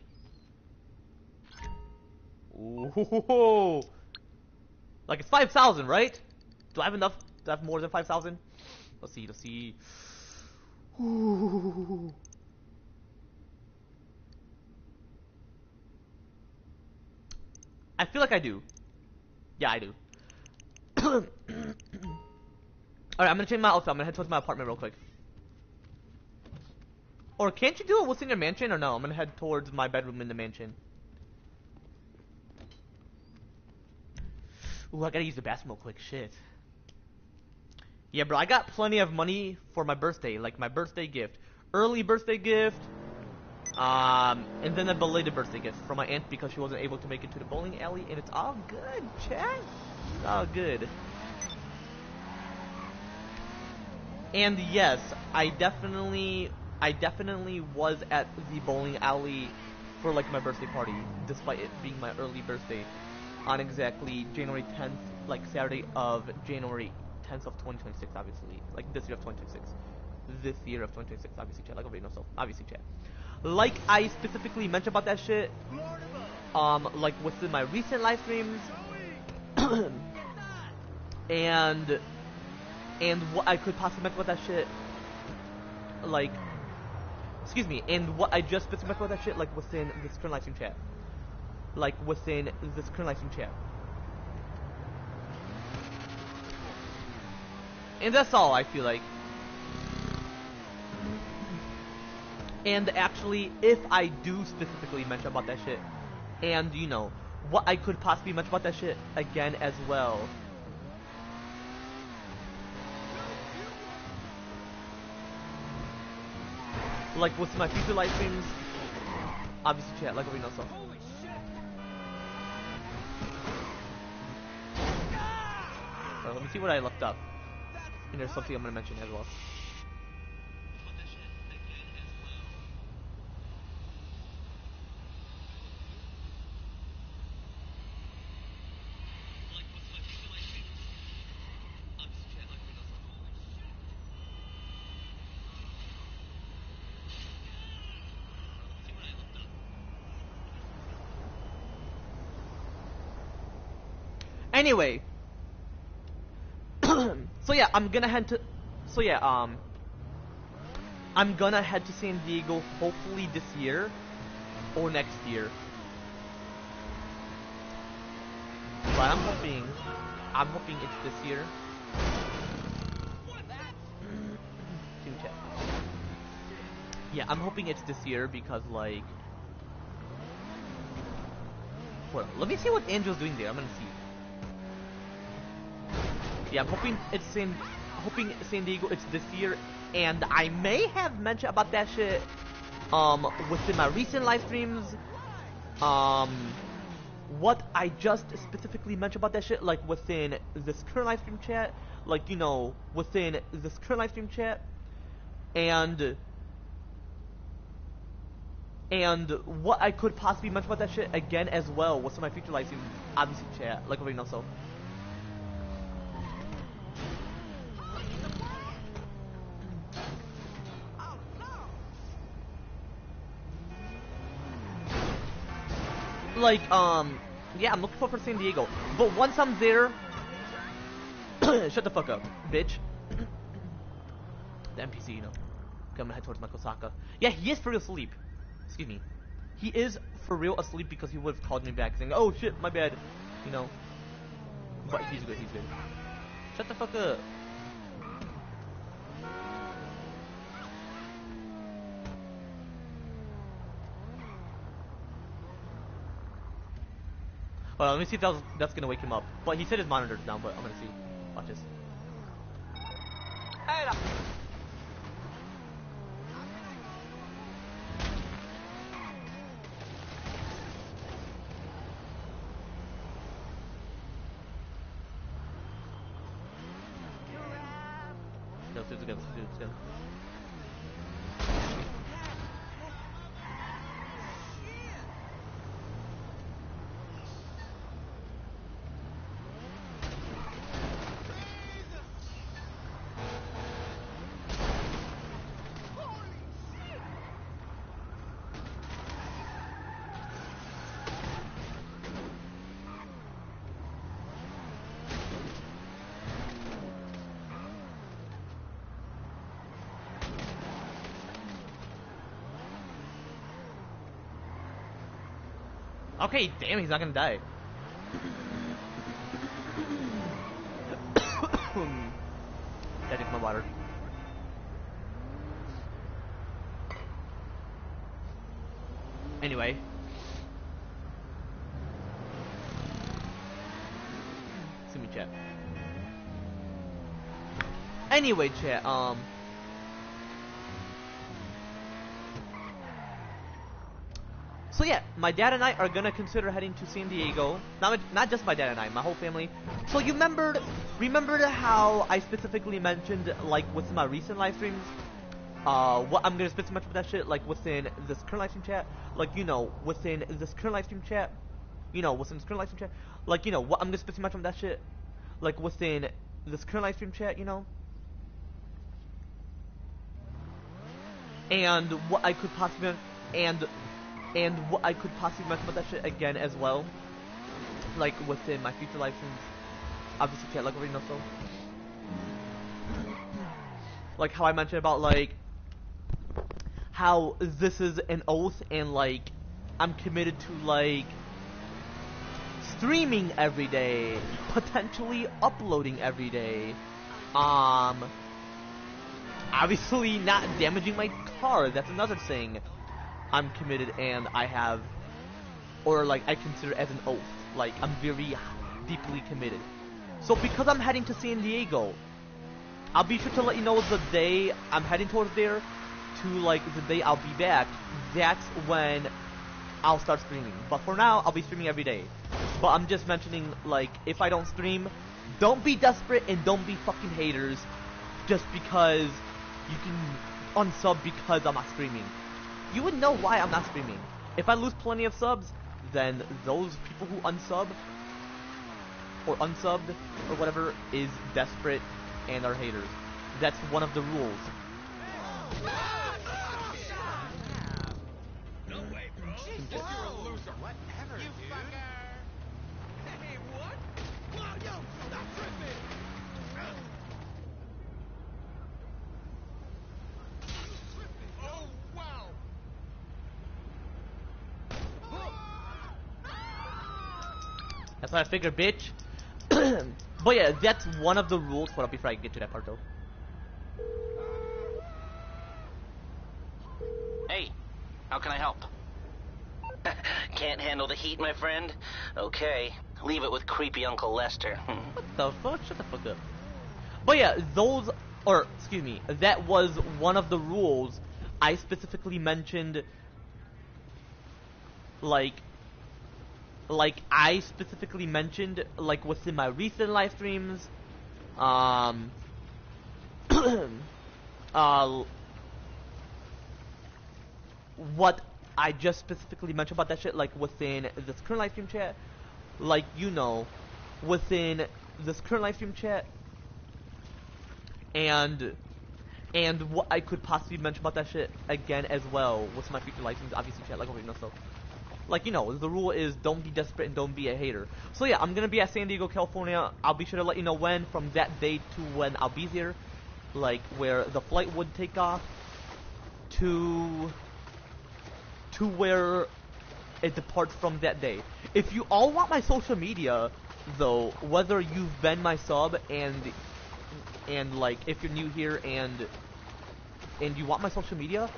Ooh, like it's 5,000, right? Do I have enough? Do I have more than 5,000? Let's see. Let's see. Ooh. I feel like I do. Yeah, I do. Alright, I'm gonna change my outfit. I'm gonna head towards my apartment real quick. Or can't you do it within your mansion? Or no? I'm gonna head towards my bedroom in the mansion. Ooh, I gotta use the bathroom real quick. Shit. Yeah, bro, I got plenty of money for my birthday. Like, my birthday gift. Early birthday gift. And then a belated birthday gift from my aunt because she wasn't able to make it to the bowling alley. And it's all good, chat. It's all good. And yes, I definitely was at the bowling alley for like my birthday party, despite it being my early birthday, on exactly January 10th, like Saturday of January 10th of 2026, obviously, like this year of 2026, this year of 2026, obviously, chat, like everybody knows, so obviously, chat. Like I specifically mentioned about that shit, like within my recent live streams, and what I could possibly mention about that shit, like, excuse me, and what I just specified about that shit, like within this current live stream chat. Like within this current live stream chat. And that's all I feel like. And actually, if I do specifically mention about that shit, and you know, what I could possibly mention about that shit again as well. Like with my future live streams, obviously chat, like we know so. Holy shit! Let me see what I looked up. And there's something I'm gonna mention as well. Anyway, so yeah, I'm gonna head to San Diego hopefully this year or next year. But I'm hoping it's this year. Team chat. Yeah, I'm hoping it's this year because like, well, let me see what Angel's doing there. I'm gonna see. Yeah, I'm hoping it's hoping San Diego it's this year, and I may have mentioned about that shit within my recent live streams. What I just specifically mentioned about that shit, like within this current live stream chat, like, you know, within this current live stream chat, and what I could possibly mention about that shit again as well with some of my future live streams, obviously chat, like already know so. Like, yeah, I'm looking forward for San Diego. But once I'm there, shut the fuck up, bitch. The NPC, you know. Okay, I'm gonna head towards my Kosaka. Yeah, he is for real asleep. Excuse me. He is for real asleep because he would have called me back saying, oh shit, my bad. You know. But he's good, he's good. Shut the fuck up. Well, let me see if that's gonna wake him up. But he said his monitor's down, but I'm gonna see. Watch this. Hey, no, let's do it again, let's do it again. Okay, damn, he's not gonna die. Gotta drink my water. Anyway. See me chat. Anyway, chat, so yeah, my dad and I are gonna consider heading to San Diego. Not just my dad and I, my whole family. So you remembered how I specifically mentioned, like, within my recent live streams, what I'm gonna spend so much of that shit, like, within this current live stream chat, like, you know, within this current live stream chat, like, you know, what I'm gonna spend so much of that shit, like, within this current live stream chat, you know, and what I could possibly, and what I could possibly mention about that shit again as well, like within my future live streams, obviously chat, like already know so. Like how I mentioned about like how this is an oath and like I'm committed to like streaming every day, potentially uploading every day, obviously not damaging my car, that's another thing. I'm committed and I have, or like I consider as an oath, like I'm very deeply committed. So because I'm heading to San Diego, I'll be sure to let you know the day I'm heading towards there, to like the day I'll be back. That's when I'll start streaming. But for now, I'll be streaming every day. But I'm just mentioning, like, if I don't stream, don't be desperate and don't be fucking haters just because you can unsub because I'm not streaming. You would know why I'm not streaming. If I lose plenty of subs, then those people who unsub or unsubbed or whatever is desperate and are haters. That's one of the rules. No way, bro. You're a loser. Whatever, you dude. Fucker. Hey, what? Whoa, yo, stop tripping. Oh, wow. That's what I figured, bitch. But yeah, that's one of the rules. Hold up before I get to that part though. Hey, how can I help? Can't handle the heat, my friend? Okay, leave it with creepy Uncle Lester. What the fuck? Shut the fuck up. But yeah, those, or excuse me, that was one of the rules I specifically mentioned. Like I specifically mentioned, like within my recent live streams, uh, what I just specifically mentioned about that shit, like within this current live stream chat, like within this current live stream chat, and what I could possibly mention about that shit again as well with my future live streams, obviously chat, like already know so. Like, the rule is don't be desperate and don't be a hater. So yeah, I'm gonna be at San Diego, California. I'll be sure to let you know when, from that day to when I'll be here. Like, where the flight would take off to where it departs from that day. If you all want my social media, though, whether you've been my sub and like, if you're new here and you want my social media,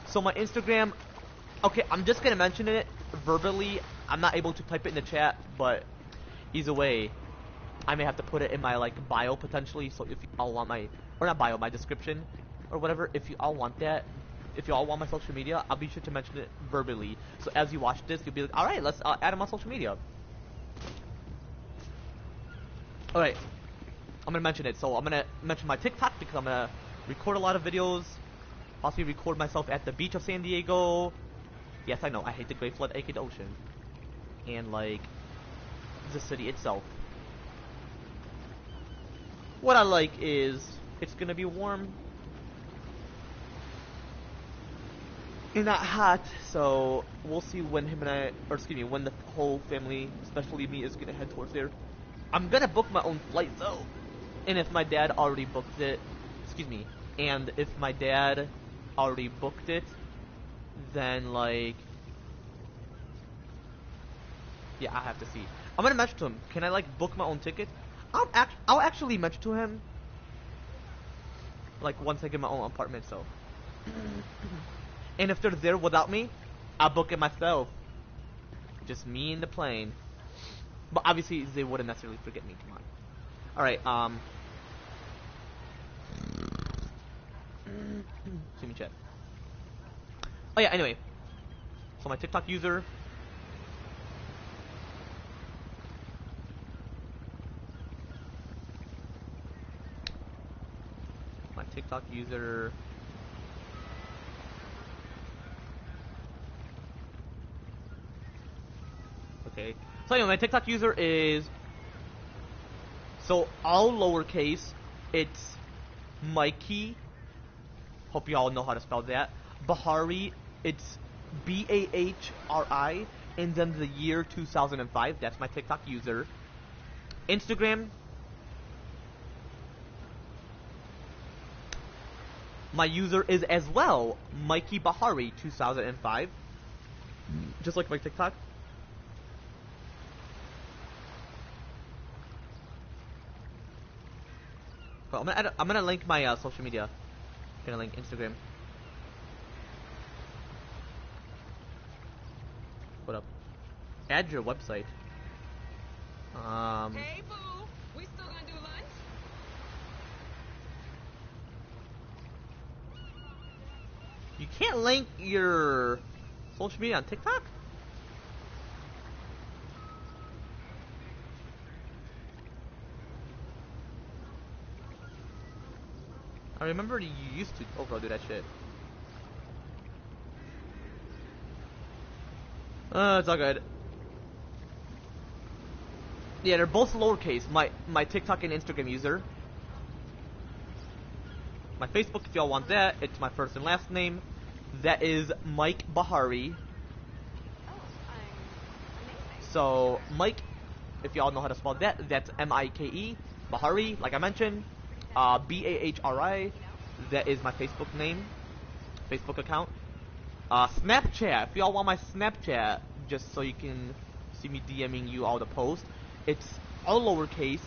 so my Instagram, okay, I'm just gonna mention it verbally. I'm not able to type it in the chat, but either way, I may have to put it in my like bio potentially. So if you all want my, or not bio, my description or whatever, if you all want that, if you all want my social media, I'll be sure to mention it verbally. So as you watch this, you'll be like, all right, let's add him on social media. All right, I'm gonna mention it. So I'm gonna mention my TikTok because I'm gonna record a lot of videos. Possibly record myself at the beach of San Diego. Yes, I know, I hate the Great Flood, a.k.a. the ocean. And, like, the city itself. What I like is, it's gonna be warm. And not hot, so we'll see when him and I, or excuse me, when the whole family, especially me, is gonna head towards there. I'm gonna book my own flight, though. And if my dad already booked it, excuse me, and if my dad already booked it, then like, yeah, I have to see. I'm gonna mention to him. Can I like book my own ticket? I'll actually mention to him. Like once I get my own apartment, so. And if they're there without me, I'll book it myself. Just me and the plane. But obviously they wouldn't necessarily forget me. Come on. All right. See me chat. Oh yeah. Anyway. So my TikTok user. My TikTok user. Okay. So anyway, my TikTok user is. So all lowercase. It's Mikey. Hope you all know how to spell that. Bahri. It's Bahri, and then the year 2005. That's my TikTok user. Instagram. My user is as well Mikey Bahri 2005, just like my TikTok. So I'm gonna link my social media. I'm gonna link Instagram. What up? Add your website. Hey, boo. We still gonna do lunch? You can't link your social media on TikTok? I remember you used to overall do that shit. It's all good. Yeah, they're both lowercase. My TikTok and Instagram user. My Facebook, if y'all want that, it's my first and last name. That is Mike Bahri. So Mike, if y'all know how to spell that, that's M-I-K-E. Bahri, like I mentioned. B-A-H-R-I. That is my Facebook name, Facebook account. Snapchat, if y'all want my Snapchat, just so you can see me DMing you all the posts, It's all lowercase.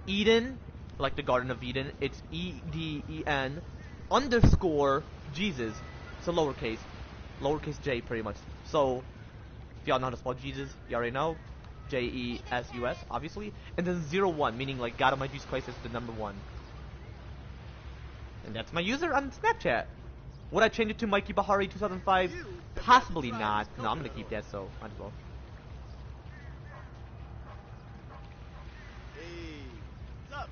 Eden, like the Garden of Eden, it's EDEN underscore Jesus. So lowercase J pretty much. So if y'all know how to spell Jesus, you already know. JESUS, obviously. And then 01, meaning like God Almighty Jesus Christ is the number 1. And that's my user on Snapchat. Would I change it to Mikey Bahri 2005? Possibly not. No, I'm gonna keep that, so might as well. Hey, what's up?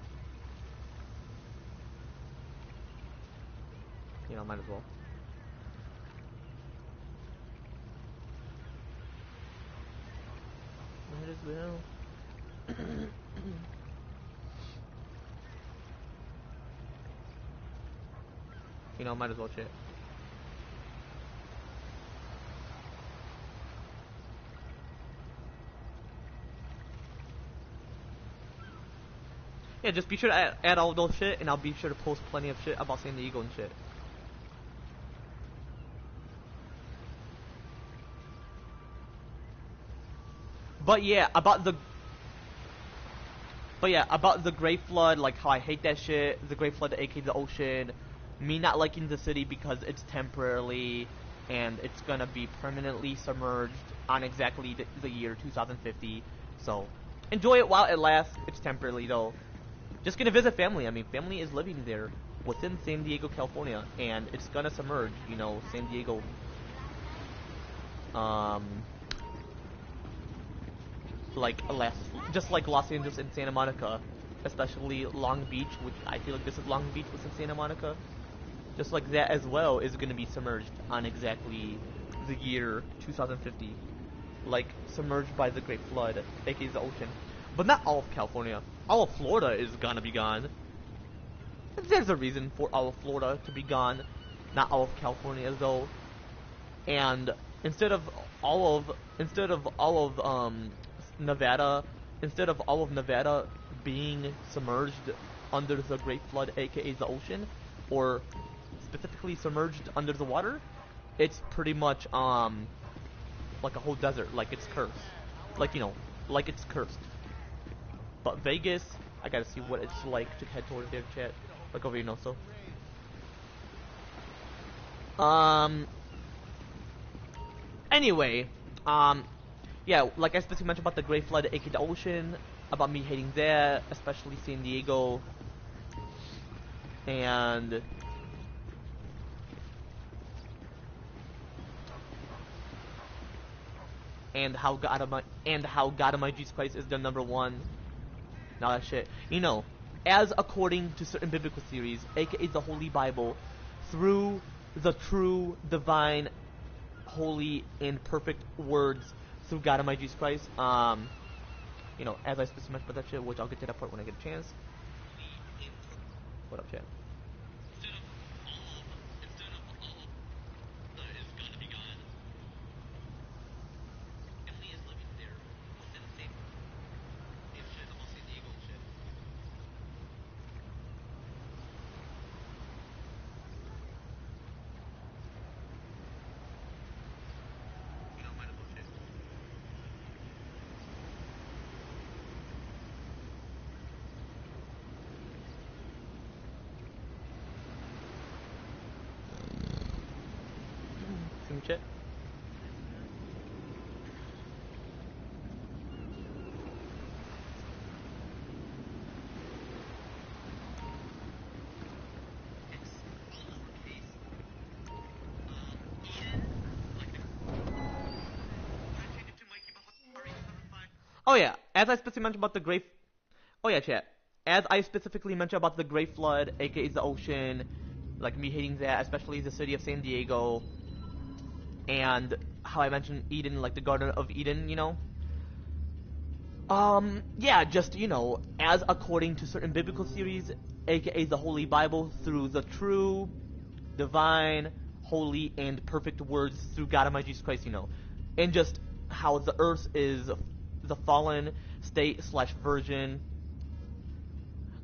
You know, might as well. Might as well. You know, might as well chat. Yeah, just be sure to add all those shit, and I'll be sure to post plenty of shit about San Diego and shit. But yeah, about the Great Flood, like how I hate that shit. The Great Flood, aka the ocean. Me not liking the city because it's temporarily, and it's gonna be permanently submerged on exactly the year 2050. So enjoy it while it lasts. It's temporarily though. Just gonna visit family. I mean, family is living there within San Diego, California, and it's gonna submerge. You know, San Diego. Just like Los Angeles and Santa Monica, especially Long Beach, which I feel like this is Long Beach within Santa Monica. Just like that as well is gonna be submerged on exactly the year 2050, like submerged by the Great Flood, aka the ocean. But not all of California. All of Florida is gonna be gone. There's a reason for all of Florida to be gone, not all of California though. And instead of all of Nevada, instead of all of Nevada being submerged under the Great Flood, aka the ocean, or specifically submerged under the water, it's pretty much like a whole desert, like it's cursed. Like, you know, like it's cursed. But Vegas, I gotta see what it's like to head towards their chat. Like over here, no, so. Anyway, yeah, like I specifically mentioned about the Great Flood, aka the ocean, about me hating that, especially San Diego, and how God Almighty Jesus Christ is the number 1. Now that shit, you know, as according to certain biblical theories, aka the Holy Bible, through the true, divine, holy, and perfect words through God Almighty Jesus Christ. You know, as I specifically mentioned about that shit, which I'll get to that part when I get a chance. What up, chat? Chat. Oh yeah, as I specifically mentioned about the Great. Oh yeah, chat. As I specifically mentioned about the Great Flood, aka the ocean, like me hating that, especially the city of San Diego, and how I mentioned Eden, like the Garden of Eden, you know. Yeah, just, you know, as according to certain biblical theories, aka the Holy Bible, through the true, divine, holy, and perfect words through God Almighty Jesus Christ, you know. And just how the earth is the fallen state slash version,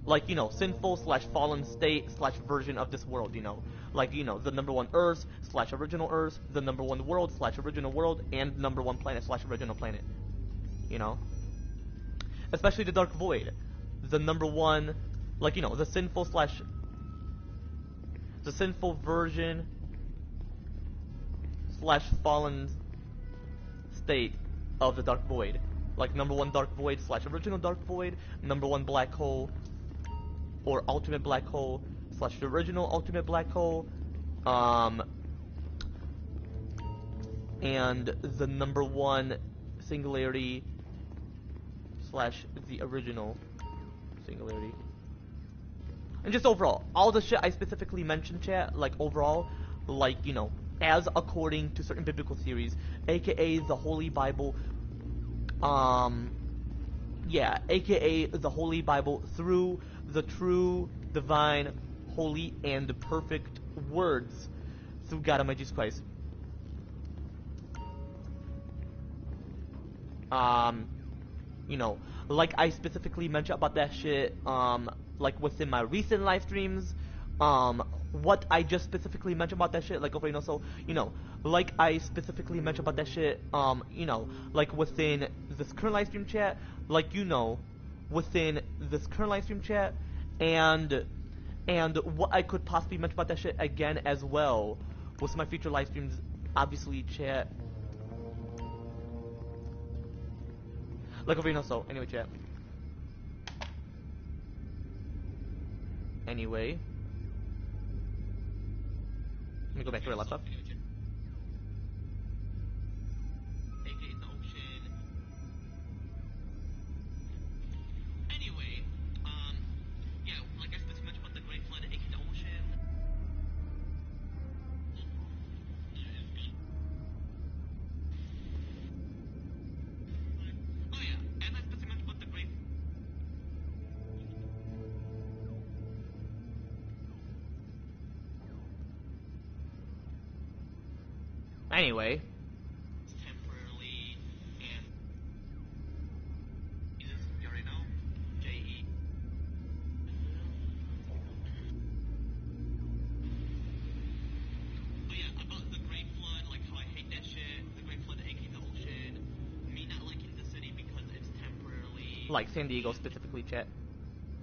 like, you know, sinful slash fallen state slash version of this world, you know. Like, you know, the number 1 earth slash original earth, the number 1 world slash original world, and number 1 planet slash original planet. you know, especially the Dark Void, the number one, like, you know, the sinful version slash fallen state of the Dark Void, like number one Dark Void slash original Dark Void, number one black hole, or ultimate black hole slash the original ultimate black hole, and the number one singularity slash the original singularity. And just overall, all the shit I specifically mentioned, chat, like overall, like, you know, as according to certain biblical theories, aka the Holy Bible, aka the Holy Bible through the true, divine, holy, and perfect words through God Almighty Jesus Christ. You know, like I specifically mentioned about that shit, like within my recent live streams, what I just specifically mentioned about that shit, like over, you know, so, you know, like I specifically mentioned about that shit, you know, like within this current live stream chat, like, you know, within this current live stream chat, and what I could possibly mention about that shit again as well with my future live streams, obviously, chat. Like over, you know, so, anyway, chat. Anyway. Let me go back to our laptop. Anyway, yeah, like I specifically mentioned about the Great Flood, aka the ocean. Oh yeah, and I specifically mentioned about the Great. Anyway. Temporarily, and Jesus, you already know. J.E. Oh yeah, about the Great Flood, like how I hate that shit. The Great Flood, aka the ocean. Me not liking the city because it's temporarily. Like San Diego specifically, chat.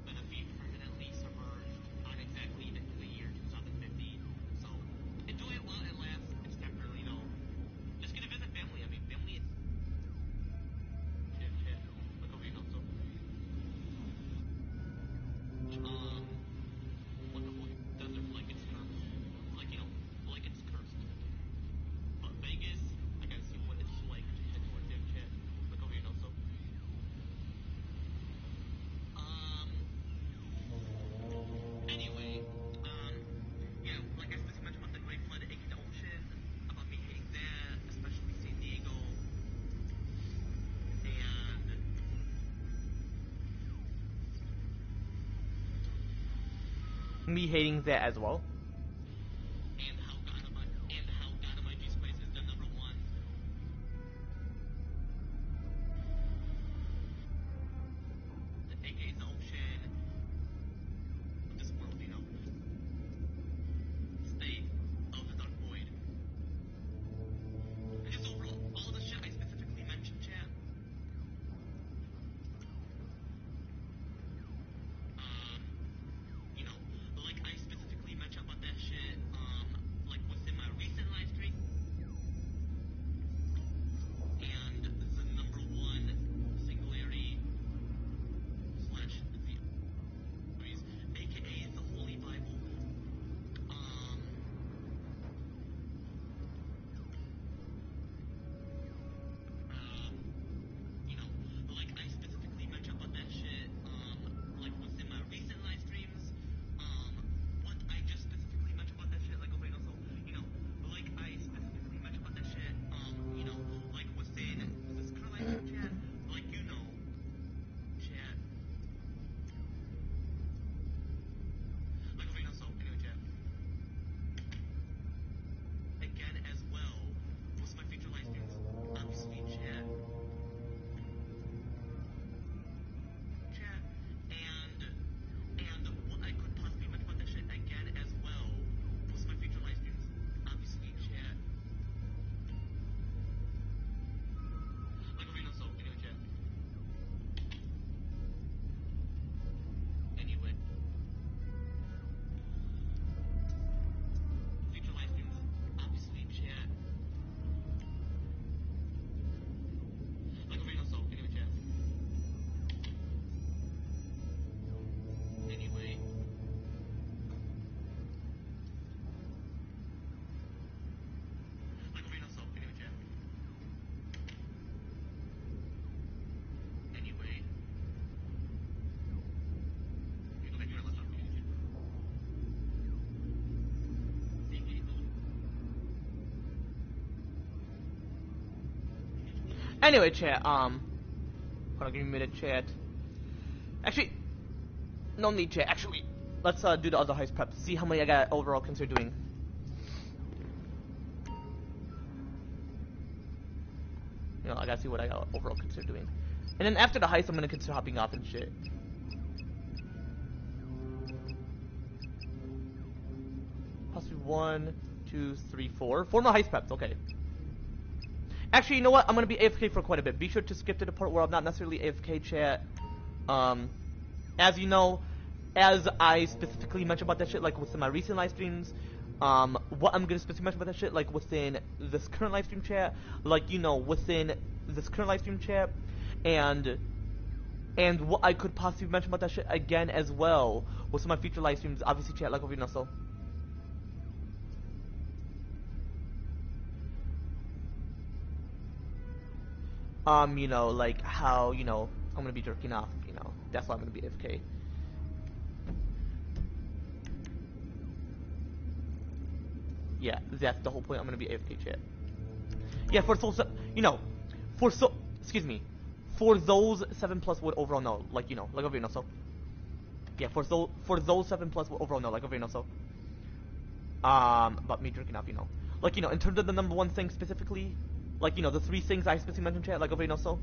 Gonna be permanently submerged on exactly the year 2050. So enjoy it while it lasts. It's temporarily, you know. Just gonna visit family. I mean, family. Shit. Look over, you know. So. What the whole desert like it's cursed. Like, you know, like it's cursed. But Vegas, I gotta see what it's like to head towards them, chat. Look over, you know. So. Anyway, yeah, like I specifically mentioned about the Great Flood, aka the ocean, about me hating that, especially San Diego, and me hating that as well. And how God Almighty Jesus Christ is the number one. The aka the ocean of this world, you know. State of the Dark Void. And just overall, all the shit I specifically mentioned, chat. You know, like I specifically mentioned about Anyway, chat. Hold on, give me a minute, chat. Actually, no need, chat. Actually, let's do the other heist prep. See how many I got overall consider doing. You know, I gotta see what I got overall consider doing. And then after the heist, I'm gonna consider hopping off and shit. Possibly 1, 2, 3, 4. 4 more heist preps, okay. Actually, you know what? I'm gonna be AFK for quite a bit. Be sure to skip to the part where I'm not necessarily AFK, chat. As you know, as I specifically mentioned about that shit, like within my recent live streams, what I'm gonna specifically mention about that shit, like within this current live stream chat, like, you know, within this current live stream chat, and what I could possibly mention about that shit again as well with some of my future live streams, obviously, chat, like over you know, so. You know, like how, you know, I'm gonna be jerking off, you know, that's why I'm gonna be AFK. Yeah, that's the whole point. I'm gonna be AFK, chat. Yeah, for so, you know, excuse me, for those 7+ would overall know, like, you know, like over you know, so. Yeah, for those 7+ would overall know, like over you know, so. About me jerking off, you know, like, you know, in terms of the number one thing specifically, like, you know, the 3 things I specifically mentioned, chat, like over you know, so.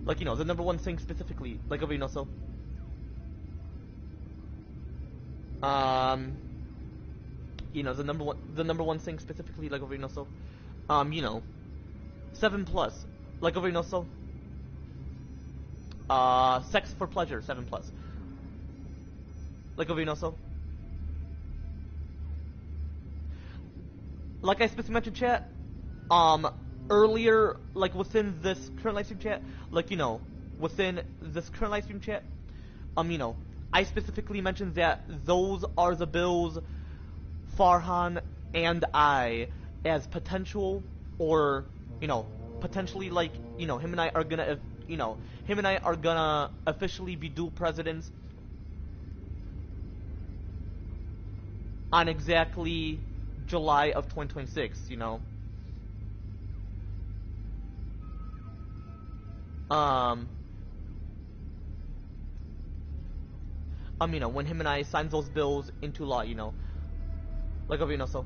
Like, you know, the number one thing specifically, like over you know, so. You know, the number one thing specifically, like over you know, so. You know, 7+, like over you know, so. Sex for pleasure, 7+, like over you know, so. Like I specifically mentioned, chat, earlier, like within this current livestream chat, like, you know, within this current livestream chat, you know, I specifically mentioned that those are the bills Farhan and I, as potential, or, you know, potentially, like, you know, him and I are gonna, you know, him and I are gonna officially be dual presidents on exactly July of 2026, you know. You know, when him and I sign those bills into law, you know. Like, you know, so.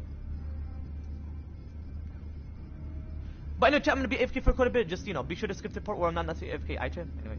But anyway, chat, I'm gonna be AFK for quite a bit. Just, you know, be sure to skip the part where I'm not necessarily AFK, chat. Anyway.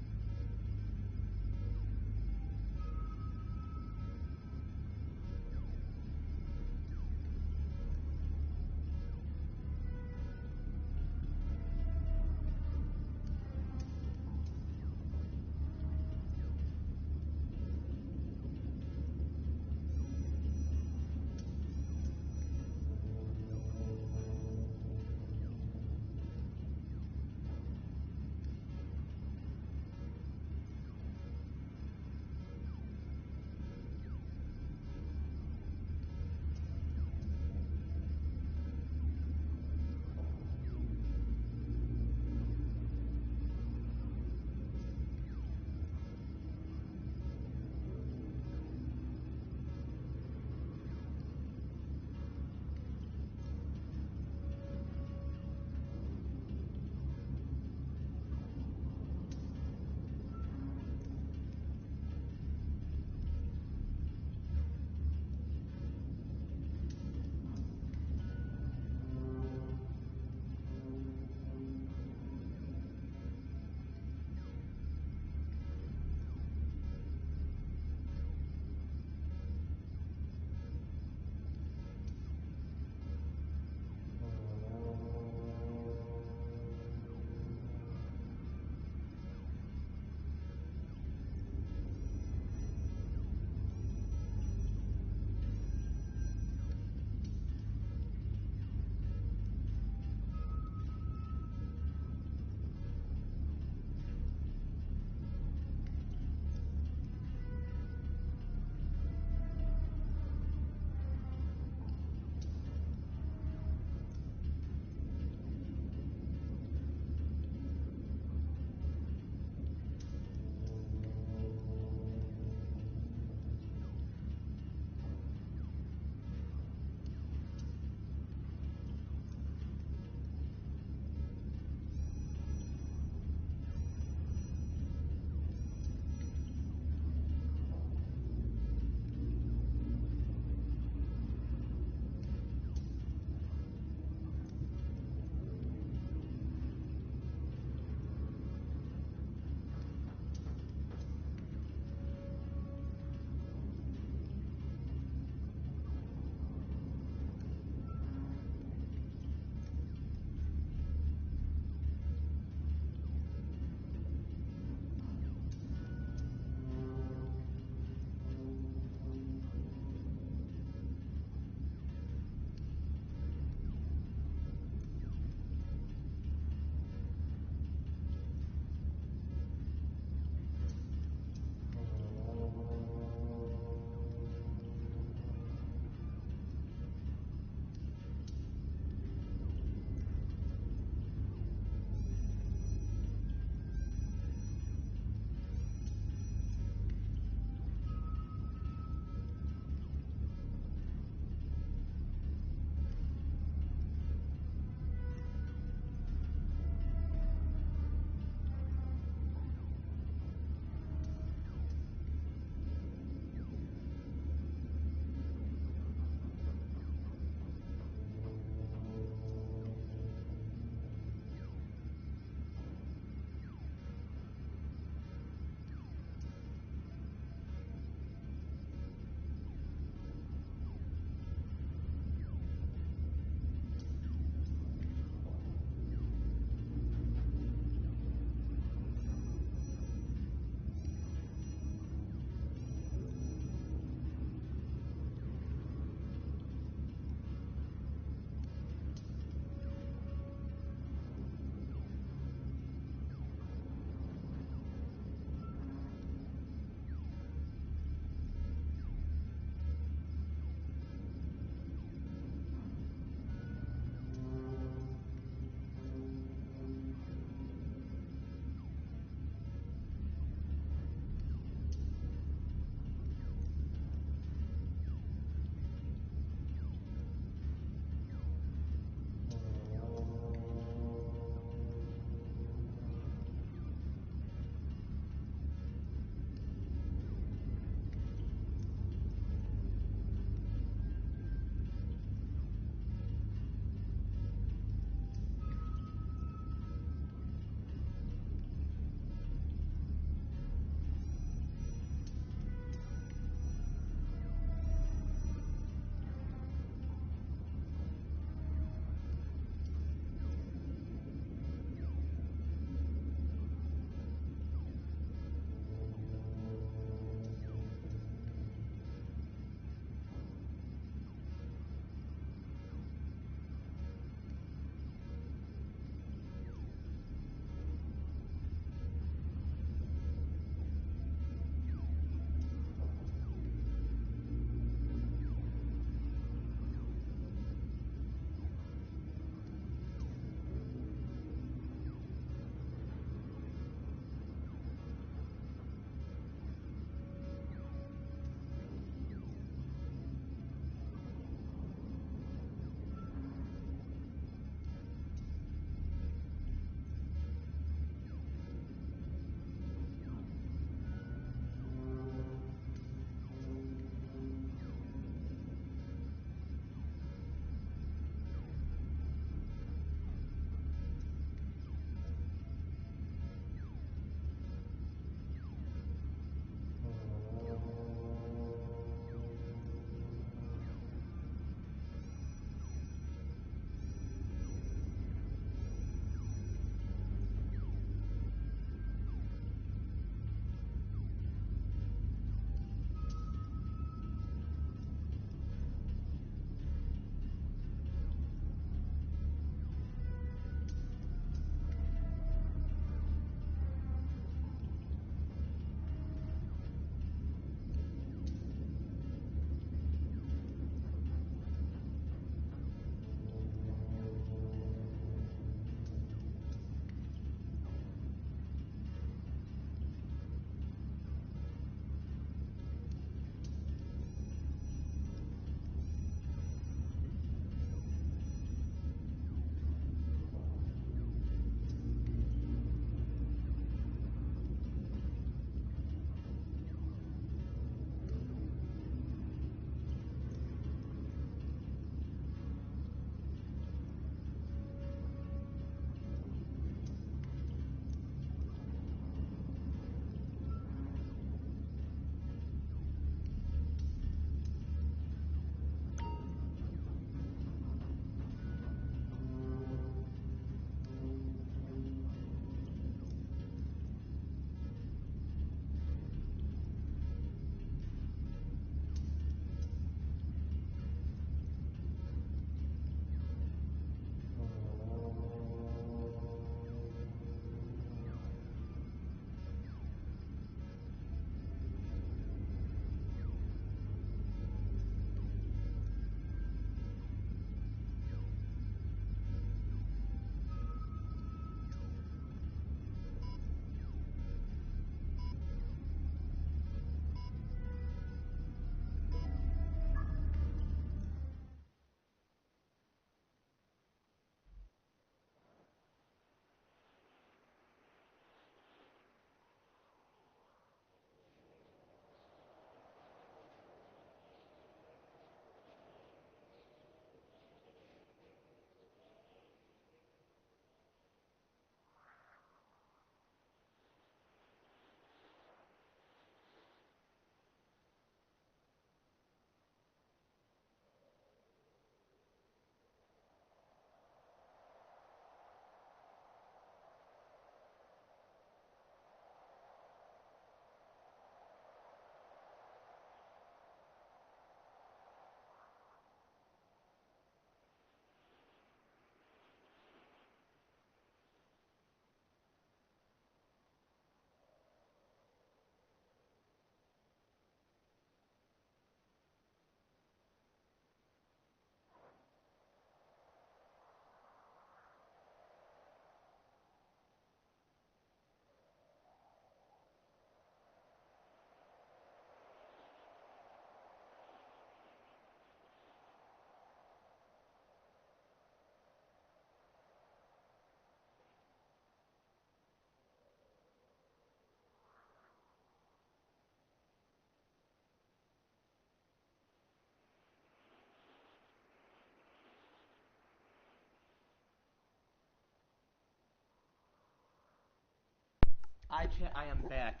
I am back.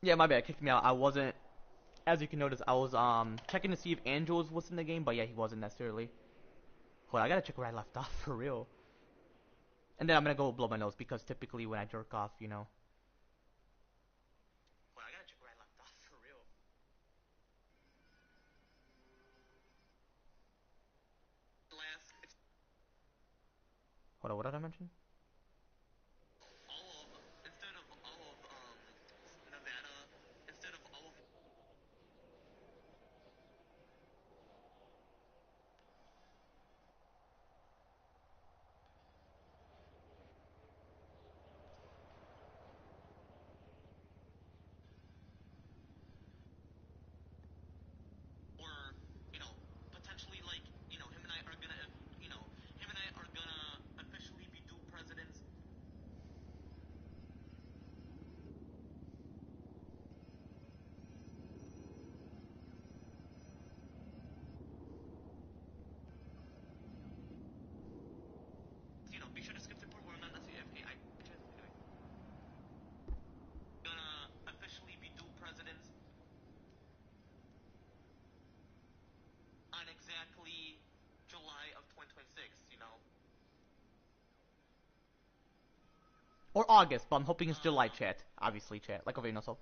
Yeah, my bad. Kicked me out. I wasn't. As you can notice, I was checking to see if Angel was in the game, but yeah, he wasn't necessarily. Hold on, I gotta check where I left off for real. And then I'm gonna go blow my nose because typically when I jerk off, you know. Hold on, I gotta check where I left off for real. Hold on, what did I mention? Or August, but I'm hoping it's July, chat. Obviously, chat. Like over so.